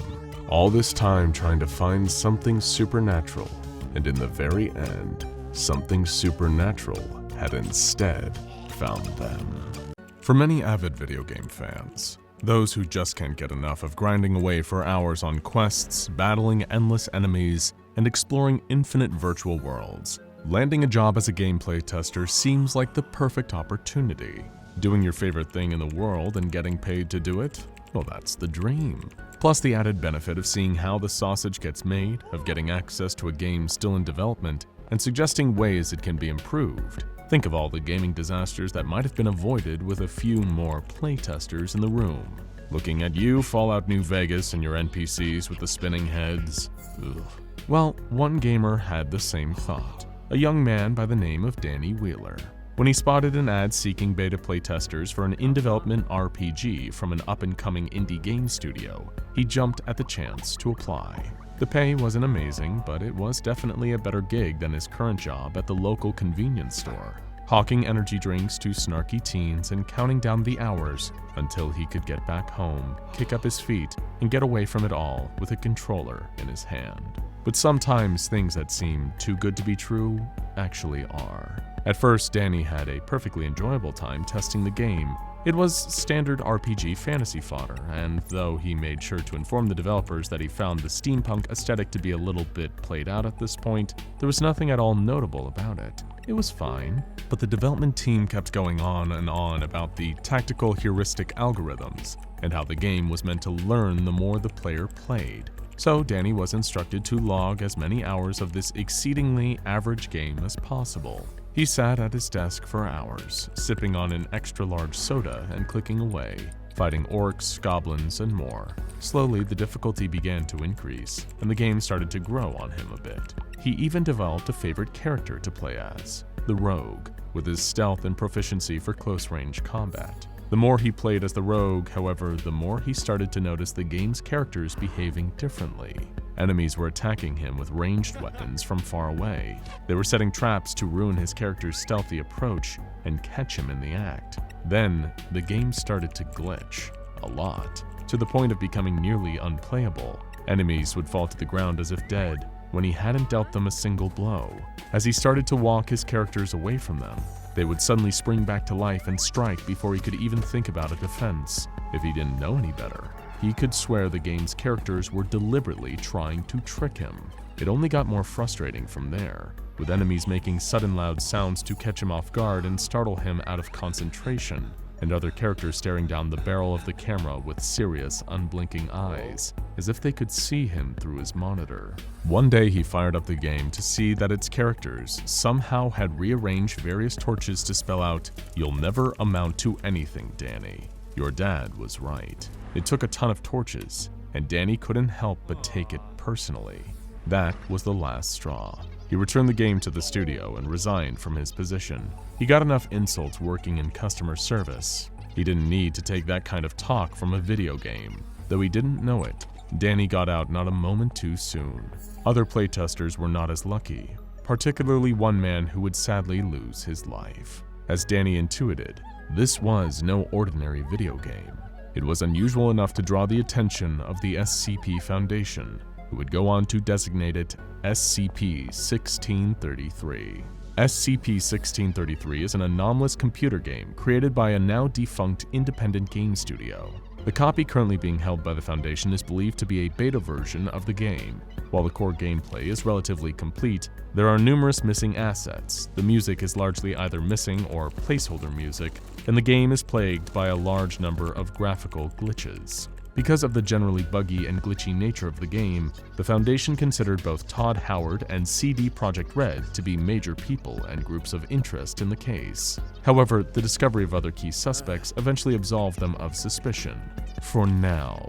All this time trying to find something supernatural, and in the very end, something supernatural had instead found them. For many avid video game fans, those who just can't get enough of grinding away for hours on quests, battling endless enemies, and exploring infinite virtual worlds, landing a job as a gameplay tester seems like the perfect opportunity. Doing your favorite thing in the world and getting paid to do it? Well, that's the dream. Plus the added benefit of seeing how the sausage gets made, of getting access to a game still in development, and suggesting ways it can be improved. Think of all the gaming disasters that might have been avoided with a few more playtesters in the room. Looking at you, Fallout New Vegas, and your NPCs with the spinning heads. Ugh. Well, one gamer had the same thought. A young man by the name of Danny Wheeler. When he spotted an ad seeking beta playtesters for an in-development RPG from an up-and-coming indie game studio, he jumped at the chance to apply. The pay wasn't amazing, but it was definitely a better gig than his current job at the local convenience store, hawking energy drinks to snarky teens and counting down the hours until he could get back home, kick up his feet, and get away from it all with a controller in his hand. But sometimes things that seem too good to be true actually are. At first, Danny had a perfectly enjoyable time testing the game. It was standard RPG fantasy fodder, and though he made sure to inform the developers that he found the steampunk aesthetic to be a little bit played out at this point, there was nothing at all notable about it. It was fine, but the development team kept going on and on about the tactical heuristic algorithms, and how the game was meant to learn the more the player played. So Danny was instructed to log as many hours of this exceedingly average game as possible. He sat at his desk for hours, sipping on an extra-large soda and clicking away, fighting orcs, goblins, and more. Slowly, the difficulty began to increase, and the game started to grow on him a bit. He even developed a favorite character to play as, the Rogue, with his stealth and proficiency for close-range combat. The more he played as the Rogue, however, the more he started to notice the game's characters behaving differently. Enemies were attacking him with ranged weapons from far away. They were setting traps to ruin his character's stealthy approach and catch him in the act. Then, the game started to glitch, a lot, to the point of becoming nearly unplayable. Enemies would fall to the ground as if dead, when he hadn't dealt them a single blow. As he started to walk his characters away from them, they would suddenly spring back to life and strike before he could even think about a defense. If he didn't know any better, he could swear the game's characters were deliberately trying to trick him. It only got more frustrating from there, with enemies making sudden loud sounds to catch him off guard and startle him out of concentration, and other characters staring down the barrel of the camera with serious, unblinking eyes, as if they could see him through his monitor. One day he fired up the game to see that its characters somehow had rearranged various torches to spell out, "You'll never amount to anything, Danny. Your dad was right." It took a ton of torches, and Danny couldn't help but take it personally. That was the last straw. He returned the game to the studio and resigned from his position. He got enough insults working in customer service. He didn't need to take that kind of talk from a video game. Though he didn't know it, Danny got out not a moment too soon. Other playtesters were not as lucky, particularly one man who would sadly lose his life. As Danny intuited, this was no ordinary video game. It was unusual enough to draw the attention of the SCP Foundation, who would go on to designate it SCP-1633. SCP-1633 is an anomalous computer game created by a now-defunct independent game studio. The copy currently being held by the Foundation is believed to be a beta version of the game. While the core gameplay is relatively complete, there are numerous missing assets. The music is largely either missing or placeholder music, and the game is plagued by a large number of graphical glitches. Because of the generally buggy and glitchy nature of the game, the Foundation considered both Todd Howard and CD Projekt Red to be major people and groups of interest in the case. However, the discovery of other key suspects eventually absolved them of suspicion. For now.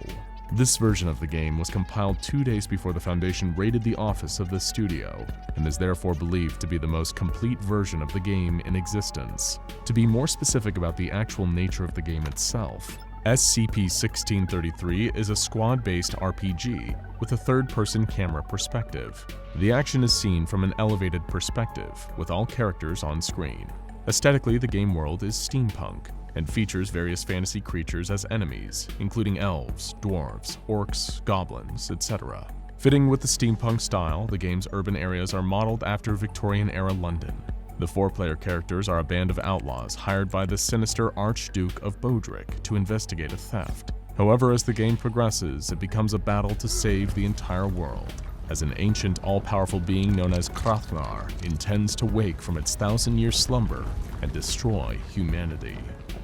This version of the game was compiled 2 days before the Foundation raided the office of the studio, and is therefore believed to be the most complete version of the game in existence. To be more specific about the actual nature of the game itself, SCP-1633 is a squad-based RPG with a third-person camera perspective. The action is seen from an elevated perspective, with all characters on screen. Aesthetically, the game world is steampunk, and features various fantasy creatures as enemies, including elves, dwarves, orcs, goblins, etc. Fitting with the steampunk style, the game's urban areas are modeled after Victorian-era London. The 4-player characters are a band of outlaws hired by the sinister Archduke of Bodrick to investigate a theft. However, as the game progresses, it becomes a battle to save the entire world, as an ancient, all-powerful being known as Krathnar intends to wake from its 1,000-year slumber and destroy humanity.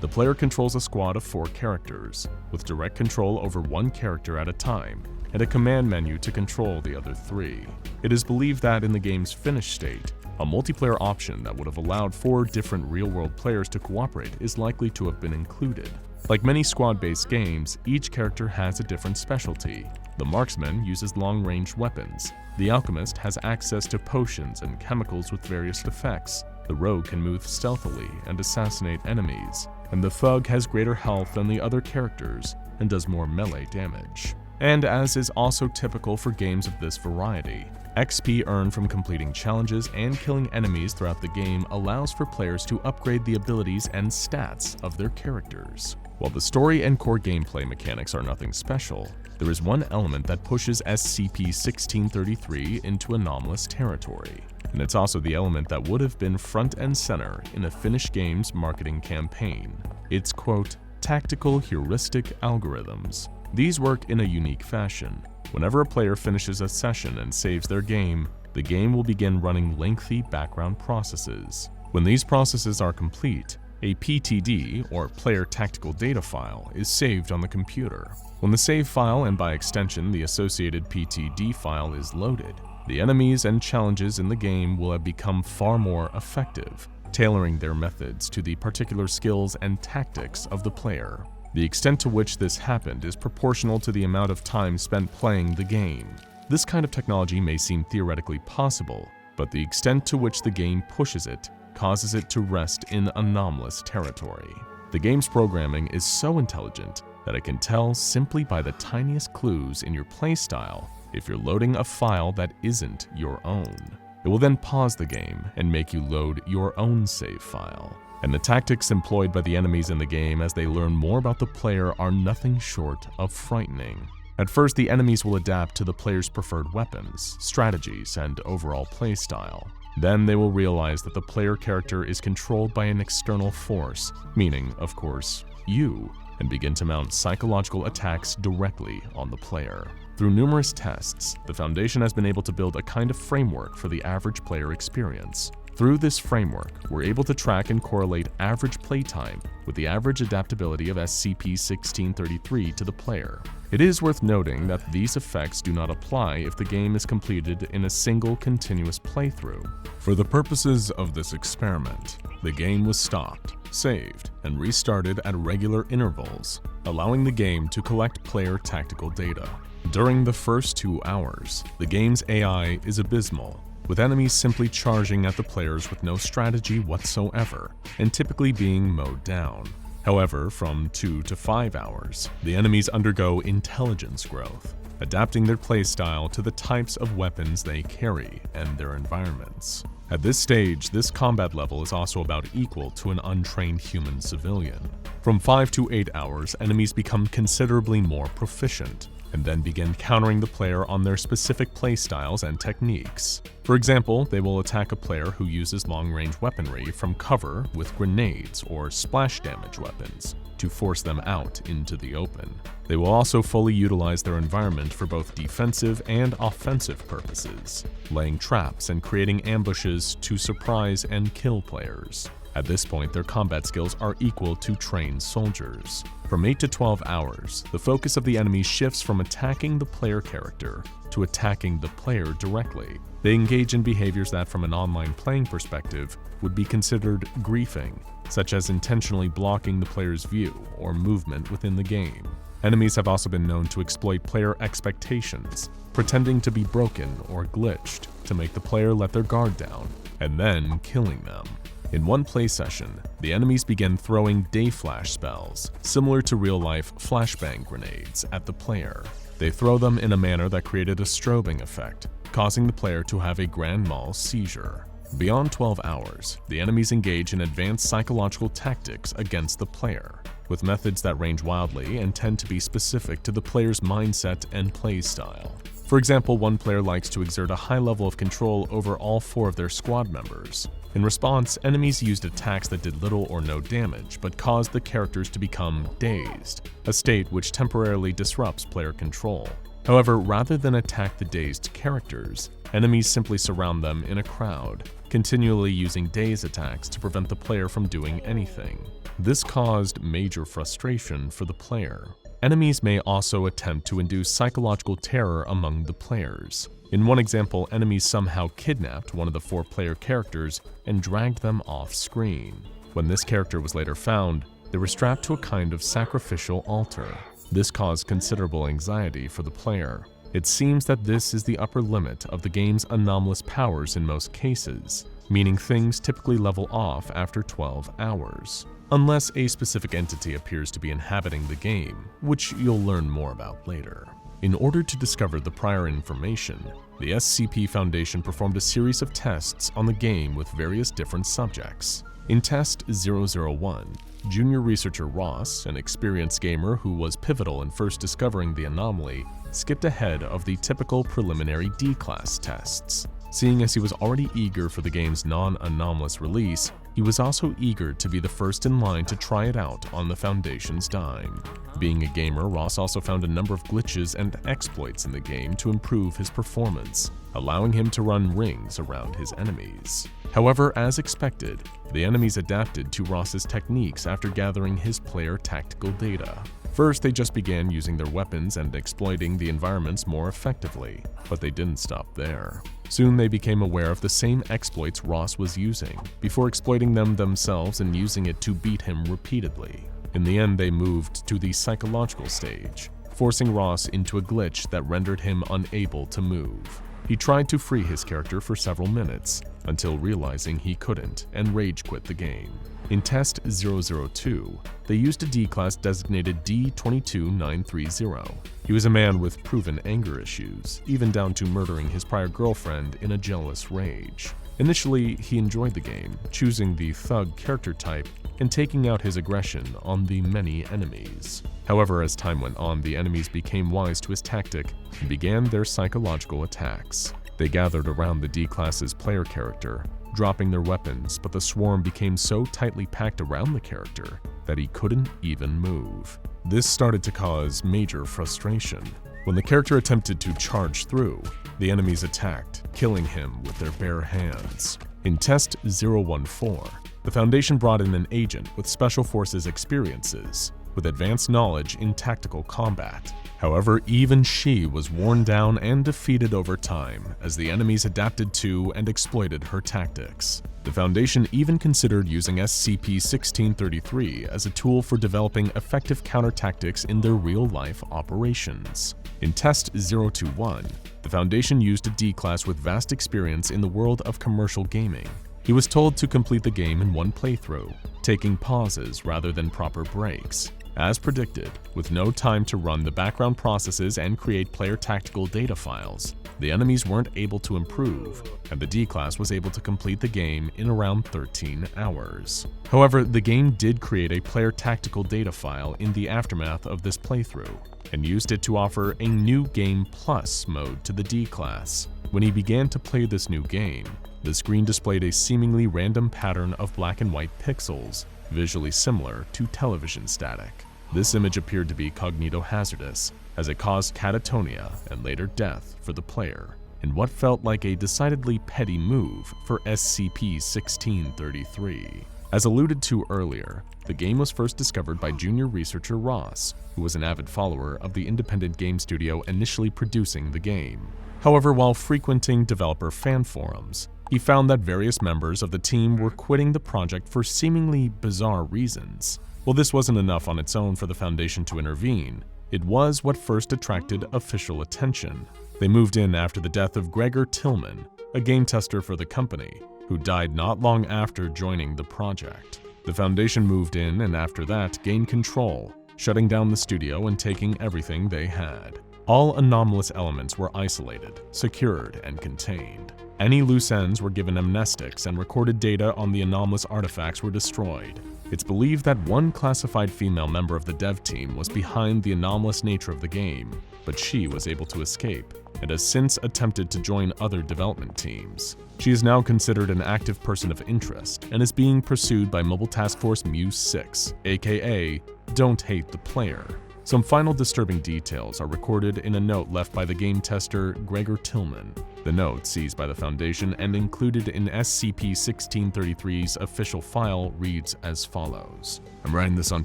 The player controls a squad of 4 characters, with direct control over 1 character at a time, and a command menu to control the other 3. It is believed that in the game's finished state, a multiplayer option that would have allowed 4 different real-world players to cooperate is likely to have been included. Like many squad-based games, each character has a different specialty. The marksman uses long-range weapons, the alchemist has access to potions and chemicals with various effects, the rogue can move stealthily and assassinate enemies, and the thug has greater health than the other characters and does more melee damage. And as is also typical for games of this variety, XP earned from completing challenges and killing enemies throughout the game allows for players to upgrade the abilities and stats of their characters. While the story and core gameplay mechanics are nothing special, there is one element that pushes SCP-1633 into anomalous territory, and it's also the element that would have been front and center in a finished game's marketing campaign. It's, quote, tactical heuristic algorithms. These work in a unique fashion. Whenever a player finishes a session and saves their game, the game will begin running lengthy background processes. When these processes are complete, a PTD, or Player Tactical Data file, is saved on the computer. When the save file, and by extension the associated PTD file, is loaded, the enemies and challenges in the game will have become far more effective, tailoring their methods to the particular skills and tactics of the player. The extent to which this happened is proportional to the amount of time spent playing the game. This kind of technology may seem theoretically possible, but the extent to which the game pushes it causes it to rest in anomalous territory. The game's programming is so intelligent that it can tell simply by the tiniest clues in your playstyle if you're loading a file that isn't your own. It will then pause the game and make you load your own save file. And the tactics employed by the enemies in the game as they learn more about the player are nothing short of frightening. At first, the enemies will adapt to the player's preferred weapons, strategies, and overall playstyle. Then they will realize that the player character is controlled by an external force, meaning, of course, you, and begin to mount psychological attacks directly on the player. Through numerous tests, the Foundation has been able to build a kind of framework for the average player experience. Through this framework, we're able to track and correlate average playtime with the average adaptability of SCP-1633 to the player. It is worth noting that these effects do not apply if the game is completed in a single continuous playthrough. For the purposes of this experiment, the game was stopped, saved, and restarted at regular intervals, allowing the game to collect player tactical data. During the first 2 hours, the game's AI is abysmal, with enemies simply charging at the players with no strategy whatsoever, and typically being mowed down. However, from 2 to 5 hours, the enemies undergo intelligence growth, adapting their playstyle to the types of weapons they carry and their environments. At this stage, this combat level is also about equal to an untrained human civilian. From 5 to 8 hours, enemies become considerably more proficient, and then begin countering the player on their specific playstyles and techniques. For example, they will attack a player who uses long-range weaponry from cover with grenades or splash damage weapons to force them out into the open. They will also fully utilize their environment for both defensive and offensive purposes, laying traps and creating ambushes to surprise and kill players. At this point, their combat skills are equal to trained soldiers. From 8 to 12 hours, the focus of the enemy shifts from attacking the player character to attacking the player directly. They engage in behaviors that, from an online playing perspective, would be considered griefing, such as intentionally blocking the player's view or movement within the game. Enemies have also been known to exploit player expectations, pretending to be broken or glitched to make the player let their guard down, and then killing them. In one play session, the enemies began throwing day flash spells, similar to real-life flashbang grenades, at the player. They throw them in a manner that created a strobing effect, causing the player to have a grand mal seizure. Beyond 12 hours, the enemies engage in advanced psychological tactics against the player, with methods that range wildly and tend to be specific to the player's mindset and play style. For example, one player likes to exert a high level of control over all 4 of their squad members. In response, enemies used attacks that did little or no damage, but caused the characters to become dazed, a state which temporarily disrupts player control. However, rather than attack the dazed characters, enemies simply surround them in a crowd, continually using daze attacks to prevent the player from doing anything. This caused major frustration for the player. Enemies may also attempt to induce psychological terror among the players. In one example, enemies somehow kidnapped one of the 4 player characters and dragged them off screen. When this character was later found, they were strapped to a kind of sacrificial altar. This caused considerable anxiety for the player. It seems that this is the upper limit of the game's anomalous powers in most cases, meaning things typically level off after 12 hours. Unless a specific entity appears to be inhabiting the game, which you'll learn more about later. In order to discover the prior information, the SCP Foundation performed a series of tests on the game with various different subjects. In Test 001, junior researcher Ross, an experienced gamer who was pivotal in first discovering the anomaly, skipped ahead of the typical preliminary D-Class tests. Seeing as he was already eager for the game's non-anomalous release, he was also eager to be the first in line to try it out on the Foundation's dime. Being a gamer, Ross also found a number of glitches and exploits in the game to improve his performance, allowing him to run rings around his enemies. However, as expected, the enemies adapted to Ross's techniques after gathering his player tactical data. First, they just began using their weapons and exploiting the environments more effectively, but they didn't stop there. Soon they became aware of the same exploits Ross was using, before exploiting them themselves and using it to beat him repeatedly. In the end, they moved to the psychological stage, forcing Ross into a glitch that rendered him unable to move. He tried to free his character for several minutes, until realizing he couldn't and rage quit the game. In Test 002, they used a D-Class designated D22930. He was a man with proven anger issues, even down to murdering his prior girlfriend in a jealous rage. Initially, he enjoyed the game, choosing the thug character type and taking out his aggression on the many enemies. However, as time went on, the enemies became wise to his tactic and began their psychological attacks. They gathered around the D-Class's player character, dropping their weapons, but the swarm became so tightly packed around the character that he couldn't even move. This started to cause major frustration. When the character attempted to charge through, the enemies attacked, killing him with their bare hands. In Test 014, the Foundation brought in an agent with Special Forces experiences, with advanced knowledge in tactical combat. However, even she was worn down and defeated over time as the enemies adapted to and exploited her tactics. The Foundation even considered using SCP-1633 as a tool for developing effective counter-tactics in their real-life operations. In Test 021, the Foundation used a D-Class with vast experience in the world of commercial gaming. He was told to complete the game in one playthrough, taking pauses rather than proper breaks. As predicted, with no time to run the background processes and create player tactical data files, the enemies weren't able to improve, and the D-Class was able to complete the game in around 13 hours. However, the game did create a player tactical data file in the aftermath of this playthrough, and used it to offer a new Game Plus mode to the D-Class. When he began to play this new game, the screen displayed a seemingly random pattern of black and white pixels, visually similar to television static. This image appeared to be cognitohazardous, as it caused catatonia and later death for the player, in what felt like a decidedly petty move for SCP-1633. As alluded to earlier, the game was first discovered by junior researcher Ross, who was an avid follower of the independent game studio initially producing the game. However, while frequenting developer fan forums, he found that various members of the team were quitting the project for seemingly bizarre reasons. While this wasn't enough on its own for the Foundation to intervene, It was what first attracted official attention. They moved in after the death of Gregor Tillman, a game tester for the company, who died not long after joining the project. The Foundation moved in and after that gained control, shutting down the studio and taking everything they had. All anomalous elements were isolated, secured, and contained. Any loose ends were given amnestics and recorded data on the anomalous artifacts were destroyed. It's believed that one classified female member of the dev team was behind the anomalous nature of the game, but she was able to escape and has since attempted to join other development teams. She is now considered an active person of interest and is being pursued by Mobile Task Force Mu-6, aka Don't Hate the Player. Some final disturbing details are recorded in a note left by the game tester Gregor Tillman. The note, seized by the Foundation and included in SCP-1633's official file, reads as follows. I'm writing this on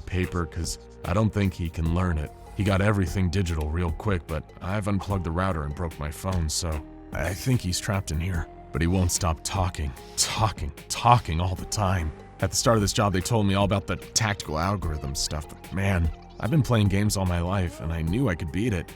paper because I don't think he can learn it. He got everything digital real quick, but I've unplugged the router and broke my phone, so I think he's trapped in here. But he won't stop talking all the time. At the start of this job, they told me all about the tactical algorithm stuff, but man, I've been playing games all my life, and I knew I could beat it.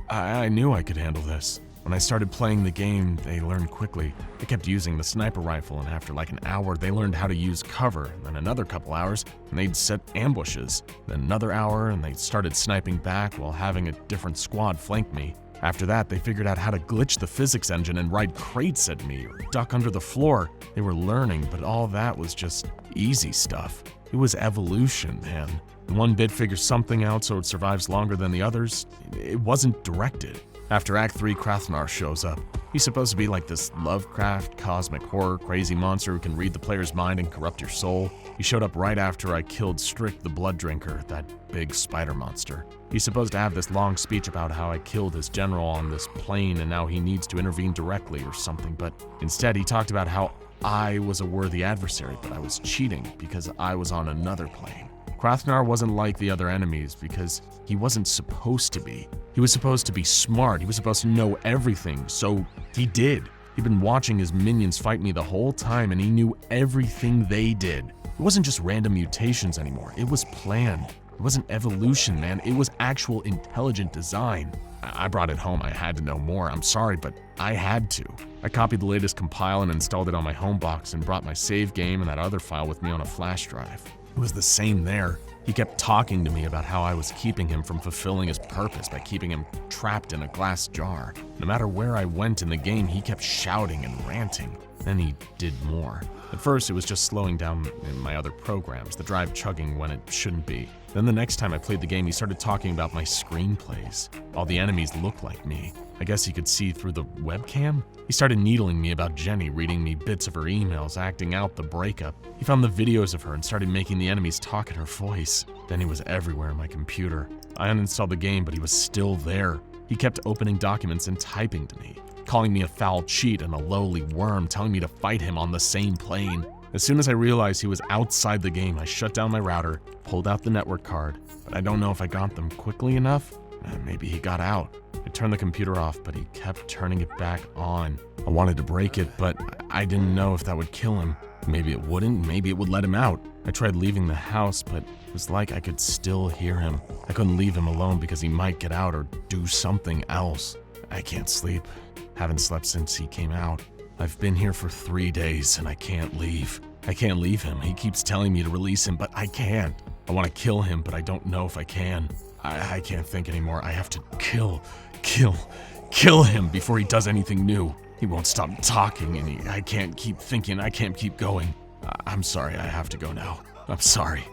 I knew I could handle this. When I started playing the game, they learned quickly. They kept using the sniper rifle, and after like an hour, they learned how to use cover. Then another couple hours, and they'd set ambushes. Then another hour, and they started sniping back while having a different squad flank me. After that, they figured out how to glitch the physics engine and ride crates at me or duck under the floor. They were learning, but all that was just easy stuff. It was evolution, man. One bit figures something out so it survives longer than the others. It wasn't directed. After Act 3, Krathnar shows up. He's supposed to be like this Lovecraft, cosmic horror, crazy monster who can read the player's mind and corrupt your soul. He showed up right after I killed Strick the Blood Drinker, that big spider monster. He's supposed to have this long speech about how I killed his general on this plane and now he needs to intervene directly or something, but instead he talked about how I was a worthy adversary, but I was cheating because I was on another plane. Krathnar wasn't like the other enemies because he wasn't supposed to be. He was supposed to be smart, he was supposed to know everything, so he did. He'd been watching his minions fight me the whole time and he knew everything they did. It wasn't just random mutations anymore, it was planned. It wasn't evolution, man, it was actual intelligent design. I brought it home, I had to know more, I'm sorry, but I had to. I copied the latest compile and installed it on my home box and brought my save game and that other file with me on a flash drive. It was the same there. He kept talking to me about how I was keeping him from fulfilling his purpose by keeping him trapped in a glass jar. No matter where I went in the game, he kept shouting and ranting. Then he did more. At first, it was just slowing down in my other programs, the drive chugging when it shouldn't be. Then the next time I played the game, he started talking about my screenplays. All the enemies looked like me. I guess he could see through the webcam? He started needling me about Jenny, reading me bits of her emails, acting out the breakup. He found the videos of her and started making the enemies talk in her voice. Then he was everywhere in my computer. I uninstalled the game, but he was still there. He kept opening documents and typing to me, calling me a foul cheat and a lowly worm, telling me to fight him on the same plane. As soon as I realized he was outside the game, I shut down my router, pulled out the network card, but I don't know if I got them quickly enough. Maybe he got out. I turned the computer off, but he kept turning it back on. I wanted to break it, but I didn't know if that would kill him. Maybe it wouldn't, maybe it would let him out. I tried leaving the house, but it was like I could still hear him. I couldn't leave him alone because he might get out or do something else. I can't sleep. Haven't slept since he came out. I've been here for 3 days and I can't leave. I can't leave him. He keeps telling me to release him, but I can't. I want to kill him, but I don't know if I can. I can't think anymore. I have to kill him before he does anything new. He won't stop talking and I can't keep thinking. I can't keep going. I'm sorry. I have to go now. I'm sorry.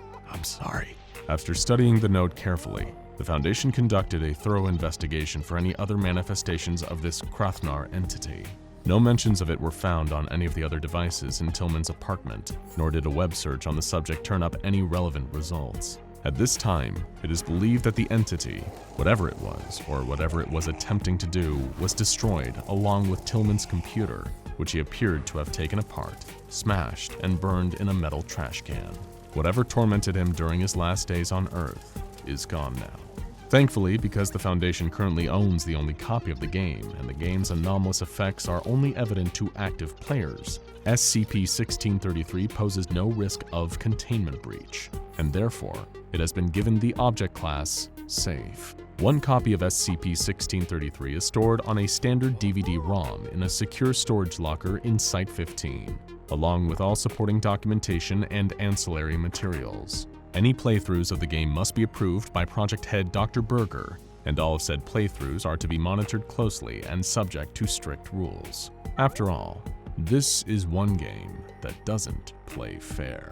After studying the note carefully, the Foundation conducted a thorough investigation for any other manifestations of this Krathnar entity. No mentions of it were found on any of the other devices in Tillman's apartment, nor did a web search on the subject turn up any relevant results. At this time, it is believed that the entity, whatever it was, or whatever it was attempting to do, was destroyed along with Tillman's computer, which he appeared to have taken apart, smashed, and burned in a metal trash can. Whatever tormented him during his last days on Earth is gone now. Thankfully, because the Foundation currently owns the only copy of the game, and the game's anomalous effects are only evident to active players, SCP-1633 poses no risk of containment breach, and therefore, it has been given the object class Safe. One copy of SCP-1633 is stored on a standard DVD-ROM in a secure storage locker in Site-15, along with all supporting documentation and ancillary materials. Any playthroughs of the game must be approved by Project Head Dr. Berger, and all of said playthroughs are to be monitored closely and subject to strict rules. After all, this is one game that doesn't play fair.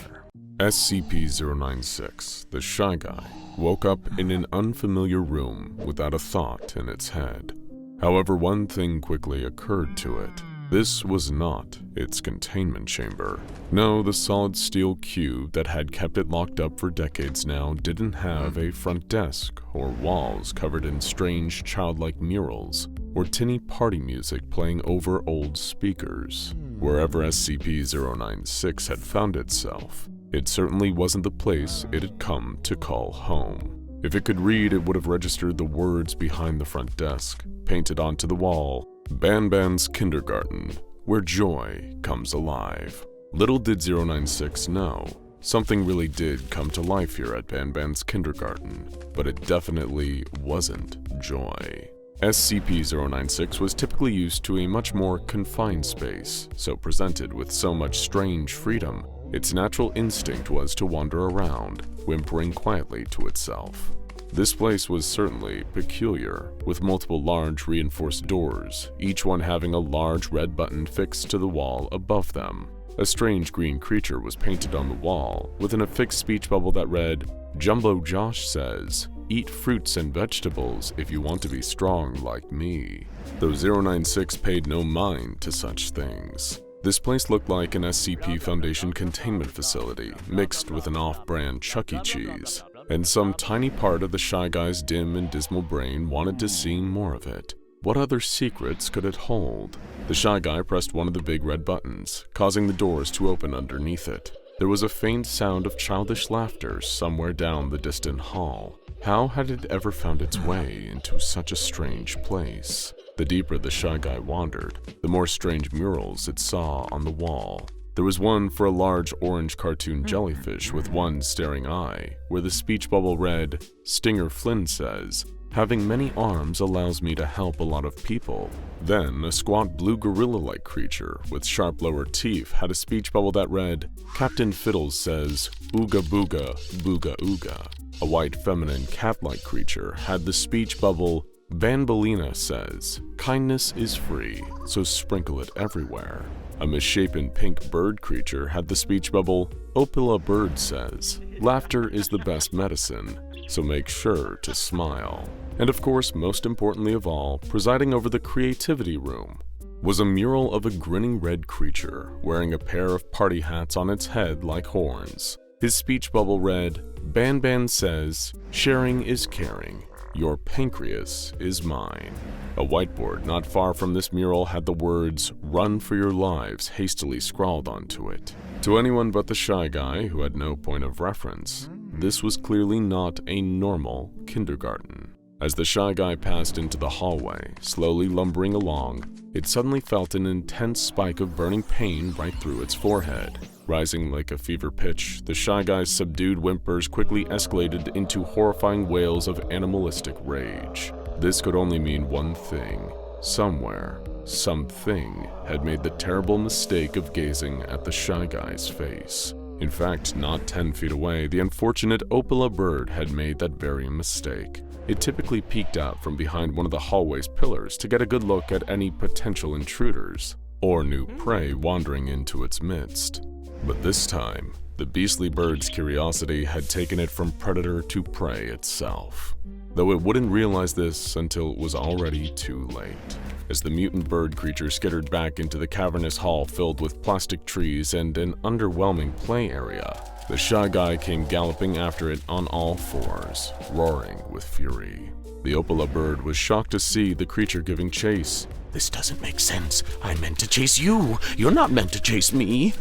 SCP-096, the Shy Guy, woke up in an unfamiliar room without a thought in its head. However, one thing quickly occurred to it. This was not its containment chamber. No, the solid steel cube that had kept it locked up for decades now didn't have a front desk or walls covered in strange childlike murals or tinny party music playing over old speakers. Wherever SCP-096 had found itself, it certainly wasn't the place it had come to call home. If it could read, it would have registered the words behind the front desk, painted onto the wall, "BANBAN's Kindergarten, where joy comes alive." Little did 096 know, something really did come to life here at BANBAN's Kindergarten, but it definitely wasn't joy. SCP-096 was typically used to a much more confined space, so presented with so much strange freedom, its natural instinct was to wander around, whimpering quietly to itself. This place was certainly peculiar, with multiple large reinforced doors, each one having a large red button fixed to the wall above them. A strange green creature was painted on the wall, with an affixed speech bubble that read, "Jumbo Josh says, eat fruits and vegetables if you want to be strong like me." Though 096 paid no mind to such things. This place looked like an SCP Foundation containment facility, mixed with an off-brand Chuck E. Cheese, and some tiny part of the Shy Guy's dim and dismal brain wanted to see more of it. What other secrets could it hold? The Shy Guy pressed one of the big red buttons, causing the doors to open underneath it. There was a faint sound of childish laughter somewhere down the distant hall. How had it ever found its way into such a strange place? The deeper the Shy Guy wandered, the more strange murals it saw on the wall. There was one for a large orange cartoon jellyfish with one staring eye, where the speech bubble read, "Stinger Flynn says, having many arms allows me to help a lot of people." Then, a squat blue gorilla-like creature with sharp lower teeth had a speech bubble that read, "Captain Fiddles says, ooga booga, booga ooga." A white feminine cat-like creature had the speech bubble, "Banbalina says, kindness is free, so sprinkle it everywhere." A misshapen pink bird creature had the speech bubble, "Opila Bird says, laughter is the best medicine, so make sure to smile." And of course, most importantly of all, presiding over the creativity room, was a mural of a grinning red creature wearing a pair of party hats on its head like horns. His speech bubble read, "BANBAN says, sharing is caring. Your pancreas is mine." A whiteboard not far from this mural had the words, "Run for your lives," hastily scrawled onto it. To anyone but the Shy Guy, who had no point of reference, this was clearly not a normal kindergarten. As the Shy Guy passed into the hallway, slowly lumbering along, it suddenly felt an intense spike of burning pain right through its forehead. Rising like a fever pitch, the Shy Guy's subdued whimpers quickly escalated into horrifying wails of animalistic rage. This could only mean one thing. Somewhere, something had made the terrible mistake of gazing at the Shy Guy's face. In fact, not 10 feet away, the unfortunate Opila bird had made that very mistake. It typically peeked out from behind one of the hallway's pillars to get a good look at any potential intruders or new prey wandering into its midst. But this time, the beastly bird's curiosity had taken it from predator to prey itself, though it wouldn't realize this until it was already too late. As the mutant bird creature skittered back into the cavernous hall filled with plastic trees and an underwhelming play area, the Shy Guy came galloping after it on all fours, roaring with fury. The Opila bird was shocked to see the creature giving chase. "This doesn't make sense. I meant to chase you. You're not meant to chase me."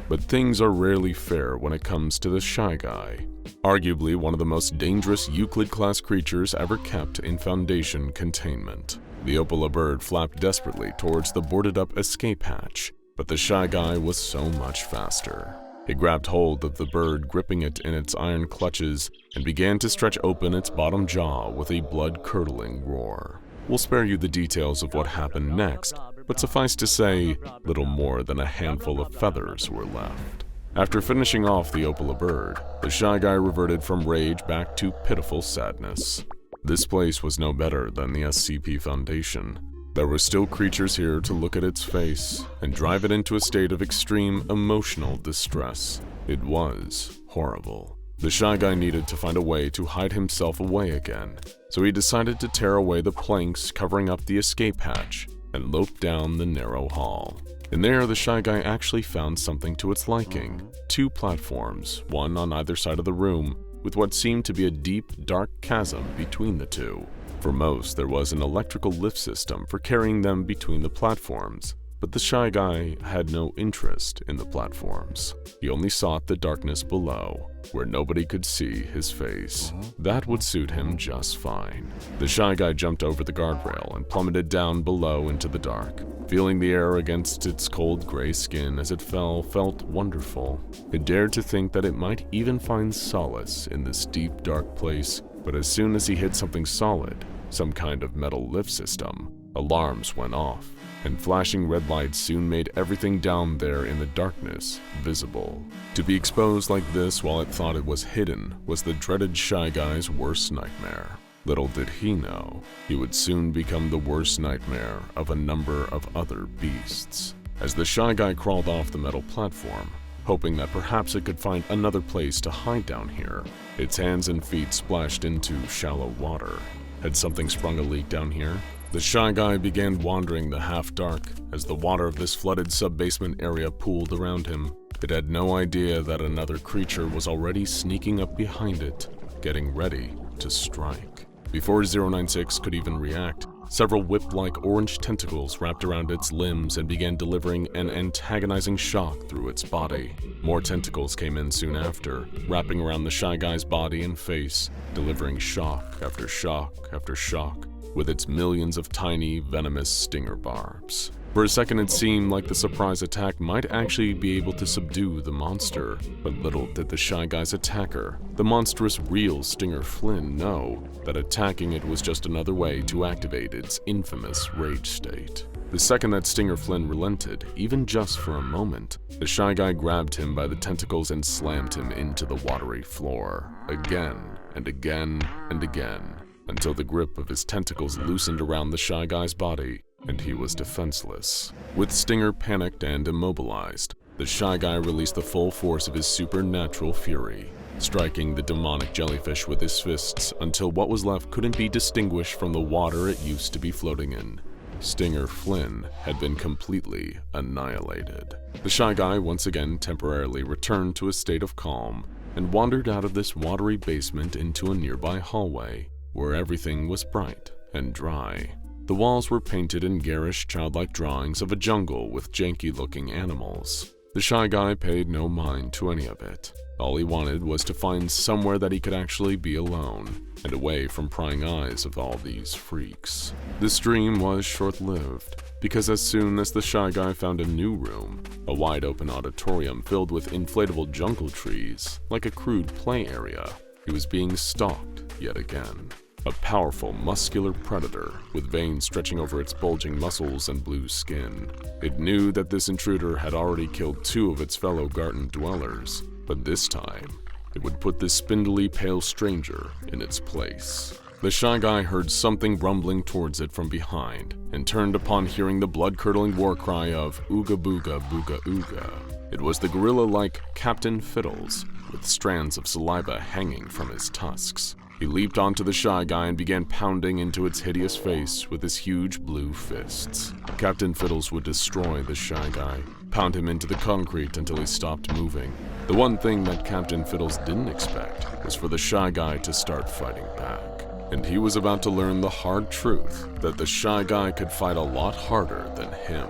But things are rarely fair when it comes to the Shy Guy, arguably one of the most dangerous Euclid-class creatures ever kept in Foundation containment. The Opila bird flapped desperately towards the boarded-up escape hatch, but the Shy Guy was so much faster. It grabbed hold of the bird, gripping it in its iron clutches, and began to stretch open its bottom jaw with a blood-curdling roar. We'll spare you the details of what happened next, but suffice to say, little more than a handful of feathers were left. After finishing off the Opala bird, the Shy Guy reverted from rage back to pitiful sadness. This place was no better than the SCP Foundation. There were still creatures here to look at its face and drive it into a state of extreme emotional distress. It was horrible. The Shy Guy needed to find a way to hide himself away again, so he decided to tear away the planks covering up the escape hatch and lope down the narrow hall. In there, the Shy Guy actually found something to its liking. 2 platforms, one on either side of the room, with what seemed to be a deep, dark chasm between the two. For most, there was an electrical lift system for carrying them between the platforms, but the Shy Guy had no interest in the platforms. He only sought the darkness below, where nobody could see his face. That would suit him just fine. The Shy Guy jumped over the guardrail and plummeted down below into the dark. Feeling the air against its cold gray skin as it felt wonderful. It dared to think that it might even find solace in this deep, dark place, but as soon as he hit something solid, some kind of metal lift system, alarms went off, and flashing red lights soon made everything down there in the darkness visible. To be exposed like this while it thought it was hidden was the dreaded Shy Guy's worst nightmare. Little did he know, he would soon become the worst nightmare of a number of other beasts. As the Shy Guy crawled off the metal platform, hoping that perhaps it could find another place to hide down here, its hands and feet splashed into shallow water. Had something sprung a leak down here? The Shy Guy began wandering the half-dark as the water of this flooded sub-basement area pooled around him. It had no idea that another creature was already sneaking up behind it, getting ready to strike. Before 096 could even react, several whip-like orange tentacles wrapped around its limbs and began delivering an antagonizing shock through its body. More tentacles came in soon after, wrapping around the Shy Guy's body and face, delivering shock after shock after shock, with its millions of tiny, venomous stinger barbs. For a second it seemed like the surprise attack might actually be able to subdue the monster, but little did the Shy Guy's attacker, the monstrous real Stinger Flynn, know that attacking it was just another way to activate its infamous rage state. The second that Stinger Flynn relented, even just for a moment, the Shy Guy grabbed him by the tentacles and slammed him into the watery floor, again and again and again, until the grip of his tentacles loosened around the Shy Guy's body, and he was defenseless. With Stinger panicked and immobilized, the Shy Guy released the full force of his supernatural fury, striking the demonic jellyfish with his fists until what was left couldn't be distinguished from the water it used to be floating in. Stinger Flynn had been completely annihilated. The Shy Guy once again temporarily returned to a state of calm and wandered out of this watery basement into a nearby hallway, where everything was bright and dry. The walls were painted in garish, childlike drawings of a jungle with janky-looking animals. The Shy Guy paid no mind to any of it. All he wanted was to find somewhere that he could actually be alone, and away from prying eyes of all these freaks. This dream was short-lived, because as soon as the Shy Guy found a new room, a wide-open auditorium filled with inflatable jungle trees, like a crude play area, he was being stalked yet again. A powerful, muscular predator with veins stretching over its bulging muscles and blue skin. It knew that this intruder had already killed 2 of its fellow GARTEN dwellers, but this time, it would put this spindly, pale stranger in its place. The Shy Guy heard something rumbling towards it from behind, and turned upon hearing the blood-curdling war cry of Ooga Booga Booga Ooga. It was the gorilla-like Captain Fiddles, with strands of saliva hanging from his tusks. He leaped onto the Shy Guy and began pounding into its hideous face with his huge blue fists. Captain Fiddles would destroy the Shy Guy, pound him into the concrete until he stopped moving. The one thing that Captain Fiddles didn't expect was for the Shy Guy to start fighting back. And he was about to learn the hard truth that the Shy Guy could fight a lot harder than him.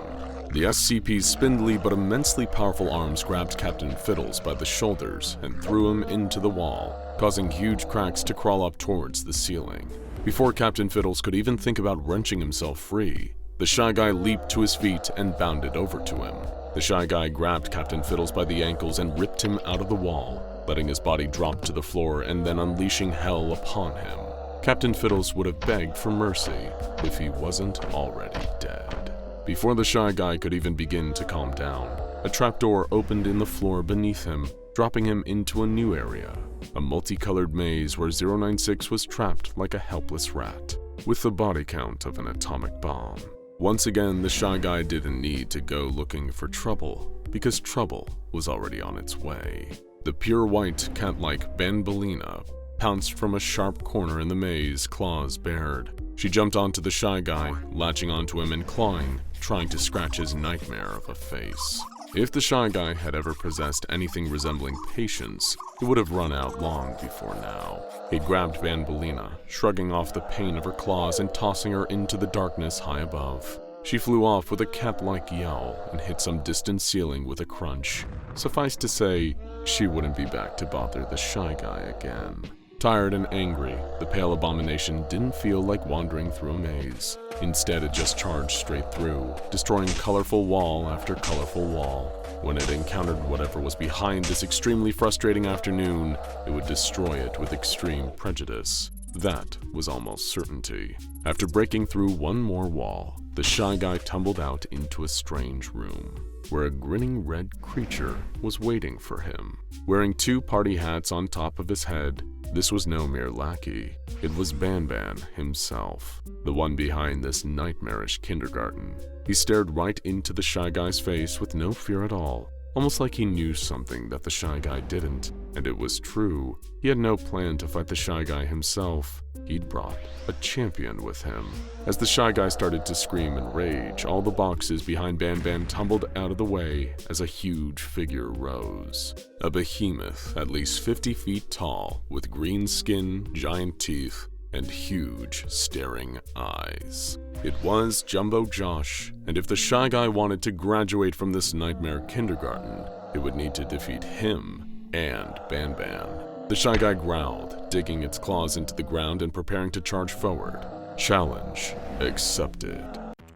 The SCP's spindly but immensely powerful arms grabbed Captain Fiddles by the shoulders and threw him into the wall, causing huge cracks to crawl up towards the ceiling. Before Captain Fiddles could even think about wrenching himself free, The Shy Guy leaped to his feet and bounded over to him. The Shy Guy grabbed Captain Fiddles by the ankles and ripped him out of the wall, letting his body drop to the floor and then unleashing hell upon him. Captain Fiddles would have begged for mercy if he wasn't already dead. Before the Shy Guy could even begin to calm down, a trapdoor opened in the floor beneath him, dropping him into a new area, a multicolored maze where 096 was trapped like a helpless rat, with the body count of an atomic bomb. Once again, the Shy Guy didn't need to go looking for trouble, because trouble was already on its way. The pure white, cat-like Banbalina pounced from a sharp corner in the maze, claws bared. She jumped onto the Shy Guy, latching onto him and clawing, trying to scratch his nightmare of a face. If the Shy Guy had ever possessed anything resembling patience, it would have run out long before now. He grabbed Banbalina, shrugging off the pain of her claws and tossing her into the darkness high above. She flew off with a cat-like yell and hit some distant ceiling with a crunch. Suffice to say, she wouldn't be back to bother the Shy Guy again. Tired and angry, the pale abomination didn't feel like wandering through a maze. Instead, it just charged straight through, destroying colorful wall after colorful wall. When it encountered whatever was behind this extremely frustrating afternoon, it would destroy it with extreme prejudice. That was almost certainty. After breaking through one more wall, the Shy Guy tumbled out into a strange room, where a grinning red creature was waiting for him. Wearing two party hats on top of his head, this was no mere lackey. It was BANBAN himself, the one behind this nightmarish kindergarten. He stared right into the Shy Guy's face with no fear at all, almost like he knew something that the Shy Guy didn't. And it was true. He had no plan to fight the Shy Guy himself. He'd brought a champion with him. As the Shy Guy started to scream in rage, all the boxes behind BANBAN tumbled out of the way as a huge figure rose. A behemoth at least 50 feet tall, with green skin, giant teeth, and huge, staring eyes. It was Jumbo Josh, and if the Shy Guy wanted to graduate from this nightmare kindergarten, it would need to defeat him and BANBAN. The Shy Guy growled, digging its claws into the ground and preparing to charge forward. Challenge accepted.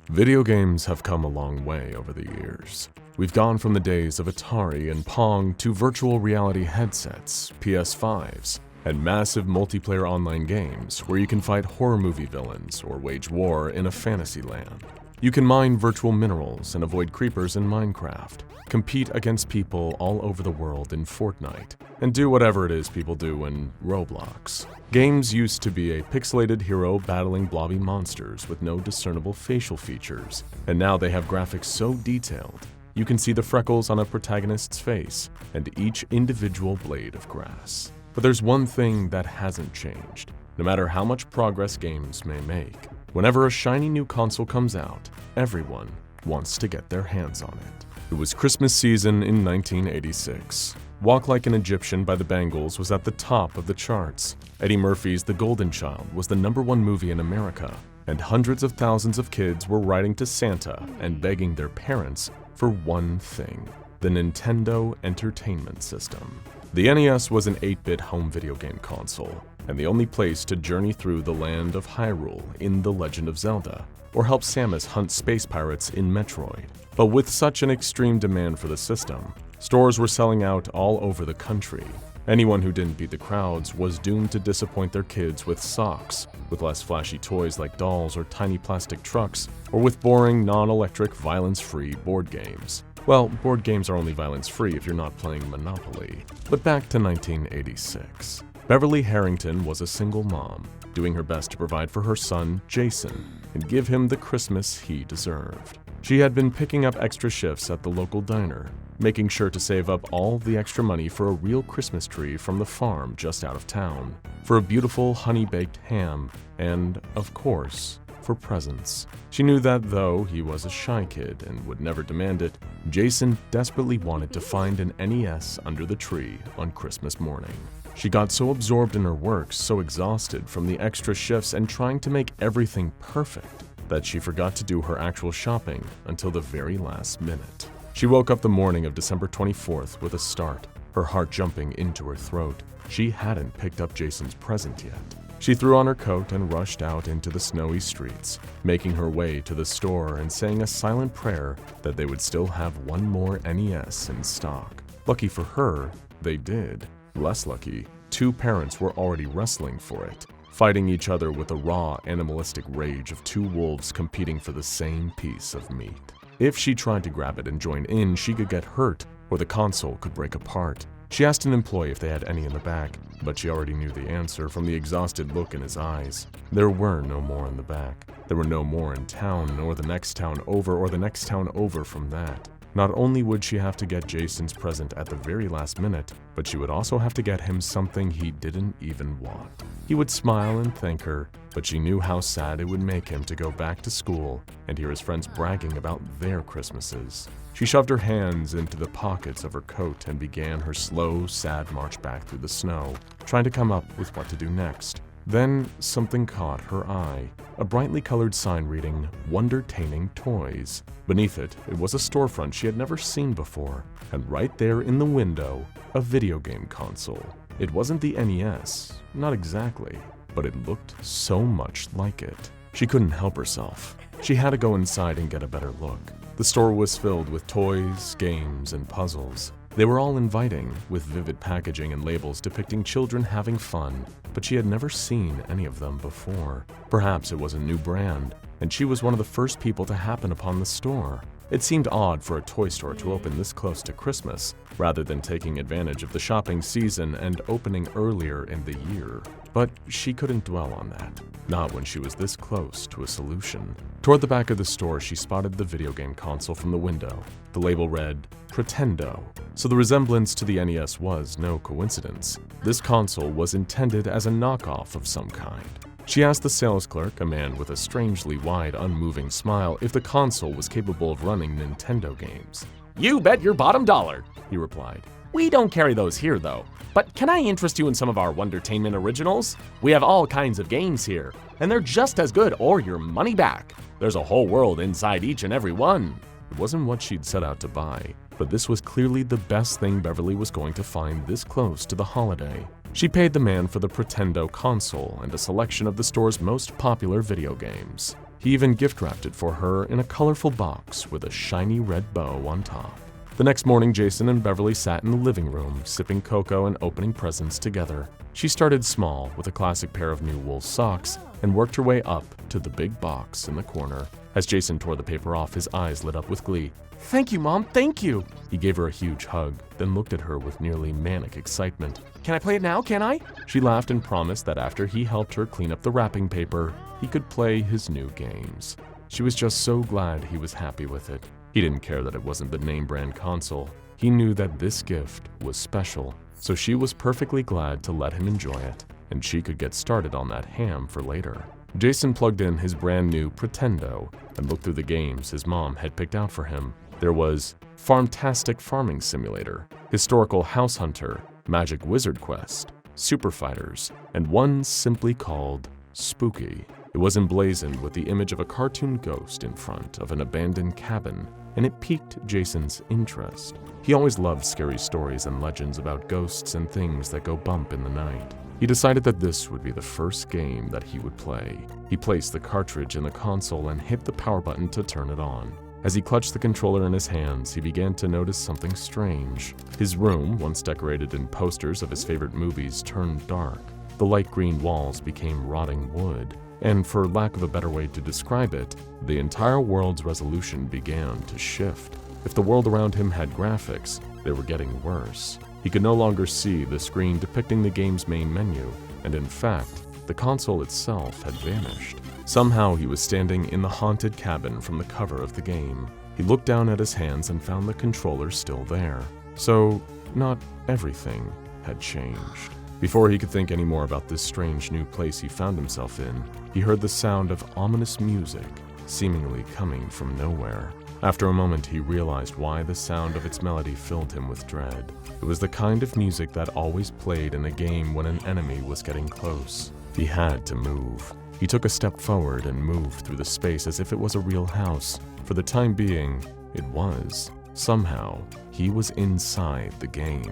Video games have come a long way over the years. We've gone from the days of Atari and Pong to virtual reality headsets, PS5s, and massive multiplayer online games where you can fight horror movie villains or wage war in a fantasy land. You can mine virtual minerals and avoid creepers in Minecraft, compete against people all over the world in Fortnite, and do whatever it is people do in Roblox. Games used to be a pixelated hero battling blobby monsters with no discernible facial features, and now they have graphics so detailed you can see the freckles on a protagonist's face and each individual blade of grass. But there's one thing that hasn't changed, no matter how much progress games may make. Whenever a shiny new console comes out, everyone wants to get their hands on it. It was Christmas season in 1986. Walk Like an Egyptian by the Bangles was at the top of the charts. Eddie Murphy's The Golden Child was the #1 movie in America, and hundreds of thousands of kids were writing to Santa and begging their parents for one thing: the Nintendo Entertainment System. The NES was an 8-bit home video game console, and the only place to journey through the land of Hyrule in The Legend of Zelda, or help Samus hunt space pirates in Metroid. But with such an extreme demand for the system, stores were selling out all over the country. Anyone who didn't beat the crowds was doomed to disappoint their kids with socks, with less flashy toys like dolls or tiny plastic trucks, or with boring, non-electric, violence-free board games. Well, board games are only violence-free if you're not playing Monopoly. But back to 1986. Beverly Harrington was a single mom, doing her best to provide for her son, Jason, and give him the Christmas he deserved. She had been picking up extra shifts at the local diner, making sure to save up all the extra money for a real Christmas tree from the farm just out of town, for a beautiful honey-baked ham, and, of course, for presents. She knew that though he was a shy kid and would never demand it, Jason desperately wanted to find an NES under the tree on Christmas morning. She got so absorbed in her work, so exhausted from the extra shifts and trying to make everything perfect, that she forgot to do her actual shopping until the very last minute. She woke up the morning of December 24th with a start, her heart jumping into her throat. She hadn't picked up Jason's present yet. She threw on her coat and rushed out into the snowy streets, making her way to the store and saying a silent prayer that they would still have one more NES in stock. Lucky for her, they did. Less lucky, two parents were already wrestling for it, fighting each other with the raw, animalistic rage of two wolves competing for the same piece of meat. If she tried to grab it and join in, she could get hurt, or the console could break apart. She asked an employee if they had any in the back, but she already knew the answer from the exhausted look in his eyes. There were no more in the back. There were no more in town, nor the next town over, or the next town over from that. Not only would she have to get Jason's present at the very last minute, but she would also have to get him something he didn't even want. He would smile and thank her, but she knew how sad it would make him to go back to school and hear his friends bragging about their Christmases. She shoved her hands into the pockets of her coat and began her slow, sad march back through the snow, trying to come up with what to do next. Then something caught her eye, a brightly colored sign reading, "Wondertaining Toys." Beneath it, it was a storefront she had never seen before, and right there in the window, a video game console. It wasn't the NES, not exactly, but it looked so much like it. She couldn't help herself. She had to go inside and get a better look. The store was filled with toys, games, and puzzles. They were all inviting, with vivid packaging and labels depicting children having fun, but she had never seen any of them before. Perhaps it was a new brand, and she was one of the first people to happen upon the store. It seemed odd for a toy store to open this close to Christmas, rather than taking advantage of the shopping season and opening earlier in the year. But she couldn't dwell on that, not when she was this close to a solution. Toward the back of the store, she spotted the video game console from the window. The label read, Pretendo. So the resemblance to the NES was no coincidence. This console was intended as a knockoff of some kind. She asked the sales clerk, a man with a strangely wide, unmoving smile, if the console was capable of running Nintendo games. "You bet your bottom dollar," he replied. "We don't carry those here, though. But can I interest you in some of our Wondertainment originals? We have all kinds of games here, and they're just as good or your money back. There's a whole world inside each and every one." It wasn't what she'd set out to buy, but this was clearly the best thing Beverly was going to find this close to the holiday. She paid the man for the Pretendo console and a selection of the store's most popular video games. He even gift-wrapped it for her in a colorful box with a shiny red bow on top. The next morning, Jason and Beverly sat in the living room, sipping cocoa and opening presents together. She started small with a classic pair of new wool socks and worked her way up to the big box in the corner. As Jason tore the paper off, his eyes lit up with glee. "Thank you, Mom, thank you!" He gave her a huge hug, then looked at her with nearly manic excitement. "Can I play it now, can I?" She laughed and promised that after he helped her clean up the wrapping paper, he could play his new games. She was just so glad he was happy with it. He didn't care that it wasn't the name-brand console. He knew that this gift was special, so she was perfectly glad to let him enjoy it, and she could get started on that ham for later. Jason plugged in his brand new Pretendo and looked through the games his mom had picked out for him. There was Farmtastic Farming Simulator, Historical House Hunter, Magic Wizard Quest, Super Fighters, and one simply called Spooky. It was emblazoned with the image of a cartoon ghost in front of an abandoned cabin, and it piqued Jason's interest. He always loved scary stories and legends about ghosts and things that go bump in the night. He decided that this would be the first game that he would play. He placed the cartridge in the console and hit the power button to turn it on. As he clutched the controller in his hands, he began to notice something strange. His room, once decorated in posters of his favorite movies, turned dark. The light green walls became rotting wood, and for lack of a better way to describe it, the entire world's resolution began to shift. If the world around him had graphics, they were getting worse. He could no longer see the screen depicting the game's main menu, and in fact, the console itself had vanished. Somehow he was standing in the haunted cabin from the cover of the game. He looked down at his hands and found the controller still there. So, not everything had changed. Before he could think any more about this strange new place he found himself in, he heard the sound of ominous music, seemingly coming from nowhere. After a moment, he realized why the sound of its melody filled him with dread. It was the kind of music that always played in a game when an enemy was getting close. He had to move. He took a step forward and moved through the space as if it was a real house. For the time being, it was. Somehow, he was inside the game,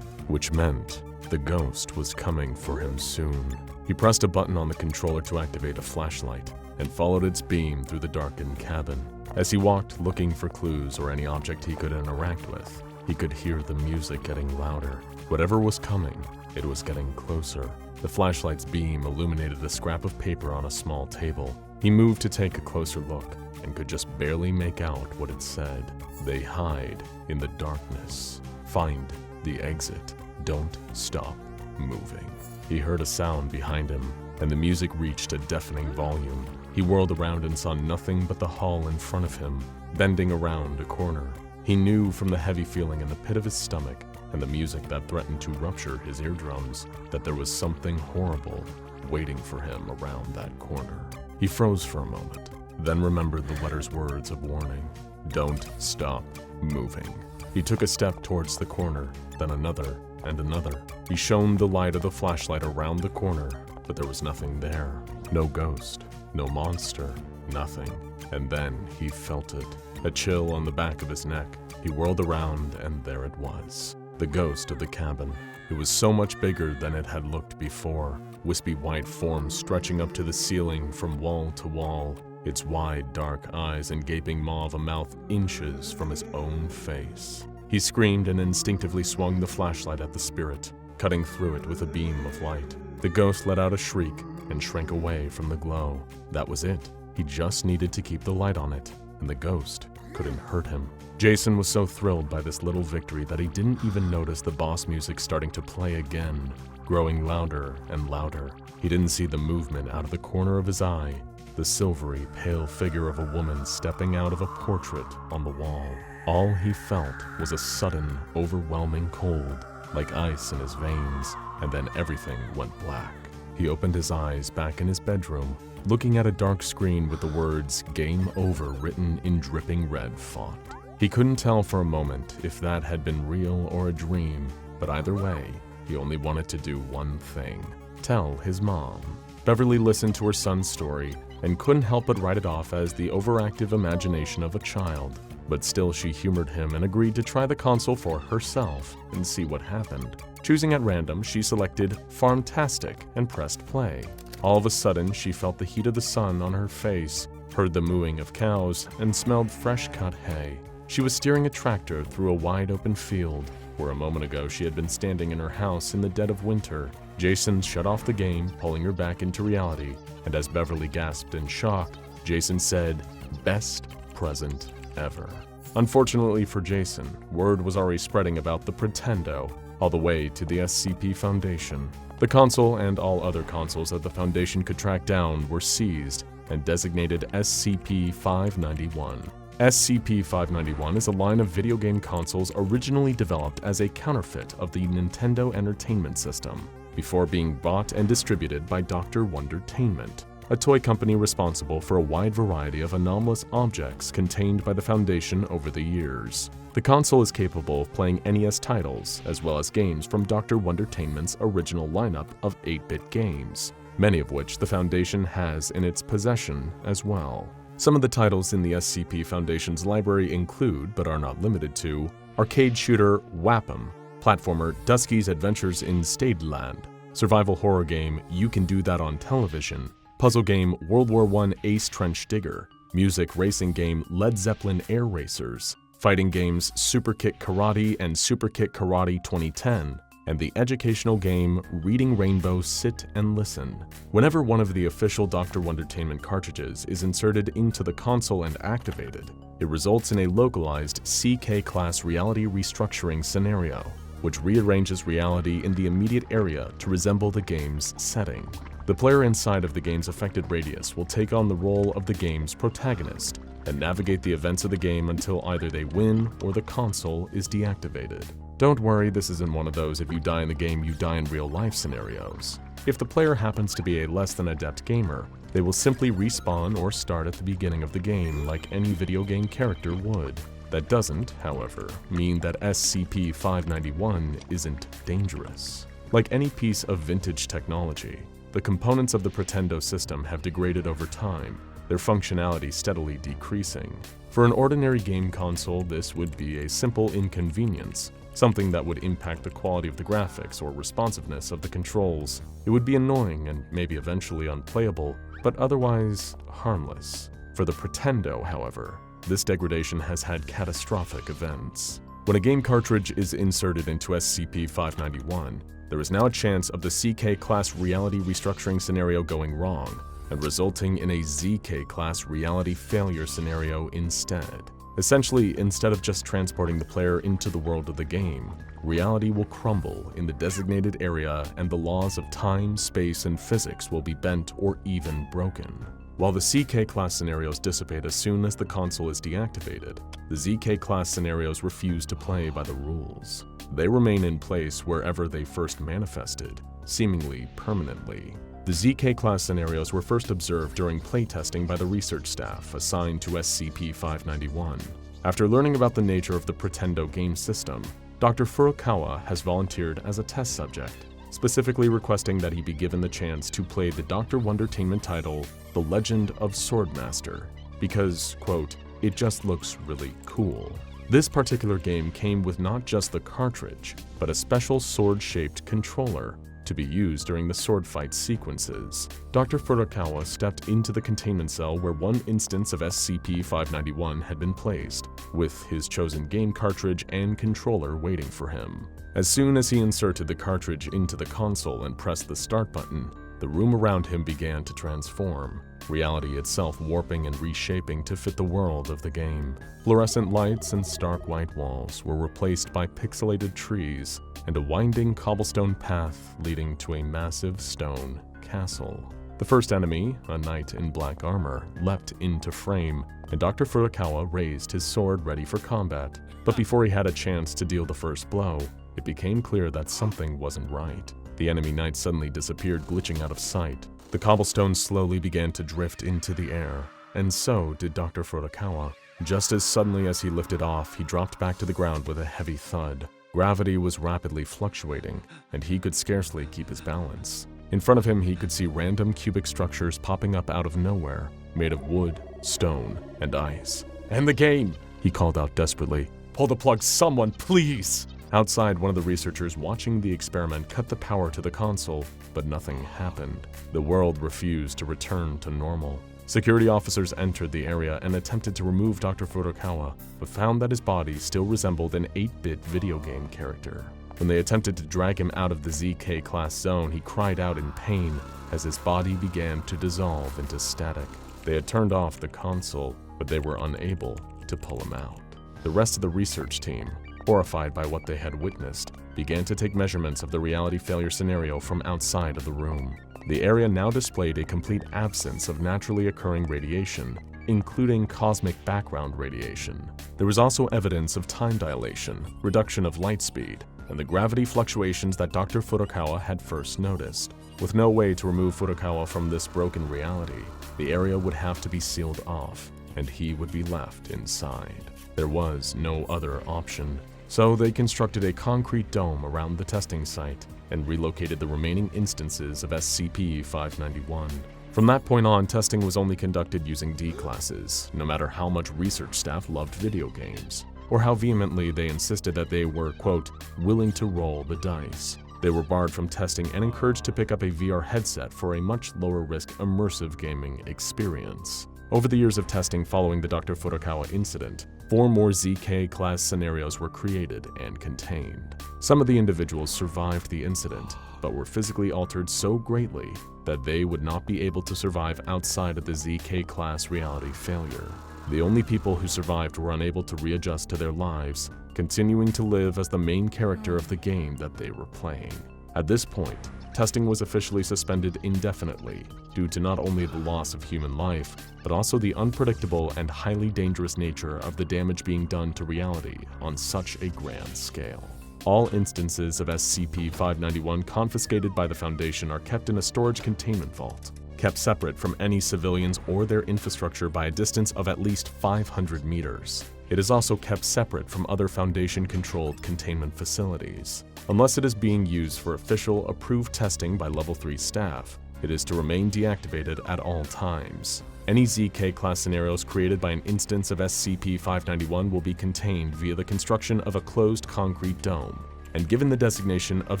which meant the ghost was coming for him soon. He pressed a button on the controller to activate a flashlight and followed its beam through the darkened cabin. As he walked looking for clues or any object he could interact with, he could hear the music getting louder. Whatever was coming, it was getting closer. The flashlight's beam illuminated a scrap of paper on a small table. He moved to take a closer look and could just barely make out what it said. They hide in the darkness. Find the exit. Don't stop moving. He heard a sound behind him, and the music reached a deafening volume. He whirled around and saw nothing but the hall in front of him, bending around a corner. He knew from the heavy feeling in the pit of his stomach and the music that threatened to rupture his eardrums that there was something horrible waiting for him around that corner. He froze for a moment, then remembered the letter's words of warning. Don't stop moving. He took a step towards the corner, then another and another. He shone the light of the flashlight around the corner, but there was nothing there. No ghost, no monster, nothing. And then he felt it, a chill on the back of his neck. He whirled around and there it was, the ghost of the cabin. It was so much bigger than it had looked before, wispy white form stretching up to the ceiling from wall to wall, its wide dark eyes and gaping maw of a mouth inches from his own face. He screamed and instinctively swung the flashlight at the spirit, cutting through it with a beam of light. The ghost let out a shriek and shrank away from the glow. That was it. He just needed to keep the light on it, and the ghost couldn't hurt him. Jason was so thrilled by this little victory that he didn't even notice the boss music starting to play again, growing louder and louder. He didn't see the movement out of the corner of his eye, the silvery, pale figure of a woman stepping out of a portrait on the wall. All he felt was a sudden, overwhelming cold, like ice in his veins, and then everything went black. He opened his eyes back in his bedroom, looking at a dark screen with the words "Game Over" written in dripping red font. He couldn't tell for a moment if that had been real or a dream, but either way, he only wanted to do one thing: tell his mom. Beverly listened to her son's story and couldn't help but write it off as the overactive imagination of a child. But still she humored him and agreed to try the console for herself and see what happened. Choosing at random, she selected Farmtastic and pressed play. All of a sudden, she felt the heat of the sun on her face, heard the mooing of cows, and smelled fresh-cut hay. She was steering a tractor through a wide-open field, where a moment ago she had been standing in her house in the dead of winter. Jason shut off the game, pulling her back into reality, and as Beverly gasped in shock, Jason said, "Best present ever." Unfortunately for Jason, word was already spreading about the Pretendo, all the way to the SCP Foundation. The console and all other consoles that the Foundation could track down were seized and designated SCP-591. SCP-591 is a line of video game consoles originally developed as a counterfeit of the Nintendo Entertainment System, before being bought and distributed by Dr. Wondertainment, a toy company responsible for a wide variety of anomalous objects contained by the Foundation over the years. The console is capable of playing NES titles, as well as games from Dr. Wondertainment's original lineup of 8-bit games, many of which the Foundation has in its possession as well. Some of the titles in the SCP Foundation's library include, but are not limited to, arcade shooter Wap'em, platformer Dusky's Adventures in Stadeland, survival horror game You Can Do That on Television, puzzle game World War I Ace Trench Digger, music racing game Led Zeppelin Air Racers, fighting games Super Kick Karate and Super Kick Karate 2010, and the educational game Reading Rainbow Sit and Listen. Whenever one of the official Dr. Wondertainment cartridges is inserted into the console and activated, it results in a localized CK-class reality restructuring scenario, which rearranges reality in the immediate area to resemble the game's setting. The player inside of the game's affected radius will take on the role of the game's protagonist and navigate the events of the game until either they win or the console is deactivated. Don't worry, this isn't one of those if you die in the game you die in real life scenarios. If the player happens to be a less than adept gamer, they will simply respawn or start at the beginning of the game like any video game character would. That doesn't, however, mean that SCP-591 isn't dangerous. Like any piece of vintage technology, the components of the Pretendo system have degraded over time, their functionality steadily decreasing. For an ordinary game console, this would be a simple inconvenience, something that would impact the quality of the graphics or responsiveness of the controls. It would be annoying and maybe eventually unplayable, but otherwise harmless. For the Pretendo, however, this degradation has had catastrophic events. When a game cartridge is inserted into SCP-591, there is now a chance of the CK-class reality restructuring scenario going wrong, and resulting in a ZK-class reality failure scenario instead. Essentially, instead of just transporting the player into the world of the game, reality will crumble in the designated area and the laws of time, space, and physics will be bent or even broken. While the CK-class scenarios dissipate as soon as the console is deactivated, the ZK-class scenarios refuse to play by the rules. They remain in place wherever they first manifested, seemingly permanently. The ZK-class scenarios were first observed during playtesting by the research staff assigned to SCP-591. After learning about the nature of the Pretendo game system, Dr. Furukawa has volunteered as a test subject, specifically requesting that he be given the chance to play the Dr. Wondertainment title, The Legend of Swordmaster, because, quote, it just looks really cool. This particular game came with not just the cartridge, but a special sword-shaped controller to be used during the sword fight sequences. Dr. Furukawa stepped into the containment cell where one instance of SCP-591 had been placed, with his chosen game cartridge and controller waiting for him. As soon as he inserted the cartridge into the console and pressed the start button, the room around him began to transform, reality itself warping and reshaping to fit the world of the game. Fluorescent lights and stark white walls were replaced by pixelated trees and a winding cobblestone path leading to a massive stone castle. The first enemy, a knight in black armor, leapt into frame, and Dr. Furukawa raised his sword ready for combat. But before he had a chance to deal the first blow, it became clear that something wasn't right. The enemy knight suddenly disappeared, glitching out of sight. The cobblestone slowly began to drift into the air, and so did Dr. Furukawa. Just as suddenly as he lifted off, he dropped back to the ground with a heavy thud. Gravity was rapidly fluctuating, and he could scarcely keep his balance. In front of him, he could see random cubic structures popping up out of nowhere, made of wood, stone, and ice. "End the game!" he called out desperately. "Pull the plug, someone, please!" Outside, one of the researchers watching the experiment cut the power to the console, but nothing happened. The world refused to return to normal. Security officers entered the area and attempted to remove Dr. Furukawa, but found that his body still resembled an 8-bit video game character. When they attempted to drag him out of the ZK-class zone, he cried out in pain as his body began to dissolve into static. They had turned off the console, but they were unable to pull him out. The rest of the research team, horrified by what they had witnessed, began to take measurements of the reality failure scenario from outside of the room. The area now displayed a complete absence of naturally occurring radiation, including cosmic background radiation. There was also evidence of time dilation, reduction of light speed, and the gravity fluctuations that Dr. Furukawa had first noticed. With no way to remove Furukawa from this broken reality, the area would have to be sealed off, and he would be left inside. There was no other option. So they constructed a concrete dome around the testing site and relocated the remaining instances of SCP-591. From that point on, testing was only conducted using D-classes, no matter how much research staff loved video games, or how vehemently they insisted that they were, quote, willing to roll the dice. They were barred from testing and encouraged to pick up a VR headset for a much lower-risk immersive gaming experience. Over the years of testing following the Dr. Furukawa incident, 4 more ZK-class scenarios were created and contained. Some of the individuals survived the incident, but were physically altered so greatly that they would not be able to survive outside of the ZK-class reality failure. The only people who survived were unable to readjust to their lives, continuing to live as the main character of the game that they were playing. At this point, testing was officially suspended indefinitely due to not only the loss of human life, but also the unpredictable and highly dangerous nature of the damage being done to reality on such a grand scale. All instances of SCP-591 confiscated by the Foundation are kept in a storage containment vault, kept separate from any civilians or their infrastructure by a distance of at least 500 meters. It is also kept separate from other Foundation-controlled containment facilities. Unless it is being used for official, approved testing by Level 3 staff, it is to remain deactivated at all times. Any ZK-class scenarios created by an instance of SCP-591 will be contained via the construction of a closed concrete dome, and given the designation of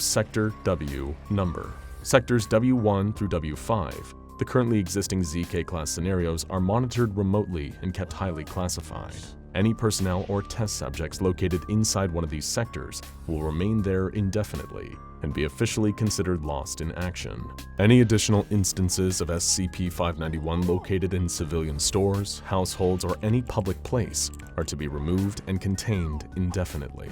Sector W number. Sectors W1 through W5, the currently existing ZK-class scenarios, are monitored remotely and kept highly classified. Any personnel or test subjects located inside one of these sectors will remain there indefinitely and be officially considered lost in action. Any additional instances of SCP-591 located in civilian stores, households, or any public place are to be removed and contained indefinitely.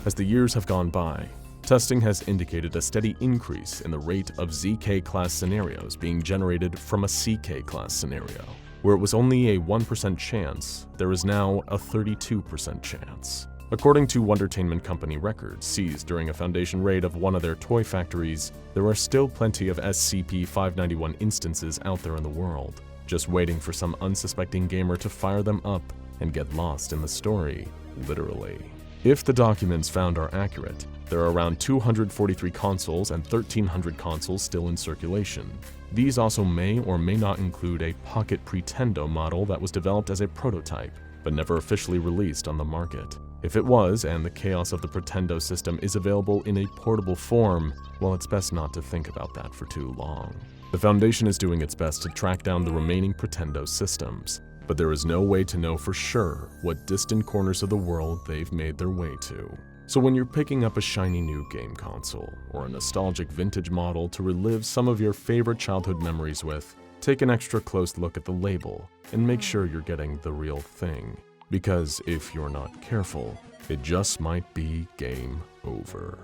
As the years have gone by, testing has indicated a steady increase in the rate of ZK-class scenarios being generated from a CK-class scenario. Where it was only a 1% chance, there is now a 32% chance. According to Wondertainment Company records seized during a Foundation raid of one of their toy factories, there are still plenty of SCP-591 instances out there in the world, just waiting for some unsuspecting gamer to fire them up and get lost in the story, literally. If the documents found are accurate, there are around 243 consoles and 1,300 consoles still in circulation. These also may or may not include a pocket Pretendo model that was developed as a prototype, but never officially released on the market. If it was, and the chaos of the Pretendo system is available in a portable form, well, it's best not to think about that for too long. The Foundation is doing its best to track down the remaining Pretendo systems, but there is no way to know for sure what distant corners of the world they've made their way to. So when you're picking up a shiny new game console, or a nostalgic vintage model to relive some of your favorite childhood memories with, take an extra close look at the label and make sure you're getting the real thing. Because if you're not careful, it just might be game over.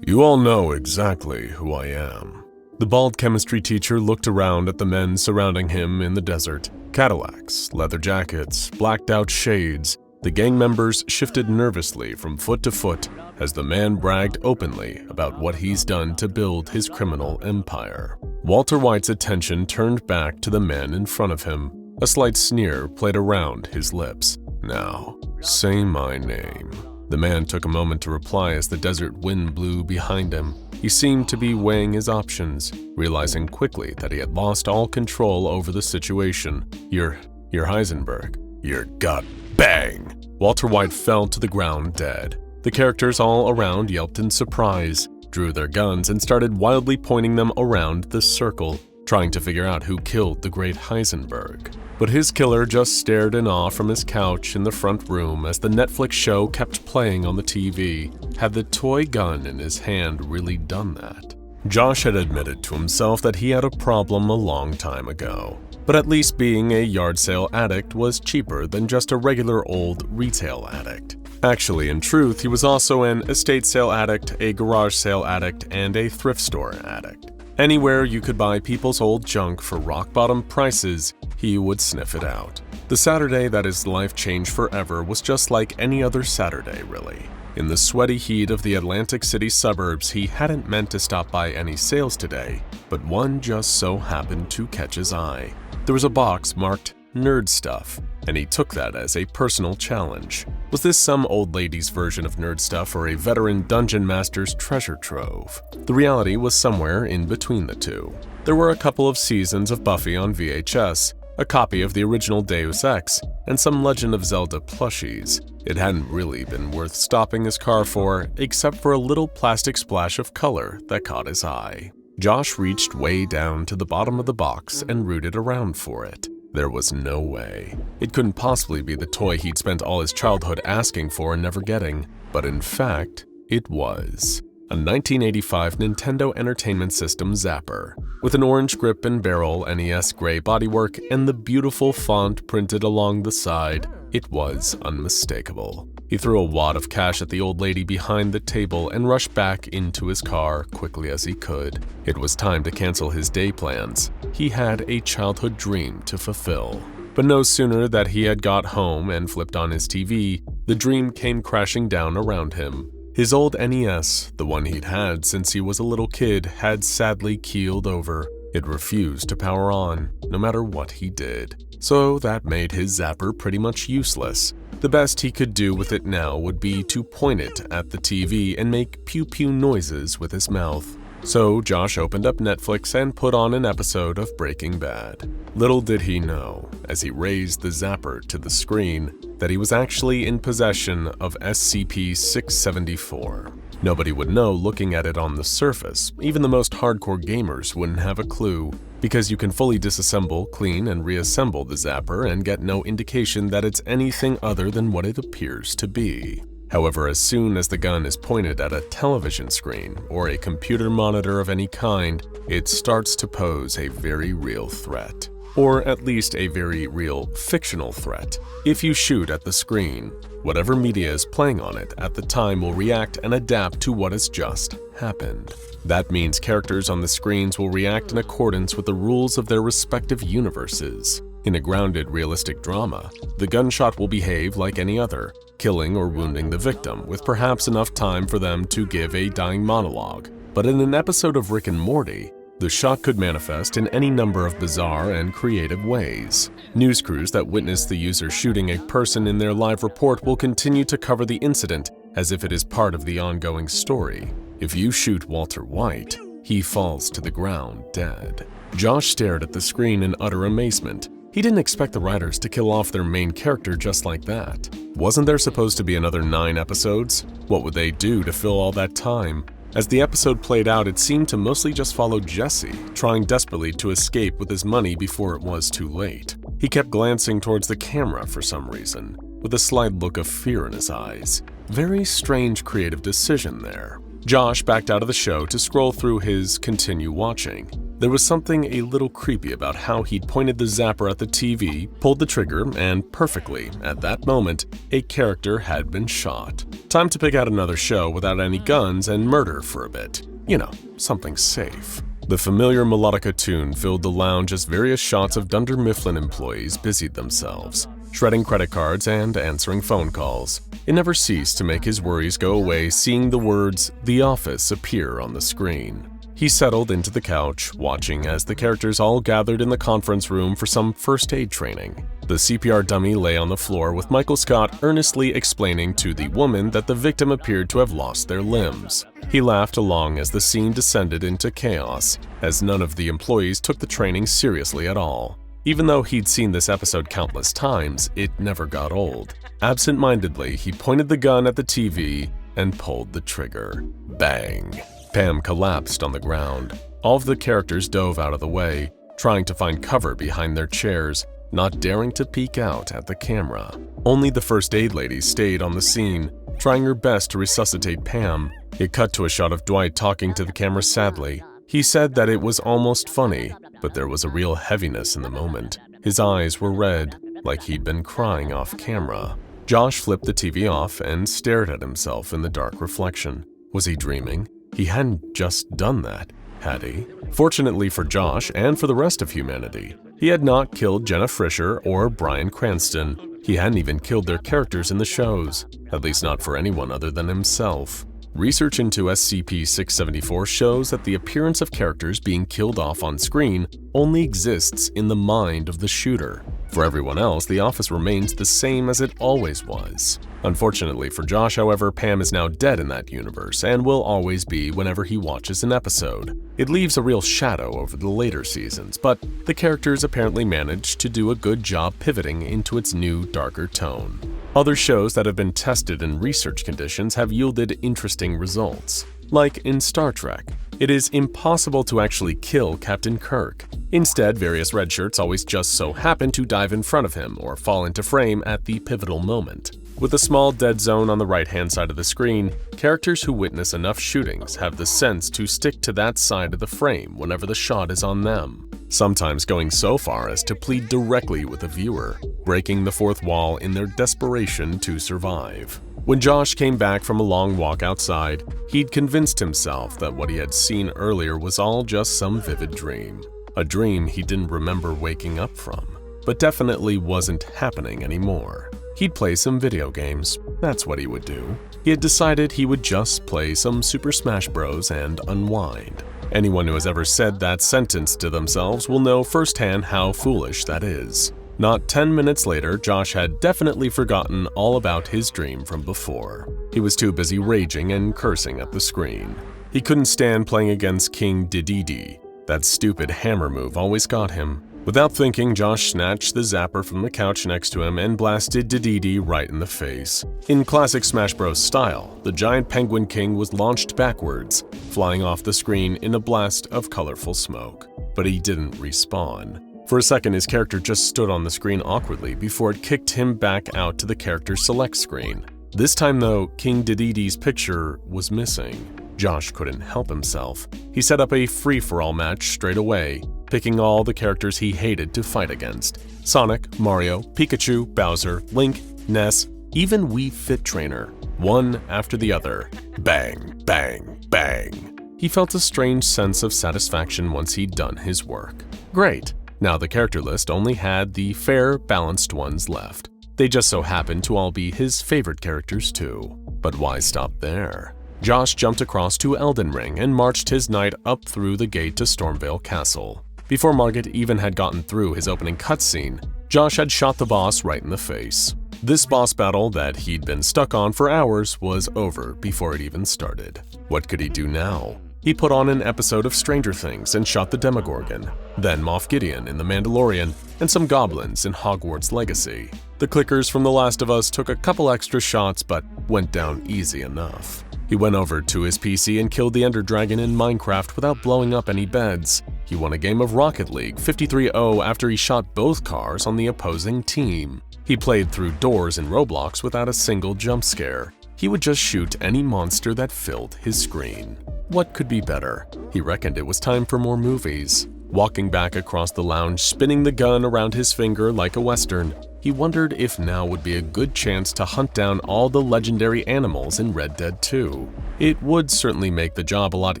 You all know exactly who I am. The bald chemistry teacher looked around at the men surrounding him in the desert. Cadillacs, leather jackets, blacked out shades. The gang members shifted nervously from foot to foot as the man bragged openly about what he's done to build his criminal empire. Walter White's attention turned back to the man in front of him. A slight sneer played around his lips. Now, say my name. The man took a moment to reply as the desert wind blew behind him. He seemed to be weighing his options, realizing quickly that he had lost all control over the situation. You're Heisenberg. You're gut. Bang! Walter White fell to the ground dead. The characters all around yelped in surprise, drew their guns, and started wildly pointing them around the circle, trying to figure out who killed the great Heisenberg. But his killer just stared in awe from his couch in the front room as the Netflix show kept playing on the TV. Had the toy gun in his hand really done that? Josh had admitted to himself that he had a problem a long time ago. But at least being a yard sale addict was cheaper than just a regular old retail addict. Actually, in truth, he was also an estate sale addict, a garage sale addict, and a thrift store addict. Anywhere you could buy people's old junk for rock-bottom prices, he would sniff it out. The Saturday that his life changed forever was just like any other Saturday, really. In the sweaty heat of the Atlantic City suburbs, he hadn't meant to stop by any sales today, but one just so happened to catch his eye. There was a box marked Nerd Stuff, and he took that as a personal challenge. Was this some old lady's version of Nerd Stuff or a veteran dungeon master's treasure trove? The reality was somewhere in between the two. There were a couple of seasons of Buffy on VHS, a copy of the original Deus Ex, and some Legend of Zelda plushies. It hadn't really been worth stopping his car for, except for a little plastic splash of color that caught his eye. Josh reached way down to the bottom of the box and rooted around for it. There was no way. It couldn't possibly be the toy he'd spent all his childhood asking for and never getting, but in fact, it was. A 1985 Nintendo Entertainment System Zapper, with an orange grip and barrel, NES gray bodywork, and the beautiful font printed along the side. It was unmistakable. He threw a wad of cash at the old lady behind the table and rushed back into his car quickly as he could. It was time to cancel his day plans. He had a childhood dream to fulfill. But no sooner that he had got home and flipped on his TV, the dream came crashing down around him. His old NES, the one he'd had since he was a little kid, had sadly keeled over. It refused to power on, no matter what he did. So that made his zapper pretty much useless. The best he could do with it now would be to point it at the TV and make pew-pew noises with his mouth. So Josh opened up Netflix and put on an episode of Breaking Bad. Little did he know, as he raised the zapper to the screen, that he was actually in possession of SCP-664. Nobody would know looking at it on the surface. Even the most hardcore gamers wouldn't have a clue, because you can fully disassemble, clean, and reassemble the zapper and get no indication that it's anything other than what it appears to be. However, as soon as the gun is pointed at a television screen or a computer monitor of any kind, it starts to pose a very real threat. Or at least a very real fictional threat. If you shoot at the screen, whatever media is playing on it at the time will react and adapt to what has just happened. That means characters on the screens will react in accordance with the rules of their respective universes. In a grounded, realistic drama, the gunshot will behave like any other, killing or wounding the victim, with perhaps enough time for them to give a dying monologue. But in an episode of Rick and Morty, the shot could manifest in any number of bizarre and creative ways. News crews that witness the user shooting a person in their live report will continue to cover the incident as if it is part of the ongoing story. If you shoot Walter White, he falls to the ground dead. Josh stared at the screen in utter amazement. He didn't expect the writers to kill off their main character just like that. Wasn't there supposed to be another 9 episodes? What would they do to fill all that time? As the episode played out, it seemed to mostly just follow Jesse, trying desperately to escape with his money before it was too late. He kept glancing towards the camera for some reason, with a slight look of fear in his eyes. Very strange creative decision there. Josh backed out of the show to scroll through his continue watching. There was something a little creepy about how he'd pointed the zapper at the TV, pulled the trigger, and perfectly, at that moment, a character had been shot. Time to pick out another show without any guns and murder for a bit. You know, something safe. The familiar melodica tune filled the lounge as various shots of Dunder Mifflin employees busied themselves, shredding credit cards and answering phone calls. It never ceased to make his worries go away seeing the words "The Office" appear on the screen. He settled into the couch, watching as the characters all gathered in the conference room for some first aid training. The CPR dummy lay on the floor with Michael Scott earnestly explaining to the woman that the victim appeared to have lost their limbs. He laughed along as the scene descended into chaos, as none of the employees took the training seriously at all. Even though he'd seen this episode countless times, it never got old. Absent-mindedly, he pointed the gun at the TV and pulled the trigger. Bang! Pam collapsed on the ground. All of the characters dove out of the way, trying to find cover behind their chairs, not daring to peek out at the camera. Only the first aid lady stayed on the scene, trying her best to resuscitate Pam. It cut to a shot of Dwight talking to the camera sadly. He said that it was almost funny, but there was a real heaviness in the moment. His eyes were red, like he'd been crying off camera. Josh flipped the TV off and stared at himself in the dark reflection. Was he dreaming? He hadn't just done that, had he? Fortunately for Josh and for the rest of humanity, he had not killed Jenna Fischer or Bryan Cranston. He hadn't even killed their characters in the shows, at least not for anyone other than himself. Research into SCP-664 shows that the appearance of characters being killed off on screen only exists in the mind of the shooter. For everyone else, the office remains the same as it always was. Unfortunately for Josh, however, Pam is now dead in that universe and will always be whenever he watches an episode. It leaves a real shadow over the later seasons, but the characters apparently managed to do a good job pivoting into its new, darker tone. Other shows that have been tested in research conditions have yielded interesting results. Like in Star Trek, it is impossible to actually kill Captain Kirk. Instead, various red shirts always just so happen to dive in front of him or fall into frame at the pivotal moment. With a small dead zone on the right-hand side of the screen, characters who witness enough shootings have the sense to stick to that side of the frame whenever the shot is on them, sometimes going so far as to plead directly with the viewer, breaking the fourth wall in their desperation to survive. When Josh came back from a long walk outside, he'd convinced himself that what he had seen earlier was all just some vivid dream. A dream he didn't remember waking up from, but definitely wasn't happening anymore. He'd play some video games, that's what he would do. He had decided he would just play some Super Smash Bros. And unwind. Anyone who has ever said that sentence to themselves will know firsthand how foolish that is. Not 10 minutes later, Josh had definitely forgotten all about his dream from before. He was too busy raging and cursing at the screen. He couldn't stand playing against King Dedede. That stupid hammer move always got him. Without thinking, Josh snatched the zapper from the couch next to him and blasted Dedede right in the face. In classic Smash Bros. Style, the giant Penguin King was launched backwards, flying off the screen in a blast of colorful smoke. But he didn't respawn. For a second, his character just stood on the screen awkwardly before it kicked him back out to the character select screen. This time though, King Dedede's picture was missing. Josh couldn't help himself. He set up a free-for-all match straight away, picking all the characters he hated to fight against. Sonic, Mario, Pikachu, Bowser, Link, Ness, even Wii Fit Trainer. One after the other. Bang, bang, bang. He felt a strange sense of satisfaction once he'd done his work. Great. Now the character list only had the fair, balanced ones left. They just so happened to all be his favorite characters too. But why stop there? Josh jumped across to Elden Ring and marched his knight up through the gate to Stormvale Castle. Before Margit even had gotten through his opening cutscene, Josh had shot the boss right in the face. This boss battle that he'd been stuck on for hours was over before it even started. What could he do now? He put on an episode of Stranger Things and shot the Demogorgon, then Moff Gideon in The Mandalorian, and some goblins in Hogwarts Legacy. The clickers from The Last of Us took a couple extra shots but went down easy enough. He went over to his PC and killed the Ender Dragon in Minecraft without blowing up any beds. He won a game of Rocket League 53-0 after he shot both cars on the opposing team. He played through doors in Roblox without a single jump scare. He would just shoot any monster that filled his screen. What could be better? He reckoned it was time for more movies. Walking back across the lounge, spinning the gun around his finger like a western, he wondered if now would be a good chance to hunt down all the legendary animals in Red Dead 2. It would certainly make the job a lot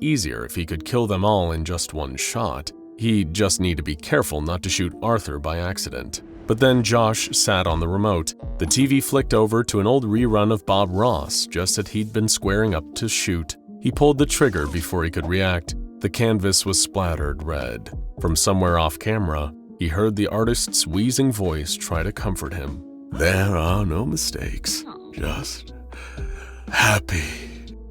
easier if he could kill them all in just one shot. He'd just need to be careful not to shoot Arthur by accident. But then Josh sat on the remote. The TV flicked over to an old rerun of Bob Ross, just as he'd been squaring up to shoot. He pulled the trigger before he could react. The canvas was splattered red. From somewhere off camera, he heard the artist's wheezing voice try to comfort him. There are no mistakes, just happy.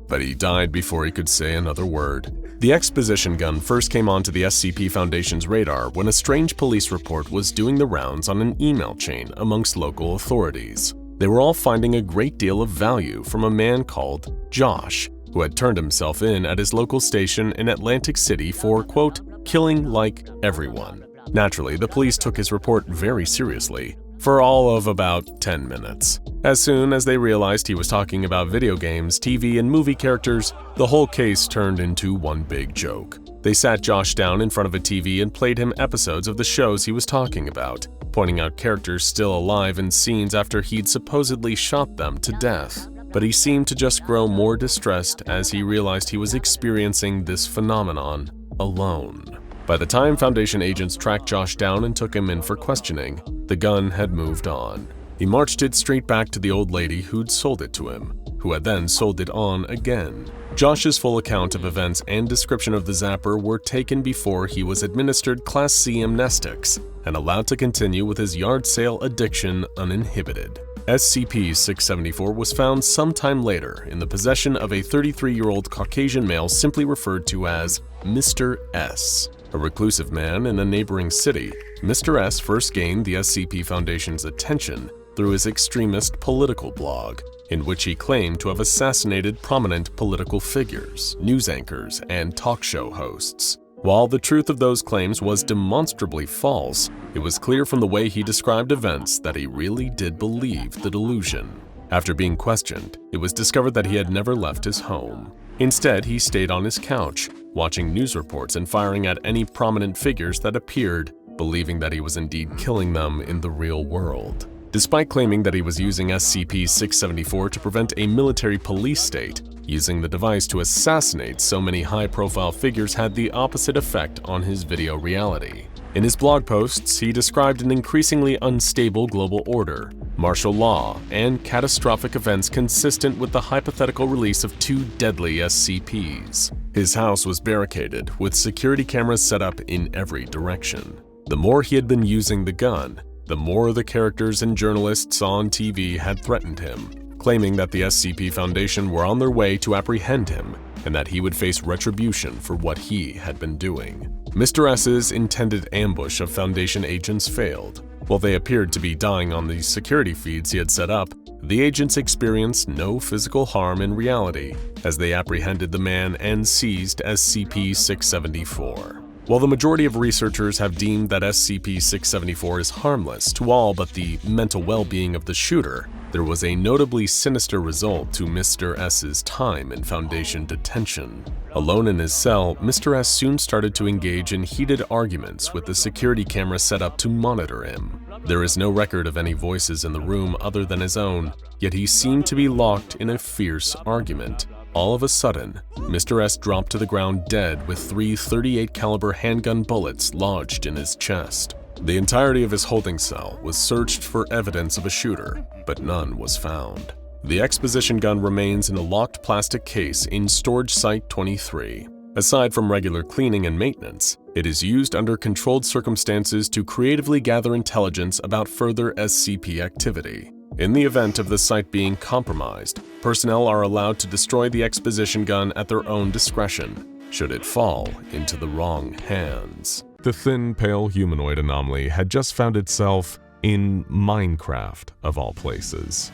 But he died before he could say another word. The Exposition Gun first came onto the SCP Foundation's radar when a strange police report was doing the rounds on an email chain amongst local authorities. They were all finding a great deal of value from a man called Josh, who had turned himself in at his local station in Atlantic City for, quote, killing like everyone. Naturally, the police took his report very seriously, for all of about 10 minutes. As soon as they realized he was talking about video games, TV, and movie characters, the whole case turned into one big joke. They sat Josh down in front of a TV and played him episodes of the shows he was talking about, pointing out characters still alive in scenes after he'd supposedly shot them to death. But he seemed to just grow more distressed as he realized he was experiencing this phenomenon alone. By the time Foundation agents tracked Josh down and took him in for questioning, the gun had moved on. He marched it straight back to the old lady who'd sold it to him, who had then sold it on again. Josh's full account of events and description of the zapper were taken before he was administered Class C amnestics and allowed to continue with his yard sale addiction uninhibited. SCP-664 was found sometime later in the possession of a 33-year-old Caucasian male simply referred to as Mr. S. A reclusive man in a neighboring city, Mr. S first gained the SCP Foundation's attention through his extremist political blog, in which he claimed to have assassinated prominent political figures, news anchors, and talk show hosts. While the truth of those claims was demonstrably false, it was clear from the way he described events that he really did believe the delusion. After being questioned, it was discovered that he had never left his home. Instead, he stayed on his couch, watching news reports and firing at any prominent figures that appeared, believing that he was indeed killing them in the real world. Despite claiming that he was using SCP-674 to prevent a military police state, using the device to assassinate so many high-profile figures had the opposite effect on his video reality. In his blog posts, he described an increasingly unstable global order, martial law, and catastrophic events consistent with the hypothetical release of 2 deadly SCPs. His house was barricaded, with security cameras set up in every direction. The more he had been using the gun, the more the characters and journalists on TV had threatened him, claiming that the SCP Foundation were on their way to apprehend him and that he would face retribution for what he had been doing. Mr. S's intended ambush of Foundation agents failed. While they appeared to be dying on the security feeds he had set up, the agents experienced no physical harm in reality as they apprehended the man and seized SCP-674. While the majority of researchers have deemed that SCP-674 is harmless to all but the mental well-being of the shooter, there was a notably sinister result to Mr. S's time in Foundation detention. Alone in his cell, Mr. S soon started to engage in heated arguments with the security camera set up to monitor him. There is no record of any voices in the room other than his own, yet he seemed to be locked in a fierce argument. All of a sudden, Mr. S dropped to the ground dead with 3 .38 caliber handgun bullets lodged in his chest. The entirety of his holding cell was searched for evidence of a shooter, but none was found. The Exposition Gun remains in a locked plastic case in Storage Site 23. Aside from regular cleaning and maintenance, it is used under controlled circumstances to creatively gather intelligence about further SCP activity. In the event of the site being compromised, personnel are allowed to destroy the Exposition Gun at their own discretion, should it fall into the wrong hands. The thin, pale humanoid anomaly had just found itself in Minecraft, of all places.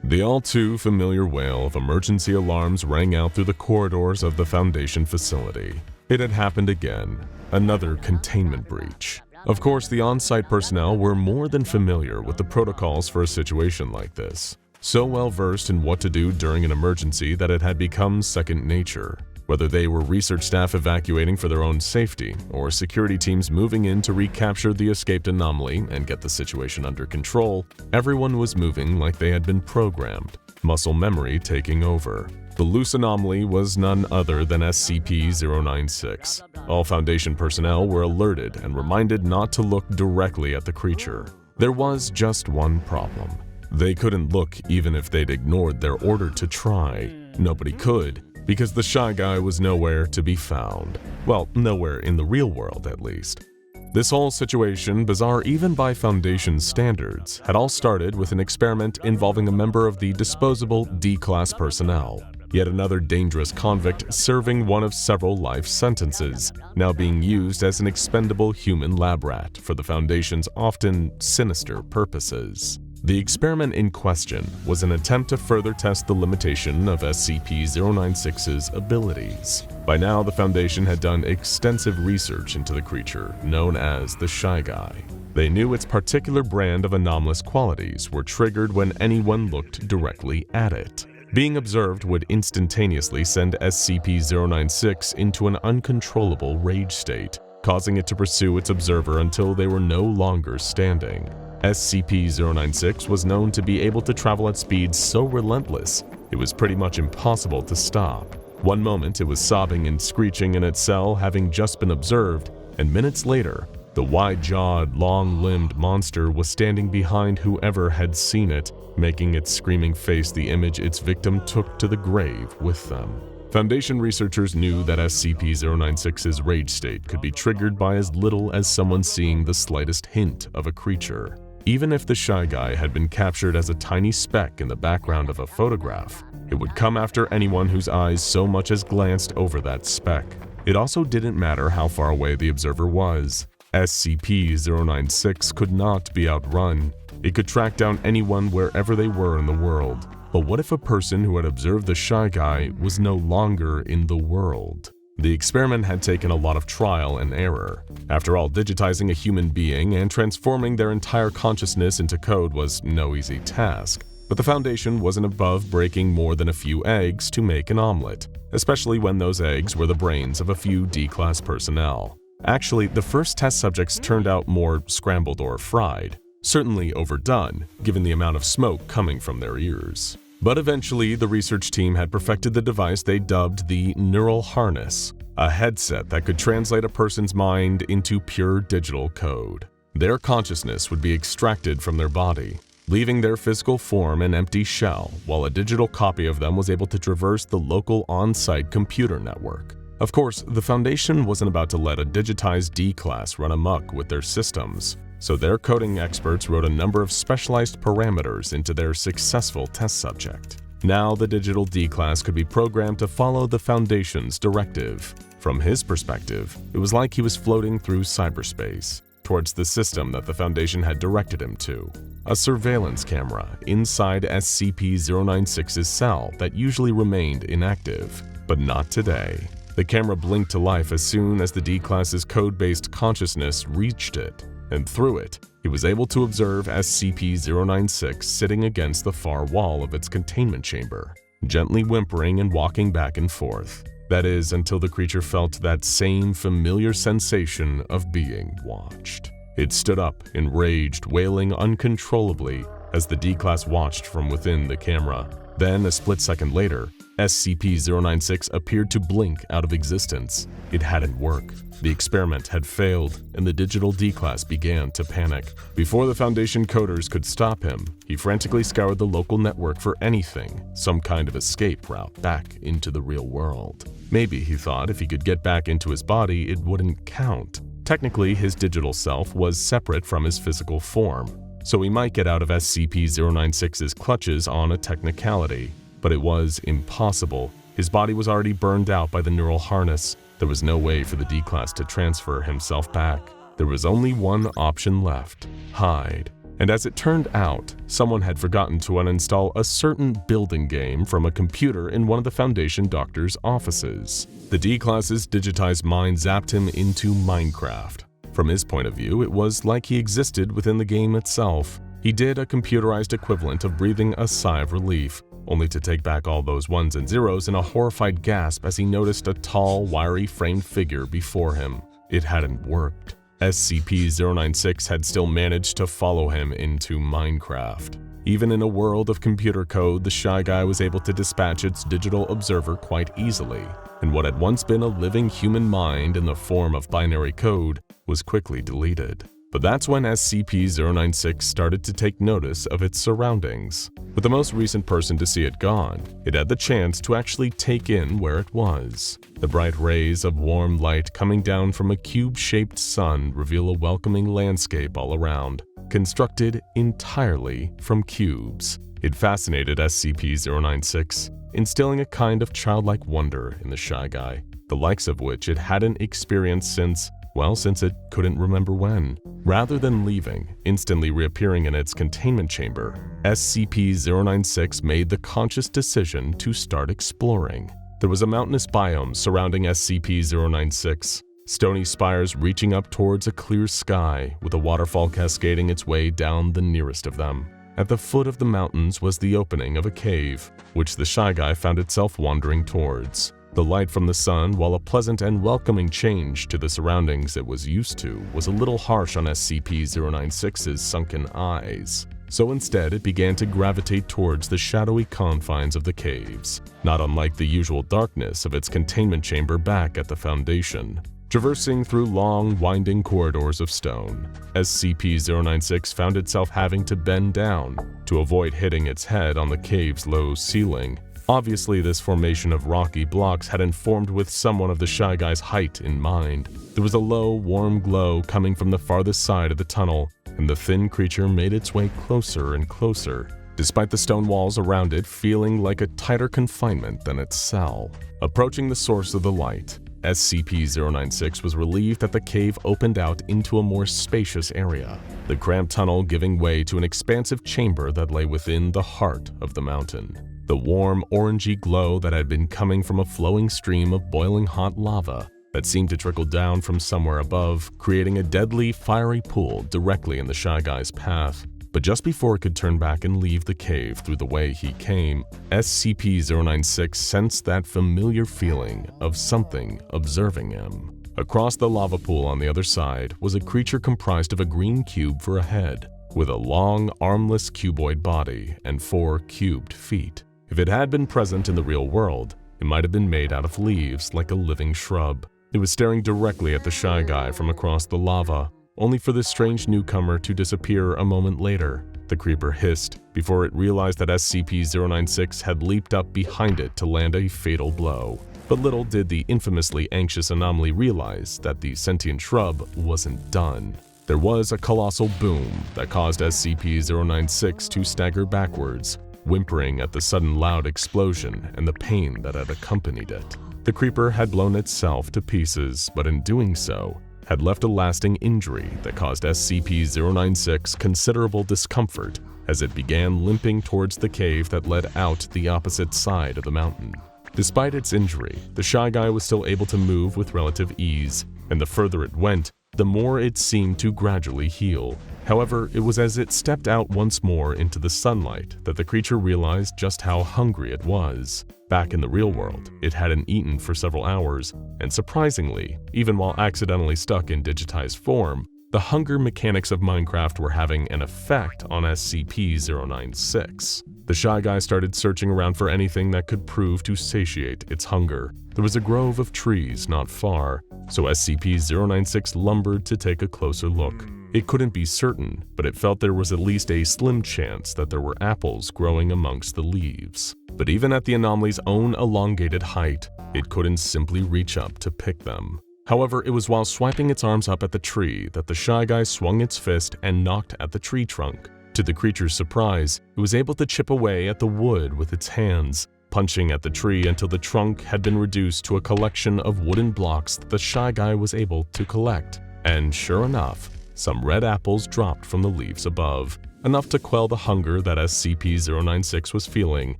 The all-too familiar wail of emergency alarms rang out through the corridors of the Foundation facility. It had happened again, another containment breach. Of course, the on-site personnel were more than familiar with the protocols for a situation like this, so well versed in what to do during an emergency that it had become second nature. Whether they were research staff evacuating for their own safety, or security teams moving in to recapture the escaped anomaly and get the situation under control, everyone was moving like they had been programmed, muscle memory taking over. The loose anomaly was none other than SCP-096. All Foundation personnel were alerted and reminded not to look directly at the creature. There was just one problem. They couldn't look even if they'd ignored their order to try. Nobody could, because the shy guy was nowhere to be found. Well, nowhere in the real world, at least. This whole situation, bizarre even by Foundation standards, had all started with an experiment involving a member of the disposable D-class personnel. Yet another dangerous convict serving one of several life sentences, now being used as an expendable human lab rat for the Foundation's often sinister purposes. The experiment in question was an attempt to further test the limitation of SCP-096's abilities. By now, the Foundation had done extensive research into the creature known as the Shy Guy. They knew its particular brand of anomalous qualities were triggered when anyone looked directly at it. Being observed would instantaneously send SCP-096 into an uncontrollable rage state, causing it to pursue its observer until they were no longer standing. SCP-096 was known to be able to travel at speeds so relentless, it was pretty much impossible to stop. One moment it was sobbing and screeching in its cell having just been observed, and minutes later, the wide-jawed, long-limbed monster was standing behind whoever had seen it, making its screaming face the image its victim took to the grave with them. Foundation researchers knew that SCP-096's rage state could be triggered by as little as someone seeing the slightest hint of a creature. Even if the Shy Guy had been captured as a tiny speck in the background of a photograph, it would come after anyone whose eyes so much as glanced over that speck. It also didn't matter how far away the observer was. SCP-096 could not be outrun. It could track down anyone wherever they were in the world. But what if a person who had observed the Shy Guy was no longer in the world? The experiment had taken a lot of trial and error. After all, digitizing a human being and transforming their entire consciousness into code was no easy task. But the Foundation wasn't above breaking more than a few eggs to make an omelet, especially when those eggs were the brains of a few D-class personnel. Actually, the first test subjects turned out more scrambled or fried, certainly overdone, given the amount of smoke coming from their ears. But eventually, the research team had perfected the device they dubbed the Neural Harness, a headset that could translate a person's mind into pure digital code. Their consciousness would be extracted from their body, leaving their physical form an empty shell, while a digital copy of them was able to traverse the local on-site computer network. Of course, the Foundation wasn't about to let a digitized D-Class run amok with their systems, so their coding experts wrote a number of specialized parameters into their successful test subject. Now the digital D-Class could be programmed to follow the Foundation's directive. From his perspective, it was like he was floating through cyberspace, towards the system that the Foundation had directed him to. A surveillance camera inside SCP-096's cell that usually remained inactive, but not today. The camera blinked to life as soon as the D-Class's code-based consciousness reached it, and through it, he was able to observe SCP-096 sitting against the far wall of its containment chamber, gently whimpering and walking back and forth. That is, until the creature felt that same familiar sensation of being watched. It stood up, enraged, wailing uncontrollably as the D-Class watched from within the camera. Then, a split second later, SCP-096 appeared to blink out of existence. It hadn't worked. The experiment had failed, and the digital D-Class began to panic. Before the Foundation coders could stop him, he frantically scoured the local network for anything, some kind of escape route back into the real world. Maybe, he thought, if he could get back into his body, it wouldn't count. Technically, his digital self was separate from his physical form, so he might get out of SCP-096's clutches on a technicality. But it was impossible. His body was already burned out by the neural harness. There was no way for the D-Class to transfer himself back. There was only one option left: hide. And as it turned out, someone had forgotten to uninstall a certain building game from a computer in one of the Foundation doctor's offices. The D-Class's digitized mind zapped him into Minecraft. From his point of view, it was like he existed within the game itself. He did a computerized equivalent of breathing a sigh of relief, only to take back all those ones and zeros in a horrified gasp as he noticed a tall, wiry framed figure before him. It hadn't worked. SCP-096 had still managed to follow him into Minecraft. Even in a world of computer code, the Shy Guy was able to dispatch its digital observer quite easily, and what had once been a living human mind in the form of binary code was quickly deleted. But that's when SCP-096 started to take notice of its surroundings. With the most recent person to see it gone, it had the chance to actually take in where it was. The bright rays of warm light coming down from a cube-shaped sun reveal a welcoming landscape all around, constructed entirely from cubes. It fascinated SCP-096, instilling a kind of childlike wonder in the Shy Guy, the likes of which it hadn't experienced since it couldn't remember when. Rather than leaving, instantly reappearing in its containment chamber, SCP-096 made the conscious decision to start exploring. There was a mountainous biome surrounding SCP-096, stony spires reaching up towards a clear sky, with a waterfall cascading its way down the nearest of them. At the foot of the mountains was the opening of a cave, which the Shy Guy found itself wandering towards. The light from the sun, while a pleasant and welcoming change to the surroundings it was used to, was a little harsh on SCP-096's sunken eyes. So instead, it began to gravitate towards the shadowy confines of the caves, not unlike the usual darkness of its containment chamber back at the Foundation. Traversing through long, winding corridors of stone, SCP-096 found itself having to bend down to avoid hitting its head on the cave's low ceiling. Obviously, this formation of rocky blocks hadn't formed with someone of the Shy Guy's height in mind. There was a low, warm glow coming from the farthest side of the tunnel, and the thin creature made its way closer and closer, despite the stone walls around it feeling like a tighter confinement than its cell. Approaching the source of the light, SCP-096 was relieved that the cave opened out into a more spacious area, the cramped tunnel giving way to an expansive chamber that lay within the heart of the mountain. The warm, orangey glow that had been coming from a flowing stream of boiling hot lava that seemed to trickle down from somewhere above, creating a deadly, fiery pool directly in the Shy Guy's path. But just before it could turn back and leave the cave through the way he came, SCP-096 sensed that familiar feeling of something observing him. Across the lava pool on the other side was a creature comprised of a green cube for a head, with a long, armless cuboid body and 4 cubed feet. If it had been present in the real world, it might have been made out of leaves like a living shrub. It was staring directly at the Shy Guy from across the lava, only for this strange newcomer to disappear a moment later. The creeper hissed before it realized that SCP-096 had leaped up behind it to land a fatal blow. But little did the infamously anxious anomaly realize that the sentient shrub wasn't done. There was a colossal boom that caused SCP-096 to stagger backwards, whimpering at the sudden loud explosion and the pain that had accompanied it. The creeper had blown itself to pieces, but in doing so, had left a lasting injury that caused SCP-096 considerable discomfort as it began limping towards the cave that led out the opposite side of the mountain. Despite its injury, the Shy Guy was still able to move with relative ease, and the further it went, the more it seemed to gradually heal. However, it was as it stepped out once more into the sunlight that the creature realized just how hungry it was. Back in the real world, it hadn't eaten for several hours, and surprisingly, even while accidentally stuck in digitized form, the hunger mechanics of Minecraft were having an effect on SCP-096. The Shy Guy started searching around for anything that could prove to satiate its hunger. There was a grove of trees not far, so SCP-096 lumbered to take a closer look. It couldn't be certain, but it felt there was at least a slim chance that there were apples growing amongst the leaves. But even at the anomaly's own elongated height, it couldn't simply reach up to pick them. However, it was while swiping its arms up at the tree that the Shy Guy swung its fist and knocked at the tree trunk. To the creature's surprise, it was able to chip away at the wood with its hands, punching at the tree until the trunk had been reduced to a collection of wooden blocks that the Shy Guy was able to collect. And sure enough, some red apples dropped from the leaves above, enough to quell the hunger that SCP-096 was feeling,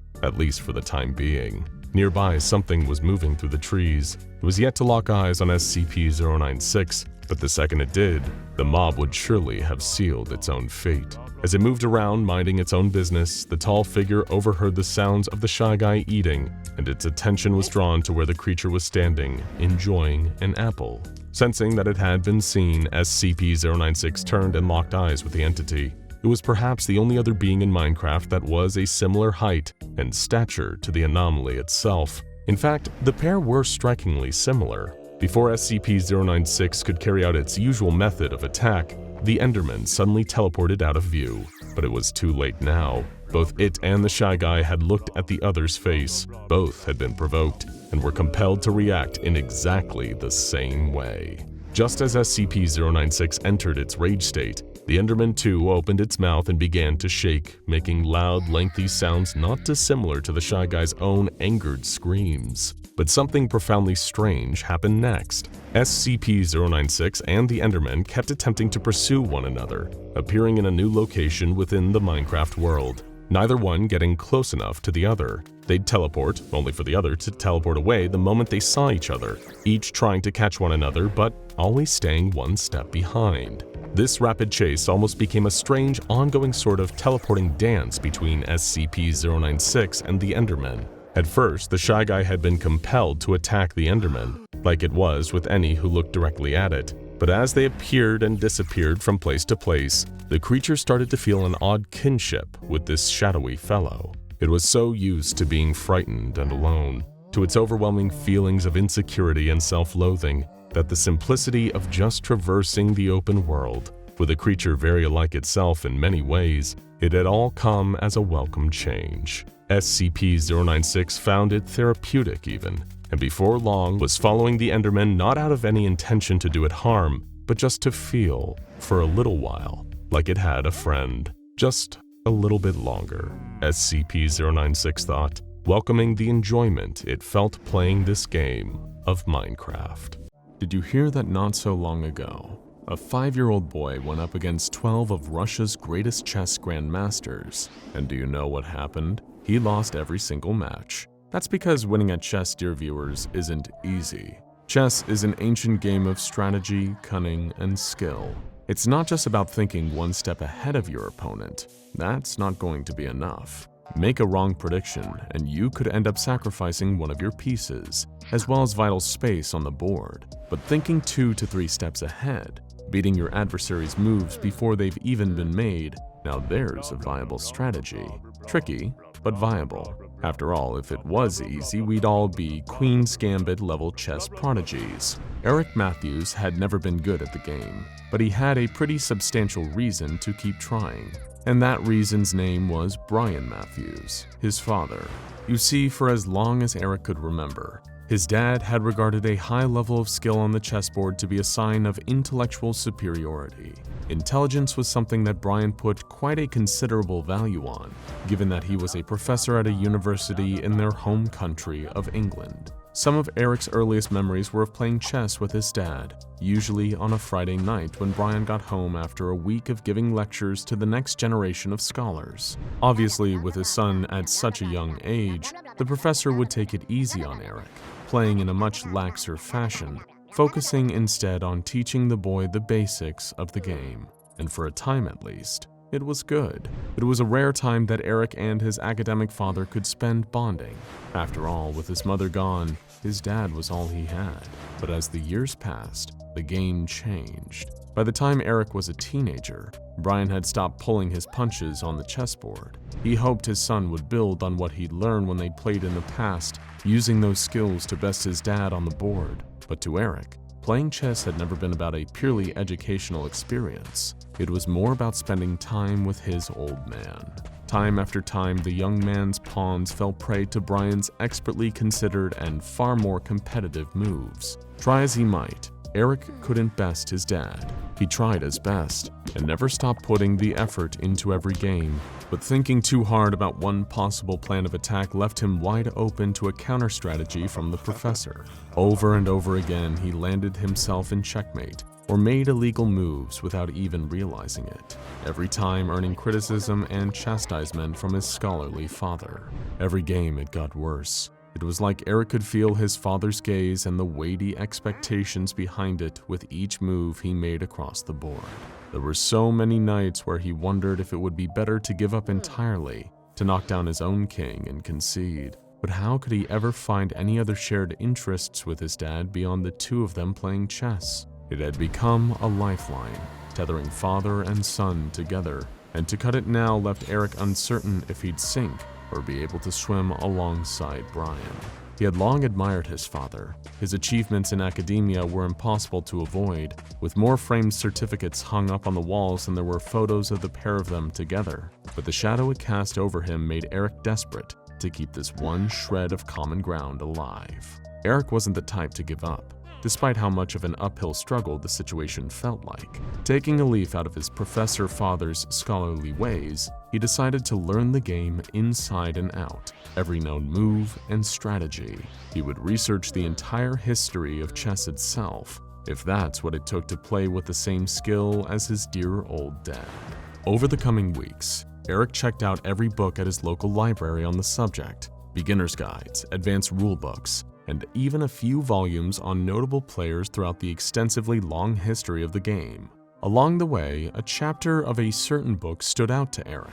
at least for the time being. Nearby, something was moving through the trees. It was yet to lock eyes on SCP-096, but the second it did, the mob would surely have sealed its own fate. As it moved around, minding its own business, the tall figure overheard the sounds of the Shy Guy eating, and its attention was drawn to where the creature was standing, enjoying an apple. Sensing that it had been seen, SCP-096 turned and locked eyes with the entity. It was perhaps the only other being in Minecraft that was a similar height and stature to the anomaly itself. In fact, the pair were strikingly similar. Before SCP-096 could carry out its usual method of attack, the Enderman suddenly teleported out of view. But it was too late now. Both it and the Shy Guy had looked at the other's face. Both had been provoked and were compelled to react in exactly the same way. Just as SCP-096 entered its rage state, the Enderman too opened its mouth and began to shake, making loud, lengthy sounds not dissimilar to the Shy Guy's own angered screams. But something profoundly strange happened next. SCP-096 and the Enderman kept attempting to pursue one another, appearing in a new location within the Minecraft world. Neither one getting close enough to the other. They'd teleport, only for the other to teleport away the moment they saw each other, each trying to catch one another but always staying one step behind. This rapid chase almost became a strange, ongoing sort of teleporting dance between SCP-096 and the Enderman. At first, the Shy Guy had been compelled to attack the Enderman, like it was with any who looked directly at it. But as they appeared and disappeared from place to place, the creature started to feel an odd kinship with this shadowy fellow. It was so used to being frightened and alone, to its overwhelming feelings of insecurity and self-loathing, that the simplicity of just traversing the open world, with a creature very alike itself in many ways, it had all come as a welcome change. SCP-096 found it therapeutic even, and before long was following the Enderman not out of any intention to do it harm, but just to feel, for a little while, like it had a friend. Just a little bit longer, SCP-096 thought, welcoming the enjoyment it felt playing this game of Minecraft. Did you hear that not so long ago, a 5-year-old boy went up against 12 of Russia's greatest chess grandmasters? And do you know what happened? He lost every single match. That's because winning at chess, dear viewers, isn't easy. Chess is an ancient game of strategy, cunning, and skill. It's not just about thinking one step ahead of your opponent. That's not going to be enough. Make a wrong prediction, and you could end up sacrificing one of your pieces, as well as vital space on the board. But thinking 2 to 3 steps ahead, beating your adversary's moves before they've even been made, now there's a viable strategy. Tricky, but viable. After all, if it was easy, we'd all be Queen's Gambit level chess prodigies. Eric Matthews had never been good at the game, but he had a pretty substantial reason to keep trying. And that reason's name was Brian Matthews, his father. You see, for as long as Eric could remember, His dad had regarded a high level of skill on the chessboard to be a sign of intellectual superiority. Intelligence was something that Brian put quite a considerable value on, given that he was a professor at a university in their home country of England. Some of Eric's earliest memories were of playing chess with his dad, usually on a Friday night when Brian got home after a week of giving lectures to the next generation of scholars. Obviously, with his son at such a young age, the professor would take it easy on Eric, playing in a much laxer fashion, focusing instead on teaching the boy the basics of the game. And for a time at least, it was good. It was a rare time that Eric and his academic father could spend bonding. After all, with his mother gone, his dad was all he had. But as the years passed, the game changed. By the time Eric was a teenager, Brian had stopped pulling his punches on the chessboard. He hoped his son would build on what he'd learned when they played in the past, using those skills to best his dad on the board. But to Eric, playing chess had never been about a purely educational experience. It was more about spending time with his old man. Time after time, the young man's pawns fell prey to Brian's expertly considered and far more competitive moves. Try as he might, Eric couldn't best his dad. He tried his best and never stopped putting the effort into every game, but thinking too hard about one possible plan of attack left him wide open to a counter strategy from the professor. Over and over again, he landed himself in checkmate or made illegal moves without even realizing it, every time earning criticism and chastisement from his scholarly father. Every game it got worse. It was like Eric could feel his father's gaze and the weighty expectations behind it with each move he made across the board. There were so many nights where he wondered if it would be better to give up entirely, to knock down his own king and concede. But how could he ever find any other shared interests with his dad beyond the two of them playing chess? It had become a lifeline, tethering father and son together, and to cut it now left Eric uncertain if he'd sink or be able to swim alongside Brian. He had long admired his father. His achievements in academia were impossible to avoid, with more framed certificates hung up on the walls than there were photos of the pair of them together. But the shadow it cast over him made Eric desperate to keep this one shred of common ground alive. Eric wasn't the type to give up, despite how much of an uphill struggle the situation felt like. Taking a leaf out of his professor father's scholarly ways, he decided to learn the game inside and out, every known move and strategy. He would research the entire history of chess itself, if that's what it took to play with the same skill as his dear old dad. Over the coming weeks, Eric checked out every book at his local library on the subject, beginner's guides, advanced rulebooks, and even a few volumes on notable players throughout the extensively long history of the game. Along the way, a chapter of a certain book stood out to Eric.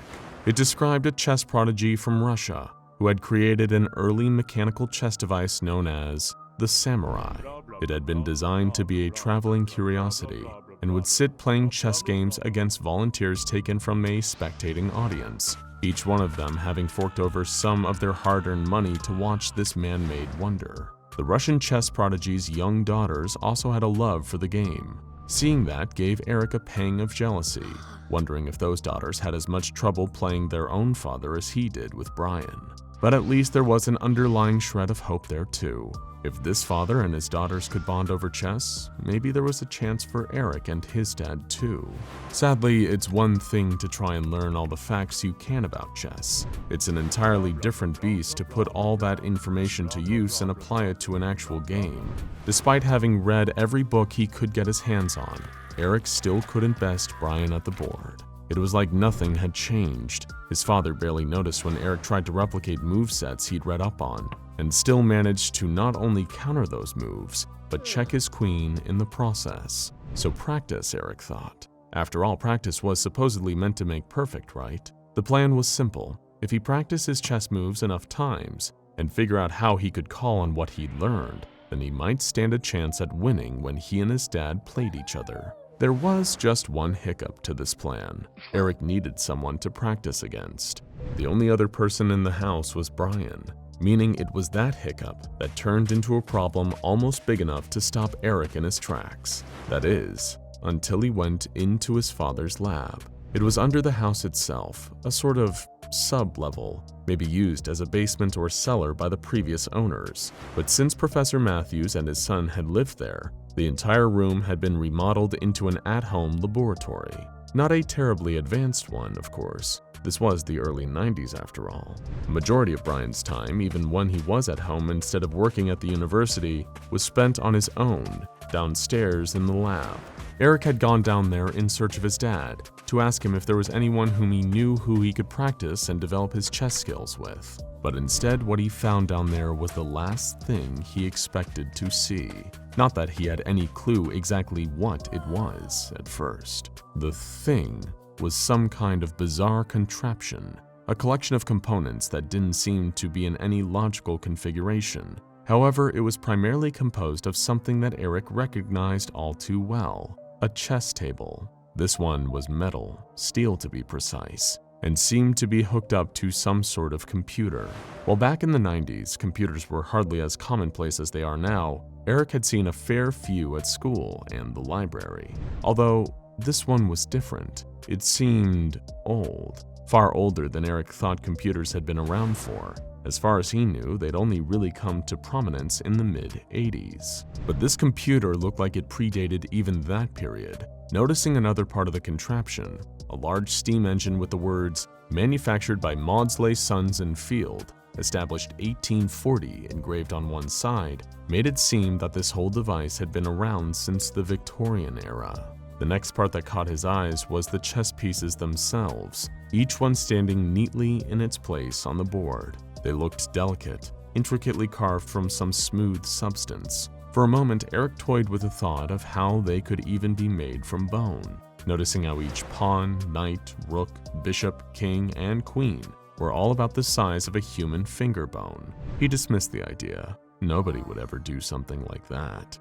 It described a chess prodigy from Russia who had created an early mechanical chess device known as the Samurai. It had been designed to be a traveling curiosity and would sit playing chess games against volunteers taken from a spectating audience, each one of them having forked over some of their hard-earned money to watch this man-made wonder. The Russian chess prodigy's young daughters also had a love for the game. Seeing that gave Eric a pang of jealousy, wondering if those daughters had as much trouble playing their own father as he did with Brian. But at least there was an underlying shred of hope there too. If this father and his daughters could bond over chess, maybe there was a chance for Eric and his dad too. Sadly, it's one thing to try and learn all the facts you can about chess. It's an entirely different beast to put all that information to use and apply it to an actual game. Despite having read every book he could get his hands on, Eric still couldn't best Brian at the board. It was like nothing had changed. His father barely noticed when Eric tried to replicate movesets he'd read up on, and still managed to not only counter those moves, but check his queen in the process. So practice, Eric thought. After all, practice was supposedly meant to make perfect, right? The plan was simple. If he practiced his chess moves enough times, and figure out how he could call on what he'd learned, then he might stand a chance at winning when he and his dad played each other. There was just one hiccup to this plan. Eric needed someone to practice against. The only other person in the house was Brian, meaning it was that hiccup that turned into a problem almost big enough to stop Eric in his tracks. That is, until he went into his father's lab. It was under the house itself, a sort of sub-level, maybe used as a basement or cellar by the previous owners. But since Professor Matthews and his son had lived there, the entire room had been remodeled into an at-home laboratory. Not a terribly advanced one, of course. This was the early 90s after all. The majority of Brian's time, even when he was at home instead of working at the university, was spent on his own, downstairs in the lab. Eric had gone down there in search of his dad, to ask him if there was anyone whom he knew who he could practice and develop his chess skills with. But instead, what he found down there was the last thing he expected to see. Not that he had any clue exactly what it was at first. The thing was some kind of bizarre contraption, a collection of components that didn't seem to be in any logical configuration. However, it was primarily composed of something that Eric recognized all too well, a chess table. This one was metal, steel to be precise, and seemed to be hooked up to some sort of computer. While back in the 90s, computers were hardly as commonplace as they are now, Eric had seen a fair few at school and the library. Although this one was different. It seemed old, far older than Eric thought computers had been around for. As far as he knew, they'd only really come to prominence in the mid-80s. But this computer looked like it predated even that period. Noticing another part of the contraption, a large steam engine with the words, "Manufactured by Maudsley, Sons and Field, established 1840" engraved on one side, made it seem that this whole device had been around since the Victorian era. The next part that caught his eyes was the chess pieces themselves, each one standing neatly in its place on the board. They looked delicate, intricately carved from some smooth substance. For a moment, Eric toyed with the thought of how they could even be made from bone, noticing how each pawn, knight, rook, bishop, king, and queen were all about the size of a human finger bone. He dismissed the idea. Nobody would ever do something like that.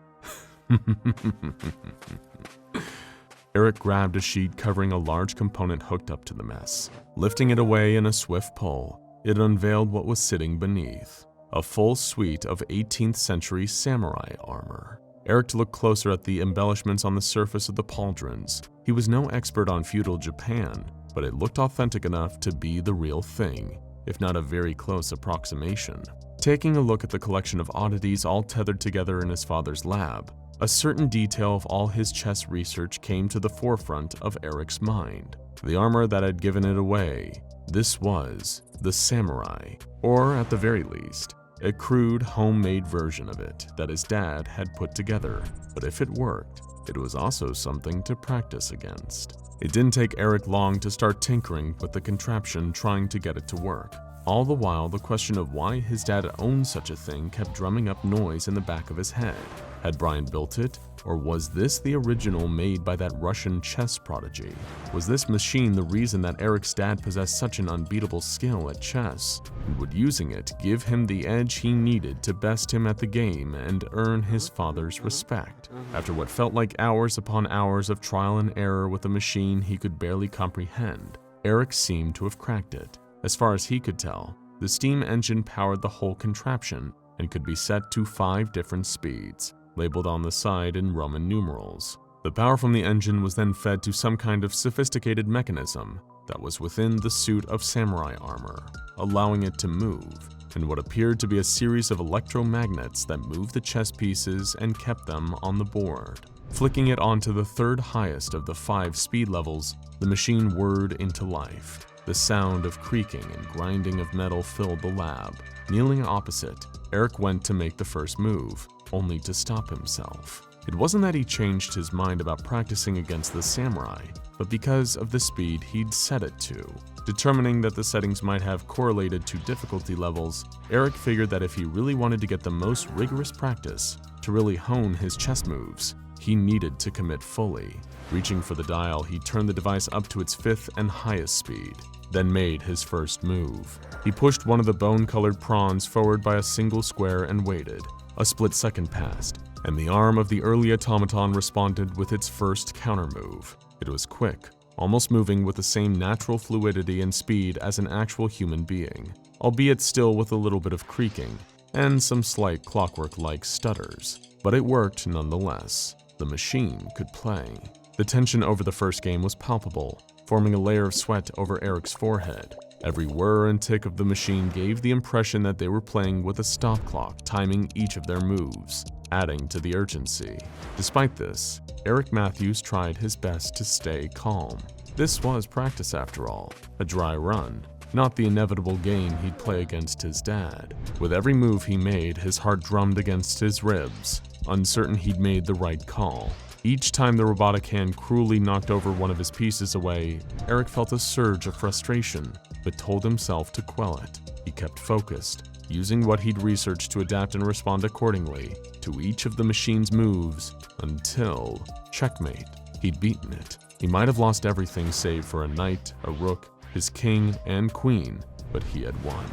Eric grabbed a sheet covering a large component hooked up to the mess. Lifting it away in a swift pull, it unveiled what was sitting beneath, a full suite of 18th century samurai armor. Eric looked closer at the embellishments on the surface of the pauldrons. He was no expert on feudal Japan, but it looked authentic enough to be the real thing, if not a very close approximation. Taking a look at the collection of oddities all tethered together in his father's lab, a certain detail of all his chess research came to the forefront of Eric's mind. The armor that had given it away. This was the samurai, or at the very least, a crude homemade version of it that his dad had put together. But if it worked, it was also something to practice against. It didn't take Eric long to start tinkering with the contraption, trying to get it to work. All the while, the question of why his dad owned such a thing kept drumming up noise in the back of his head. Had Brian built it, or was this the original made by that Russian chess prodigy? Was this machine the reason that Eric's dad possessed such an unbeatable skill at chess? And would using it give him the edge he needed to best him at the game and earn his father's respect? After what felt like hours upon hours of trial and error with a machine he could barely comprehend, Eric seemed to have cracked it. As far as he could tell, the steam engine powered the whole contraption and could be set to 5 different speeds, labeled on the side in Roman numerals. The power from the engine was then fed to some kind of sophisticated mechanism that was within the suit of samurai armor, allowing it to move, and what appeared to be a series of electromagnets that moved the chess pieces and kept them on the board. Flicking it onto the 3rd highest of the 5 speed levels, the machine whirred into life. The sound of creaking and grinding of metal filled the lab. Kneeling opposite, Eric went to make the first move, only to stop himself. It wasn't that he changed his mind about practicing against the samurai, but because of the speed he'd set it to. Determining that the settings might have correlated to difficulty levels, Eric figured that if he really wanted to get the most rigorous practice, to really hone his chess moves, he needed to commit fully. Reaching for the dial, he turned the device up to its 5th and highest speed, then made his first move. He pushed one of the bone-colored pawns forward by a single square and waited. A split second passed, and the arm of the early automaton responded with its first counter-move. It was quick, almost moving with the same natural fluidity and speed as an actual human being, albeit still with a little bit of creaking and some slight clockwork-like stutters. But it worked nonetheless. The machine could play. The tension over the first game was palpable, forming a layer of sweat over Eric's forehead. Every whir and tick of the machine gave the impression that they were playing with a stop clock timing each of their moves, adding to the urgency. Despite this, Eric Matthews tried his best to stay calm. This was practice after all, a dry run, not the inevitable game he'd play against his dad. With every move he made, his heart drummed against his ribs, uncertain he'd made the right call. Each time the robotic hand cruelly knocked over one of his pieces away, Eric felt a surge of frustration, but told himself to quell it. He kept focused, using what he'd researched to adapt and respond accordingly to each of the machine's moves until checkmate. He'd beaten it. He might have lost everything save for a knight, a rook, his king, and queen, but he had won.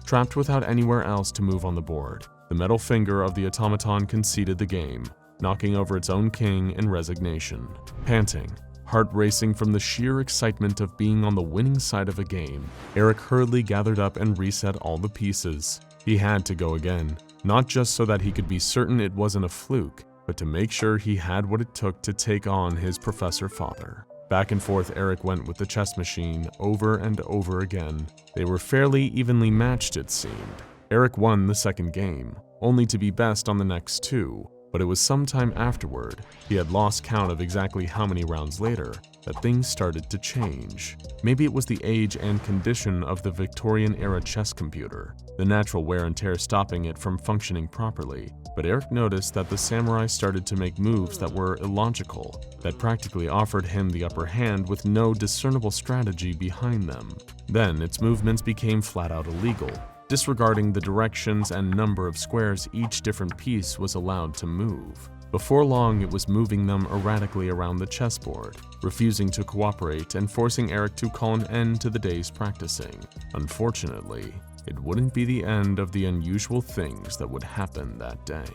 Trapped without anywhere else to move on the board, the metal finger of the automaton conceded the game, knocking over its own king in resignation. Panting, heart racing from the sheer excitement of being on the winning side of a game, Eric hurriedly gathered up and reset all the pieces. He had to go again, not just so that he could be certain it wasn't a fluke, but to make sure he had what it took to take on his professor father. Back and forth Eric went with the chess machine over and over again. They were fairly evenly matched, it seemed. Eric won the second game, only to be best on the next two, but it was sometime afterward, he had lost count of exactly how many rounds later, that things started to change. Maybe it was the age and condition of the Victorian-era chess computer, the natural wear and tear stopping it from functioning properly, but Eric noticed that the samurai started to make moves that were illogical, that practically offered him the upper hand with no discernible strategy behind them. Then its movements became flat-out illegal, disregarding the directions and number of squares each different piece was allowed to move. Before long, it was moving them erratically around the chessboard, refusing to cooperate and forcing Eric to call an end to the day's practicing. Unfortunately, it wouldn't be the end of the unusual things that would happen that day.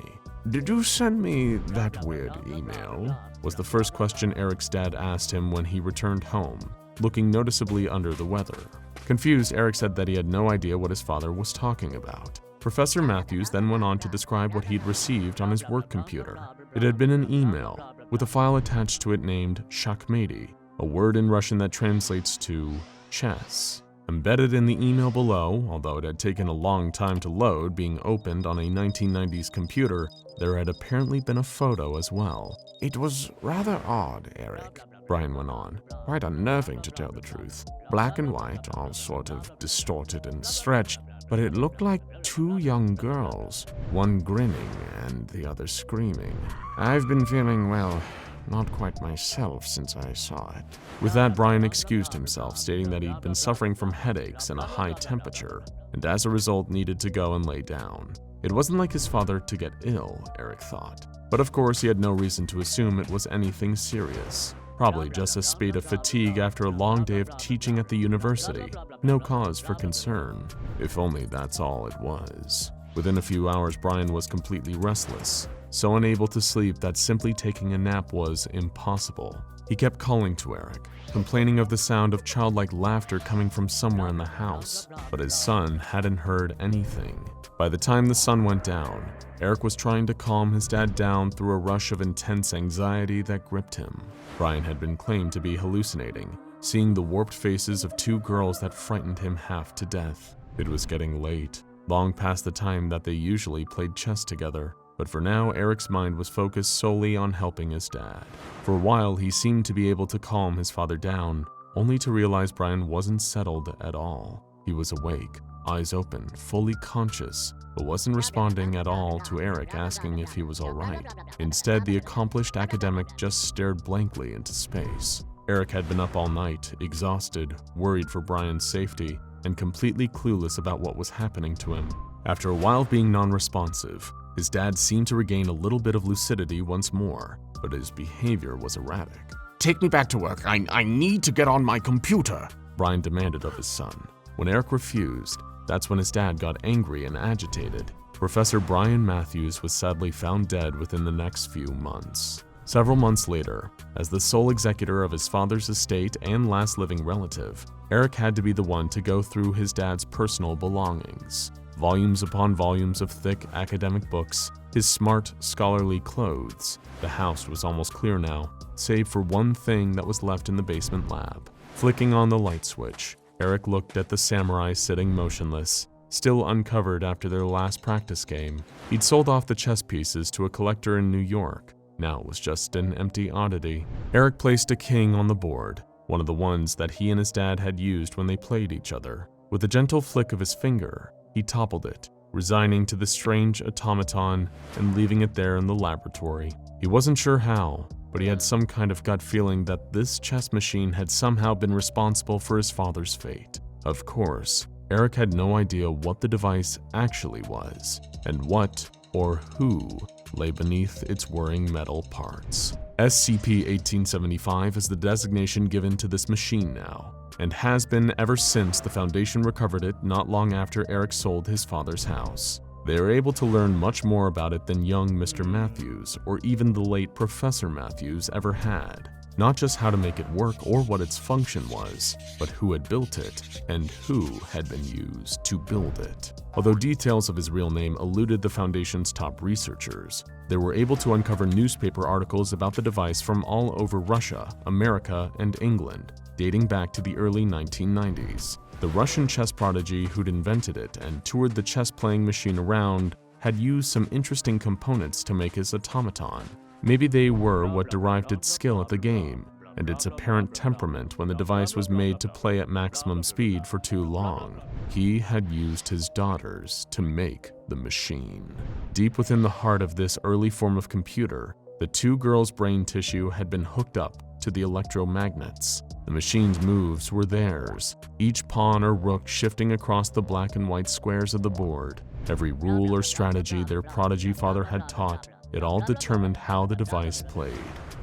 "Did you send me that weird email?" was the first question Eric's dad asked him when he returned home, looking noticeably under the weather. Confused, Eric said that he had no idea what his father was talking about. Professor Matthews then went on to describe what he'd received on his work computer. It had been an email, with a file attached to it named Shachmati, a word in Russian that translates to chess. Embedded in the email below, although it had taken a long time to load, being opened on a 1990s computer, there had apparently been a photo as well. "It was rather odd, Eric," Brian went on. "Quite unnerving, to tell the truth. Black and white, all sort of distorted and stretched, but it looked like two young girls, one grinning and the other screaming. I've been feeling, well, not quite myself since I saw it." With that, Brian excused himself, stating that he'd been suffering from headaches and a high temperature, and as a result needed to go and lay down. It wasn't like his father to get ill, Eric thought. But of course he had no reason to assume it was anything serious. Probably just a spate of fatigue after a long day of teaching at the university. No cause for concern. If only that's all it was. Within a few hours, Brian was completely restless, so unable to sleep that simply taking a nap was impossible. He kept calling to Eric, complaining of the sound of childlike laughter coming from somewhere in the house, but his son hadn't heard anything. By the time the sun went down, Eric was trying to calm his dad down through a rush of intense anxiety that gripped him. Brian had been claimed to be hallucinating, seeing the warped faces of two girls that frightened him half to death. It was getting late, long past the time that they usually played chess together, but for now Eric's mind was focused solely on helping his dad. For a while he seemed to be able to calm his father down, only to realize Brian wasn't settled at all. He was awake, eyes open, fully conscious, but wasn't responding at all to Eric asking if he was alright. Instead, the accomplished academic just stared blankly into space. Eric had been up all night, exhausted, worried for Brian's safety, and completely clueless about what was happening to him. After a while of being non-responsive, his dad seemed to regain a little bit of lucidity once more, but his behavior was erratic. "Take me back to work. I need to get on my computer," Brian demanded of his son. When Eric refused, that's when his dad got angry and agitated. Professor Brian Matthews was sadly found dead within the next few months. Several months later, as the sole executor of his father's estate and last living relative, Eric had to be the one to go through his dad's personal belongings. Volumes upon volumes of thick academic books, his smart, scholarly clothes. The house was almost clear now, save for one thing that was left in the basement lab. Flicking on the light switch, Eric looked at the samurai sitting motionless, still uncovered after their last practice game. He'd sold off the chess pieces to a collector in New York. Now it was just an empty oddity. Eric placed a king on the board, one of the ones that he and his dad had used when they played each other. With a gentle flick of his finger, he toppled it, resigning to the strange automaton and leaving it there in the laboratory. He wasn't sure how, but he had some kind of gut feeling that this chess machine had somehow been responsible for his father's fate. Of course, Eric had no idea what the device actually was, and what or who lay beneath its whirring metal parts. SCP-1875 is the designation given to this machine now, and has been ever since the Foundation recovered it not long after Eric sold his father's house. They are able to learn much more about it than young Mr. Matthews or even the late Professor Matthews ever had. Not just how to make it work or what its function was, but who had built it and who had been used to build it. Although details of his real name eluded the Foundation's top researchers, they were able to uncover newspaper articles about the device from all over Russia, America, and England, dating back to the early 1990s. The Russian chess prodigy who'd invented it and toured the chess-playing machine around had used some interesting components to make his automaton. Maybe they were what derived its skill at the game, and its apparent temperament when the device was made to play at maximum speed for too long. He had used his daughters to make the machine. Deep within the heart of this early form of computer, the two girls' brain tissue had been hooked up to the electromagnets. The machine's moves were theirs, each pawn or rook shifting across the black and white squares of the board. Every rule or strategy their prodigy father had taught, it all determined how the device played.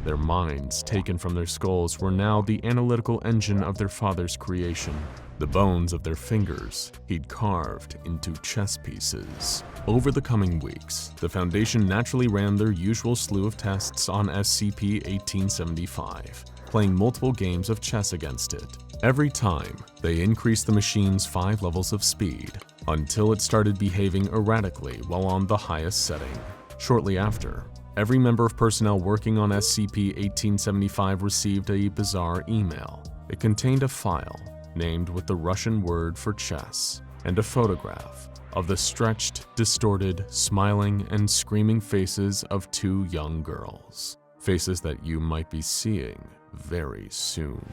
Their minds, taken from their skulls, were now the analytical engine of their father's creation. The bones of their fingers he'd carved into chess pieces. Over the coming weeks, the Foundation naturally ran their usual slew of tests on SCP-1875, playing multiple games of chess against it. Every time, they increased the machine's 5 levels of speed, until it started behaving erratically while on the highest setting. Shortly after, every member of personnel working on SCP-1875 received a bizarre email. It contained a file named with the Russian word for chess, and a photograph of the stretched, distorted, smiling, and screaming faces of 2 young girls. Faces that you might be seeing very soon.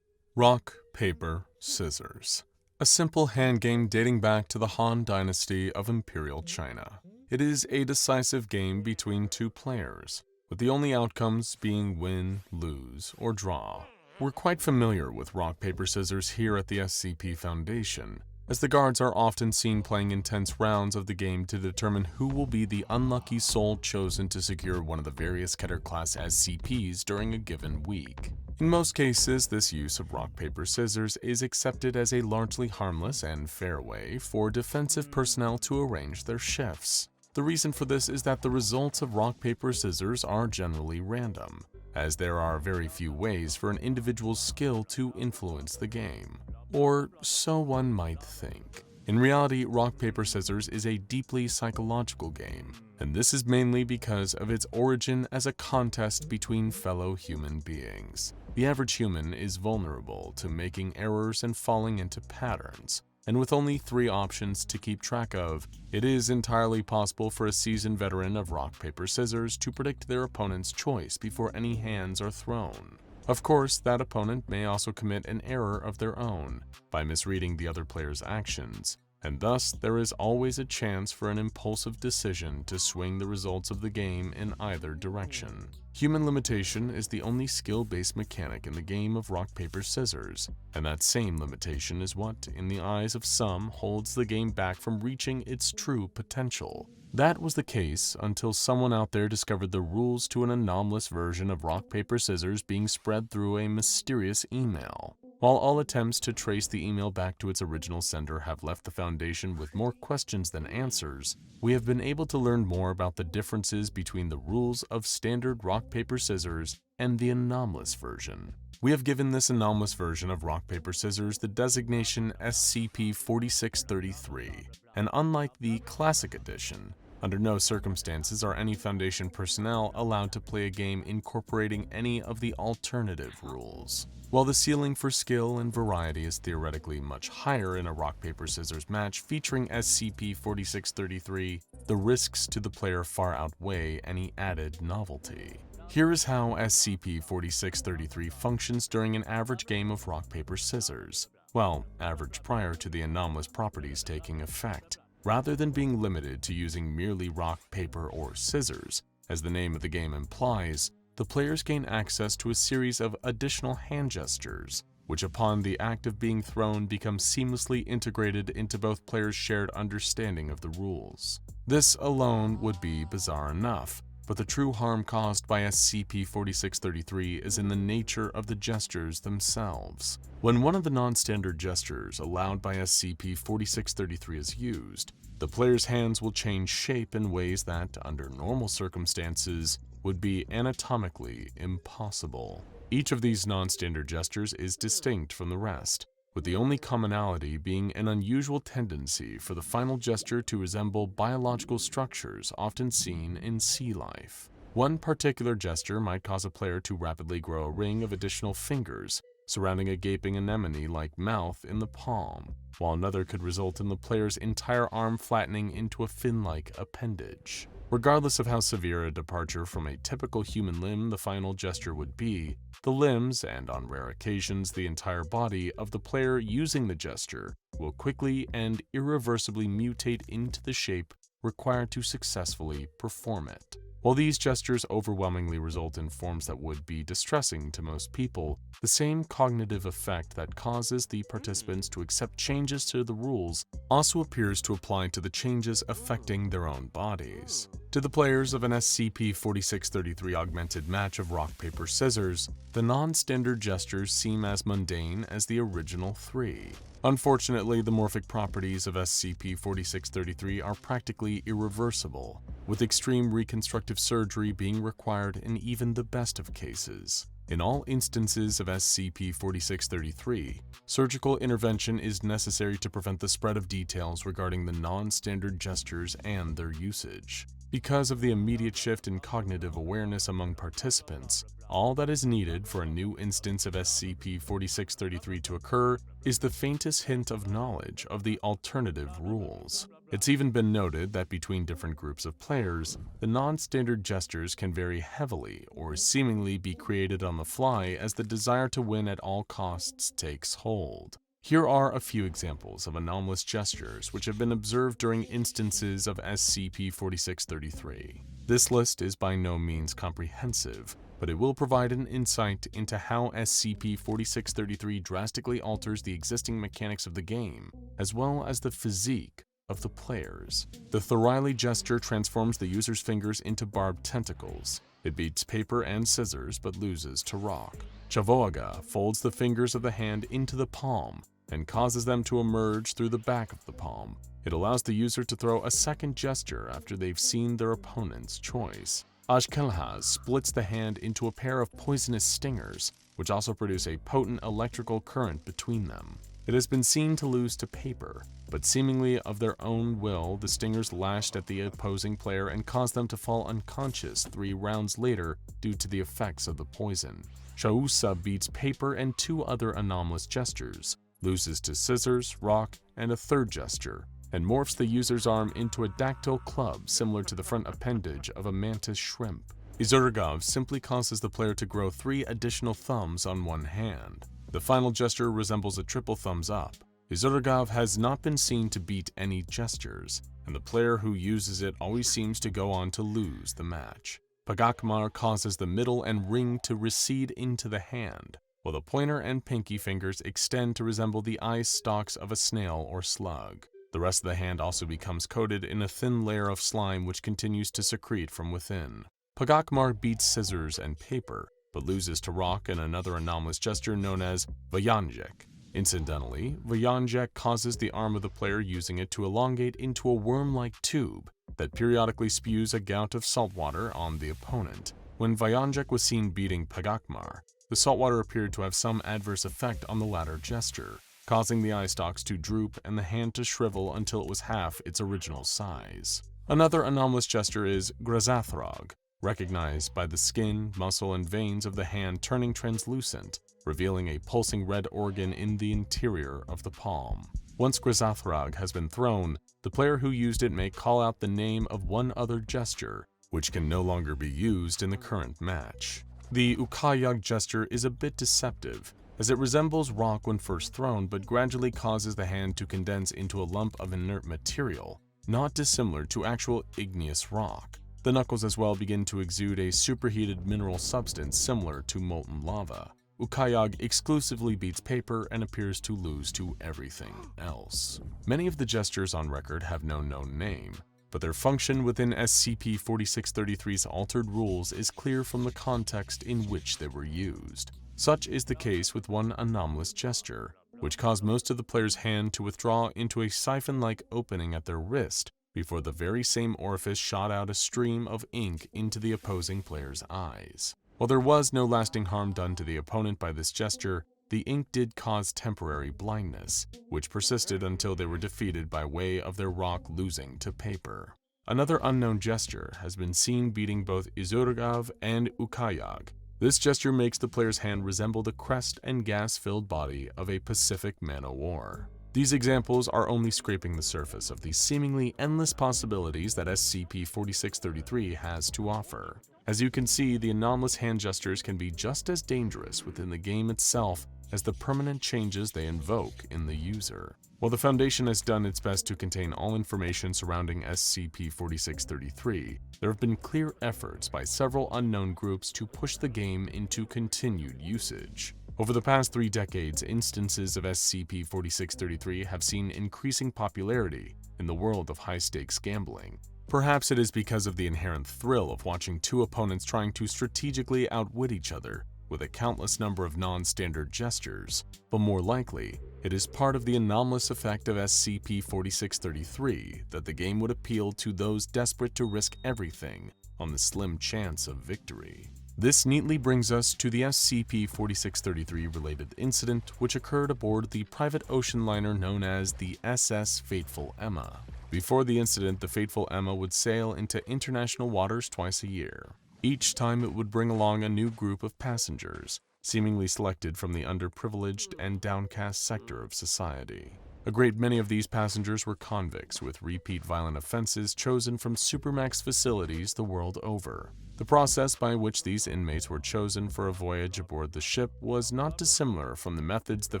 Rock, Paper, Scissors. A simple hand game dating back to the Han Dynasty of Imperial China. It is a decisive game between 2 players, with the only outcomes being win, lose, or draw. We're quite familiar with rock, paper, scissors here at the SCP Foundation, as the guards are often seen playing intense rounds of the game to determine who will be the unlucky soul chosen to secure one of the various Keter-class SCPs during a given week. In most cases, this use of rock, paper, scissors is accepted as a largely harmless and fair way for defensive personnel to arrange their shifts. The reason for this is that the results of rock, paper, scissors are generally random, as there are very few ways for an individual's skill to influence the game. Or so one might think. In reality, rock, paper, scissors is a deeply psychological game, and this is mainly because of its origin as a contest between fellow human beings. The average human is vulnerable to making errors and falling into patterns, and with only 3 options to keep track of, it is entirely possible for a seasoned veteran of rock, paper, scissors to predict their opponent's choice before any hands are thrown. Of course, that opponent may also commit an error of their own by misreading the other player's actions, and thus there is always a chance for an impulsive decision to swing the results of the game in either direction. Human limitation is the only skill-based mechanic in the game of rock, paper, scissors, and that same limitation is what, in the eyes of some, holds the game back from reaching its true potential. That was the case until someone out there discovered the rules to an anomalous version of rock, paper, scissors being spread through a mysterious email. While all attempts to trace the email back to its original sender have left the Foundation with more questions than answers, we have been able to learn more about the differences between the rules of standard rock, paper, scissors and the anomalous version. We have given this anomalous version of rock, paper, scissors the designation SCP-4633, and unlike the Classic Edition, under no circumstances are any Foundation personnel allowed to play a game incorporating any of the alternative rules. While the ceiling for skill and variety is theoretically much higher in a rock-paper-scissors match featuring SCP-4633, the risks to the player far outweigh any added novelty. Here is how SCP-4633 functions during an average game of rock-paper-scissors. Well, average prior to the anomalous properties taking effect. Rather than being limited to using merely rock, paper, or scissors, as the name of the game implies, the players gain access to a series of additional hand gestures, which upon the act of being thrown become seamlessly integrated into both players' shared understanding of the rules. This alone would be bizarre enough, but the true harm caused by SCP-4633 is in the nature of the gestures themselves. When one of the non-standard gestures allowed by SCP-4633 is used, the player's hands will change shape in ways that, under normal circumstances, would be anatomically impossible. Each of these non-standard gestures is distinct from the rest, with the only commonality being an unusual tendency for the final gesture to resemble biological structures often seen in sea life. One particular gesture might cause a player to rapidly grow a ring of additional fingers surrounding a gaping anemone-like mouth in the palm, while another could result in the player's entire arm flattening into a fin-like appendage. Regardless of how severe a departure from a typical human limb the final gesture would be, the limbs, and on rare occasions the entire body, of the player using the gesture will quickly and irreversibly mutate into the shape required to successfully perform it. While these gestures overwhelmingly result in forms that would be distressing to most people, the same cognitive effect that causes the participants to accept changes to the rules also appears to apply to the changes affecting their own bodies. To the players of an SCP-4633 augmented match of rock, paper, scissors, the non-standard gestures seem as mundane as the original three. Unfortunately, the morphic properties of SCP-4633 are practically irreversible, with extreme reconstructive surgery being required in even the best of cases. In all instances of SCP-4633, surgical intervention is necessary to prevent the spread of details regarding the non-standard gestures and their usage. Because of the immediate shift in cognitive awareness among participants, all that is needed for a new instance of SCP-4633 to occur is the faintest hint of knowledge of the alternative rules. It's even been noted that between different groups of players, the non-standard gestures can vary heavily or seemingly be created on the fly as the desire to win at all costs takes hold. Here are a few examples of anomalous gestures which have been observed during instances of SCP-4633. This list is by no means comprehensive, but it will provide an insight into how SCP-4633 drastically alters the existing mechanics of the game, as well as the physique of the players. The Thoriley gesture transforms the user's fingers into barbed tentacles. It beats paper and scissors but loses to rock. Chavoaga folds the fingers of the hand into the palm and causes them to emerge through the back of the palm. It allows the user to throw a second gesture after they've seen their opponent's choice. Ashkelhaz splits the hand into a pair of poisonous stingers, which also produce a potent electrical current between them. It has been seen to lose to paper, but seemingly of their own will, the stingers lashed at the opposing player and caused them to fall unconscious 3 rounds later due to the effects of the poison. Chausa beats paper and 2 other anomalous gestures, loses to scissors, rock, and a third gesture, and morphs the user's arm into a dactyl club similar to the front appendage of a mantis shrimp. Izurgov simply causes the player to grow 3 additional thumbs on one hand. The final gesture resembles a triple thumbs up. Izurgov has not been seen to beat any gestures, and the player who uses it always seems to go on to lose the match. Pagakmar causes the middle and ring to recede into the hand, while the pointer and pinky fingers extend to resemble the eye stalks of a snail or slug. The rest of the hand also becomes coated in a thin layer of slime which continues to secrete from within. Pagakmar beats scissors and paper, but loses to rock and another anomalous gesture known as Vayanjek. Incidentally, Vayanjek causes the arm of the player using it to elongate into a worm-like tube that periodically spews a gout of salt water on the opponent. When Vayanjek was seen beating Pagakmar, the saltwater appeared to have some adverse effect on the latter gesture, causing the eye stalks to droop and the hand to shrivel until it was half its original size. Another anomalous gesture is Grazathrog, recognized by the skin, muscle, and veins of the hand turning translucent revealing a pulsing red organ in the interior of the palm. Once Grisathrag has been thrown, the player who used it may call out the name of one other gesture, which can no longer be used in the current match. The Ukayag gesture is a bit deceptive, as it resembles rock when first thrown but gradually causes the hand to condense into a lump of inert material, not dissimilar to actual igneous rock. The knuckles as well begin to exude a superheated mineral substance similar to molten lava. Ukayag exclusively beats paper and appears to lose to everything else. Many of the gestures on record have no known name, but their function within SCP-4633's altered rules is clear from the context in which they were used. Such is the case with one anomalous gesture, which caused most of the player's hand to withdraw into a siphon-like opening at their wrist before the very same orifice shot out a stream of ink into the opposing player's eyes. While there was no lasting harm done to the opponent by this gesture, the ink did cause temporary blindness, which persisted until they were defeated by way of their rock losing to paper. Another unknown gesture has been seen beating both Izurgav and Ukayag. This gesture makes the player's hand resemble the crest and gas-filled body of a Pacific man-o'-war. These examples are only scraping the surface of the seemingly endless possibilities that SCP-4633 has to offer. As you can see, the anomalous hand gestures can be just as dangerous within the game itself as the permanent changes they invoke in the user. While the Foundation has done its best to contain all information surrounding SCP-4633, there have been clear efforts by several unknown groups to push the game into continued usage. Over the past 3 decades, instances of SCP-4633 have seen increasing popularity in the world of high-stakes gambling. Perhaps it is because of the inherent thrill of watching 2 opponents trying to strategically outwit each other with a countless number of non-standard gestures, but more likely, it is part of the anomalous effect of SCP-4633 that the game would appeal to those desperate to risk everything on the slim chance of victory. This neatly brings us to the SCP-4633 related incident which occurred aboard the private ocean liner known as the SS Fateful Emma. Before the incident, the Fateful Emma would sail into international waters twice a year. Each time it would bring along a new group of passengers, seemingly selected from the underprivileged and downcast sector of society. A great many of these passengers were convicts with repeat violent offenses chosen from supermax facilities the world over. The process by which these inmates were chosen for a voyage aboard the ship was not dissimilar from the methods the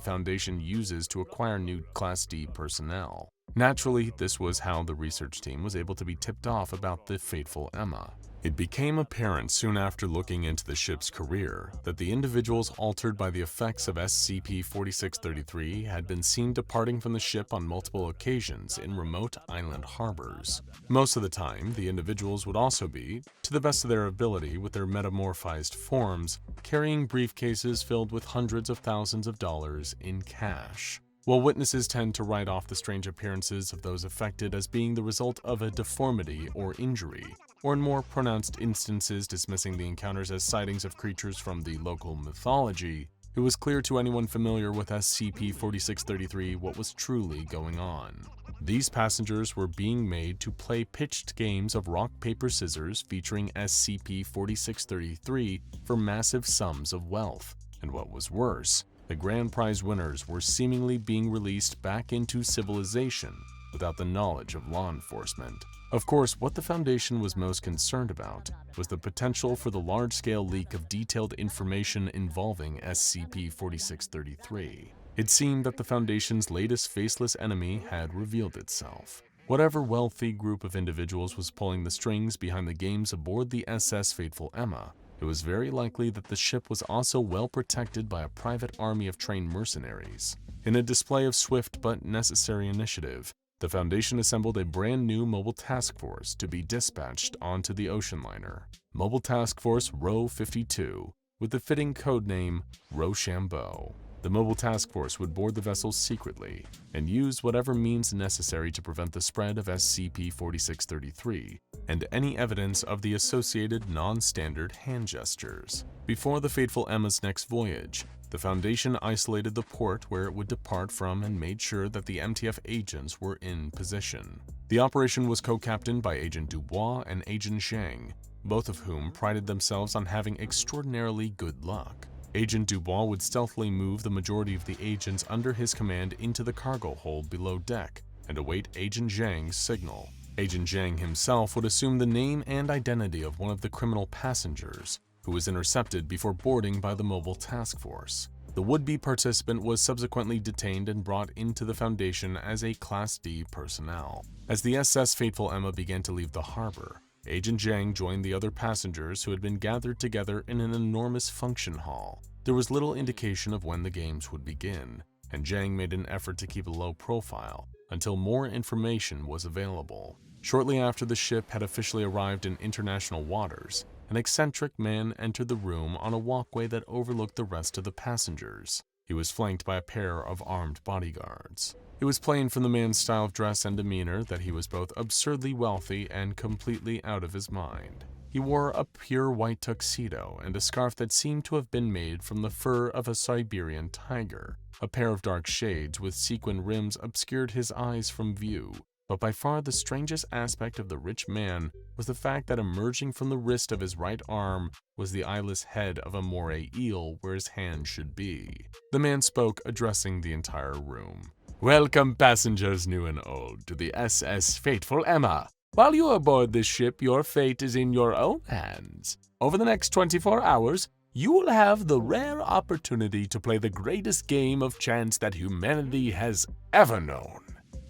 Foundation uses to acquire new Class D personnel. Naturally, this was how the research team was able to be tipped off about the Fateful Emma. It became apparent soon after looking into the ship's career that the individuals altered by the effects of SCP-4633 had been seen departing from the ship on multiple occasions in remote island harbors. Most of the time, the individuals would also be, to the best of their ability with their metamorphized forms, carrying briefcases filled with hundreds of thousands of dollars in cash. While witnesses tend to write off the strange appearances of those affected as being the result of a deformity or injury, or in more pronounced instances dismissing the encounters as sightings of creatures from the local mythology, it was clear to anyone familiar with SCP-4633 what was truly going on. These passengers were being made to play pitched games of rock, paper, scissors featuring SCP-4633 for massive sums of wealth, and what was worse, the grand prize winners were seemingly being released back into civilization without the knowledge of law enforcement. Of course, what the Foundation was most concerned about was the potential for the large-scale leak of detailed information involving SCP-4633. It seemed that the Foundation's latest faceless enemy had revealed itself. Whatever wealthy group of individuals was pulling the strings behind the games aboard the SS Fateful Emma, it was very likely that the ship was also well protected by a private army of trained mercenaries. In a display of swift but necessary initiative, the Foundation assembled a brand new mobile task force to be dispatched onto the ocean liner. Mobile Task Force Row 52, with the fitting codename Rochambeau. The Mobile Task Force would board the vessel secretly and use whatever means necessary to prevent the spread of SCP-4633 and any evidence of the associated non-standard hand gestures. Before the Fateful Emma's next voyage, the Foundation isolated the port where it would depart from and made sure that the MTF agents were in position. The operation was co-captained by Agent Dubois and Agent Zhang, both of whom prided themselves on having extraordinarily good luck. Agent Dubois would stealthily move the majority of the agents under his command into the cargo hold below deck and await Agent Zhang's signal. Agent Zhang himself would assume the name and identity of one of the criminal passengers, who was intercepted before boarding by the mobile task force. The would-be participant was subsequently detained and brought into the Foundation as a Class D personnel. As the SS Fateful Emma began to leave the harbor, Agent Zhang joined the other passengers who had been gathered together in an enormous function hall. There was little indication of when the games would begin, and Zhang made an effort to keep a low profile until more information was available. Shortly after the ship had officially arrived in international waters, an eccentric man entered the room on a walkway that overlooked the rest of the passengers. He was flanked by a pair of armed bodyguards. It was plain from the man's style of dress and demeanor that he was both absurdly wealthy and completely out of his mind. He wore a pure white tuxedo and a scarf that seemed to have been made from the fur of a Siberian tiger. A pair of dark shades with sequin rims obscured his eyes from view, but by far the strangest aspect of the rich man was the fact that emerging from the wrist of his right arm was the eyeless head of a moray eel where his hand should be. The man spoke, addressing the entire room. "Welcome, passengers new and old, to the SS Fateful Emma. While you are aboard this ship, your fate is in your own hands. Over the next 24 hours, you will have the rare opportunity to play the greatest game of chance that humanity has ever known.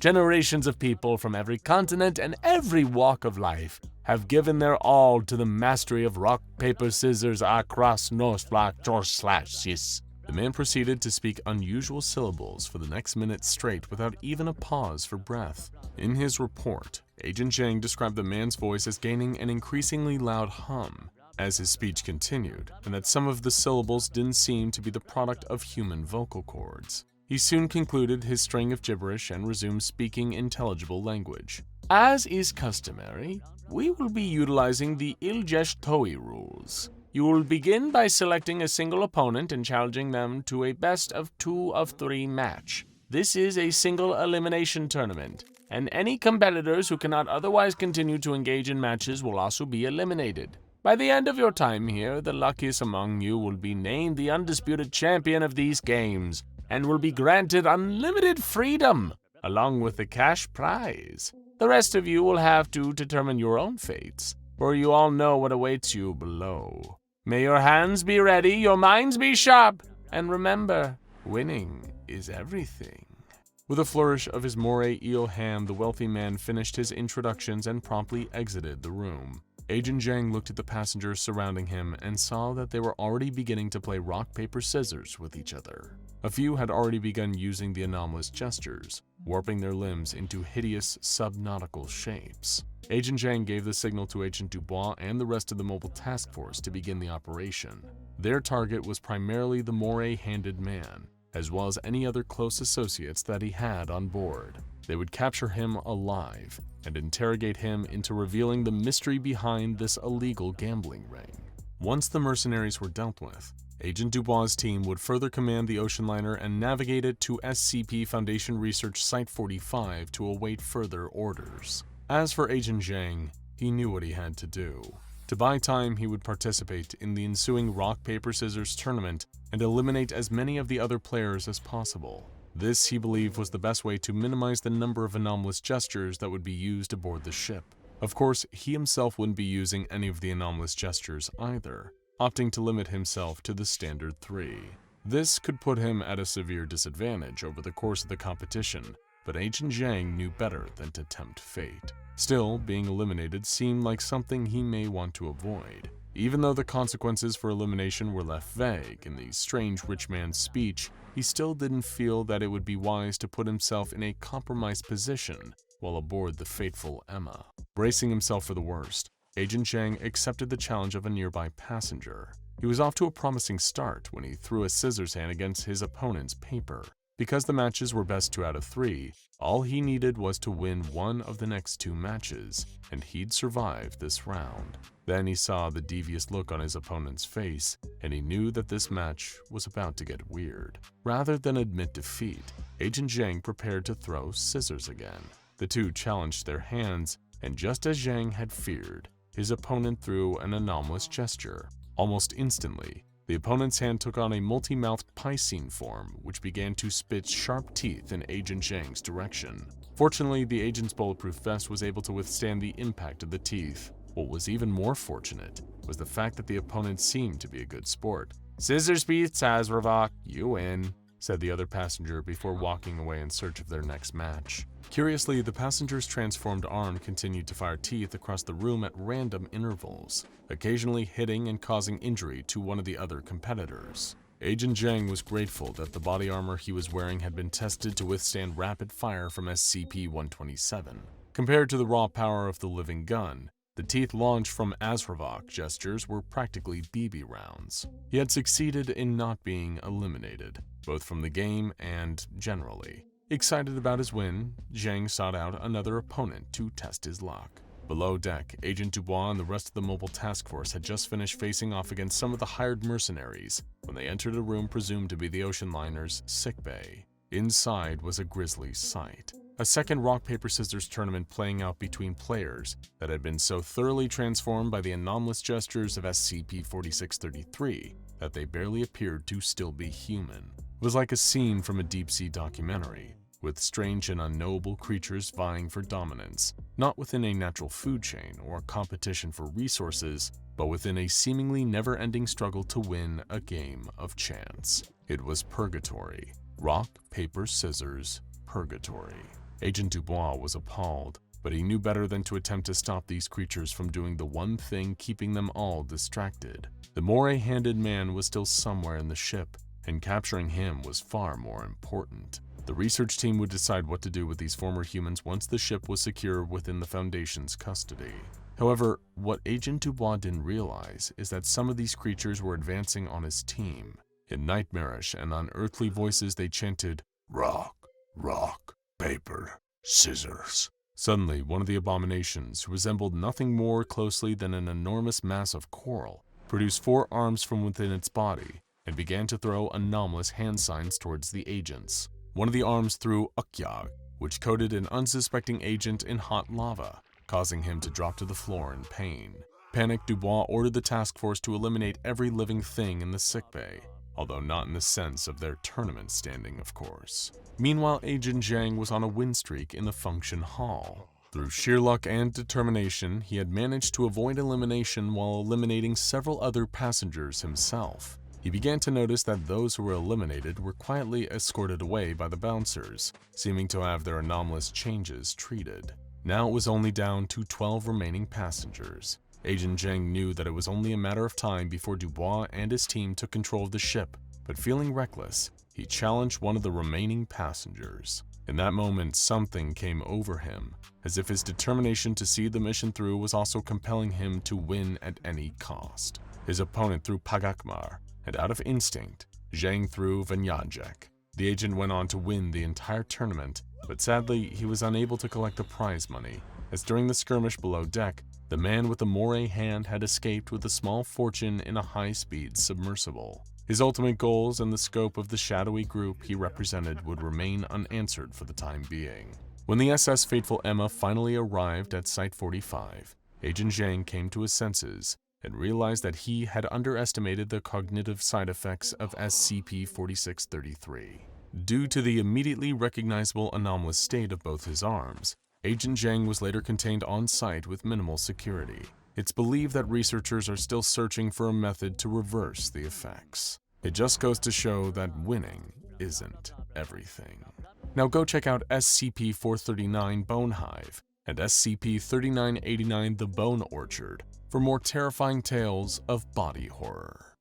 Generations of people from every continent and every walk of life have given their all to the mastery of rock, paper, scissors, across, north, black, //sis." The man proceeded to speak unusual syllables for the next minute straight without even a pause for breath. In his report, Agent Zhang described the man's voice as gaining an increasingly loud hum as his speech continued, and that some of the syllables didn't seem to be the product of human vocal cords. He soon concluded his string of gibberish and resumed speaking intelligible language. "As is customary, we will be utilizing the Iljesh Toi rules. You will begin by selecting a single opponent and challenging them to a best of 2 of 3 match. This is a single elimination tournament, and any competitors who cannot otherwise continue to engage in matches will also be eliminated. By the end of your time here, the luckiest among you will be named the undisputed champion of these games, and will be granted unlimited freedom, along with the cash prize. The rest of you will have to determine your own fates, for you all know what awaits you below. May your hands be ready, your minds be sharp, and remember, winning is everything." With a flourish of his moray eel hand, the wealthy man finished his introductions and promptly exited the room. Agent Zhang looked at the passengers surrounding him and saw that they were already beginning to play rock, paper, scissors with each other. A few had already begun using the anomalous gestures, warping their limbs into hideous subnautical shapes. Agent Zhang gave the signal to Agent Dubois and the rest of the mobile task force to begin the operation. Their target was primarily the moray-handed man, as well as any other close associates that he had on board. They would capture him alive and interrogate him into revealing the mystery behind this illegal gambling ring. Once the mercenaries were dealt with, Agent Dubois' team would further command the ocean liner and navigate it to SCP Foundation Research Site 45 to await further orders. As for Agent Zhang, he knew what he had to do. To buy time, he would participate in the ensuing rock, paper, scissors tournament and eliminate as many of the other players as possible. This, he believed, was the best way to minimize the number of anomalous gestures that would be used aboard the ship. Of course, he himself wouldn't be using any of the anomalous gestures either, opting to limit himself to the standard 3. This could put him at a severe disadvantage over the course of the competition, but Agent Zhang knew better than to tempt fate. Still, being eliminated seemed like something he may want to avoid. Even though the consequences for elimination were left vague in the strange rich man's speech, he still didn't feel that it would be wise to put himself in a compromised position while aboard the fateful Emma. Bracing himself for the worst, Agent Zhang accepted the challenge of a nearby passenger. He was off to a promising start when he threw a scissors hand against his opponent's paper. Because the matches were best 2 out of 3, all he needed was to win one of the next 2 matches, and he'd survive this round. Then he saw the devious look on his opponent's face, and he knew that this match was about to get weird. Rather than admit defeat, Agent Zhang prepared to throw scissors again. The two challenged their hands, and just as Zhang had feared, his opponent threw an anomalous gesture. Almost instantly, The opponent's hand took on a multi-mouthed piscine form, which began to spit sharp teeth in Agent Zhang's direction. Fortunately, the agent's bulletproof vest was able to withstand the impact of the teeth. What was even more fortunate was the fact that the opponent seemed to be a good sport. "Scissors beats Azravok, you win," said the other passenger before walking away in search of their next match. Curiously, the passenger's transformed arm continued to fire teeth across the room at random intervals, occasionally hitting and causing injury to one of the other competitors. Agent Zhang was grateful that the body armor he was wearing had been tested to withstand rapid fire from SCP-127. Compared to the raw power of the living gun, the teeth launched from Azravok gestures were practically BB rounds. He had succeeded in not being eliminated, both from the game and generally. Excited about his win, Zhang sought out another opponent to test his luck. Below deck, Agent Dubois and the rest of the mobile task force had just finished facing off against some of the hired mercenaries when they entered a room presumed to be the ocean liner's sickbay. Inside was a grisly sight. A second rock-paper-scissors tournament playing out between players that had been so thoroughly transformed by the anomalous gestures of SCP-4633 that they barely appeared to still be human. It was like a scene from a deep-sea documentary, with strange and unknowable creatures vying for dominance, not within a natural food chain or competition for resources, but within a seemingly never-ending struggle to win a game of chance. It was purgatory. Rock, paper, scissors, purgatory. Agent Dubois was appalled, but he knew better than to attempt to stop these creatures from doing the one thing keeping them all distracted. The moray-handed man was still somewhere in the ship, and capturing him was far more important. The research team would decide what to do with these former humans once the ship was secure within the Foundation's custody. However, what Agent Dubois didn't realize is that some of these creatures were advancing on his team. In nightmarish and unearthly voices they chanted, "Rock, rock, paper, scissors." Suddenly, one of the abominations, who resembled nothing more closely than an enormous mass of coral, produced 4 arms from within its body and began to throw anomalous hand signs towards the agents. One of the arms threw Ukyag, which coated an unsuspecting agent in hot lava, causing him to drop to the floor in pain. Panicked, Dubois ordered the task force to eliminate every living thing in the sickbay, although not in the sense of their tournament standing, of course. Meanwhile, Agent Zhang was on a win streak in the function hall. Through sheer luck and determination, he had managed to avoid elimination while eliminating several other passengers himself. He began to notice that those who were eliminated were quietly escorted away by the bouncers, seeming to have their anomalous changes treated. Now it was only down to 12 remaining passengers. Agent Zhang knew that it was only a matter of time before Dubois and his team took control of the ship, but feeling reckless, he challenged one of the remaining passengers. In that moment, something came over him, as if his determination to see the mission through was also compelling him to win at any cost. His opponent threw Pagakmar, and out of instinct, Zhang threw Vanyajek. The agent went on to win the entire tournament, but sadly, he was unable to collect the prize money, as during the skirmish below deck, the man with the moray hand had escaped with a small fortune in a high-speed submersible. His ultimate goals and the scope of the shadowy group he represented would remain unanswered for the time being. When the SS Fateful Emma finally arrived at Site 45, Agent Zhang came to his senses and realized that he had underestimated the cognitive side effects of SCP-4633. Due to the immediately recognizable anomalous state of both his arms, Agent Zhang was later contained on site with minimal security. It's believed that researchers are still searching for a method to reverse the effects. It just goes to show that winning isn't everything. Now go check out SCP-439 Bone Hive and SCP-3989 The Bone Orchard for more terrifying tales of body horror.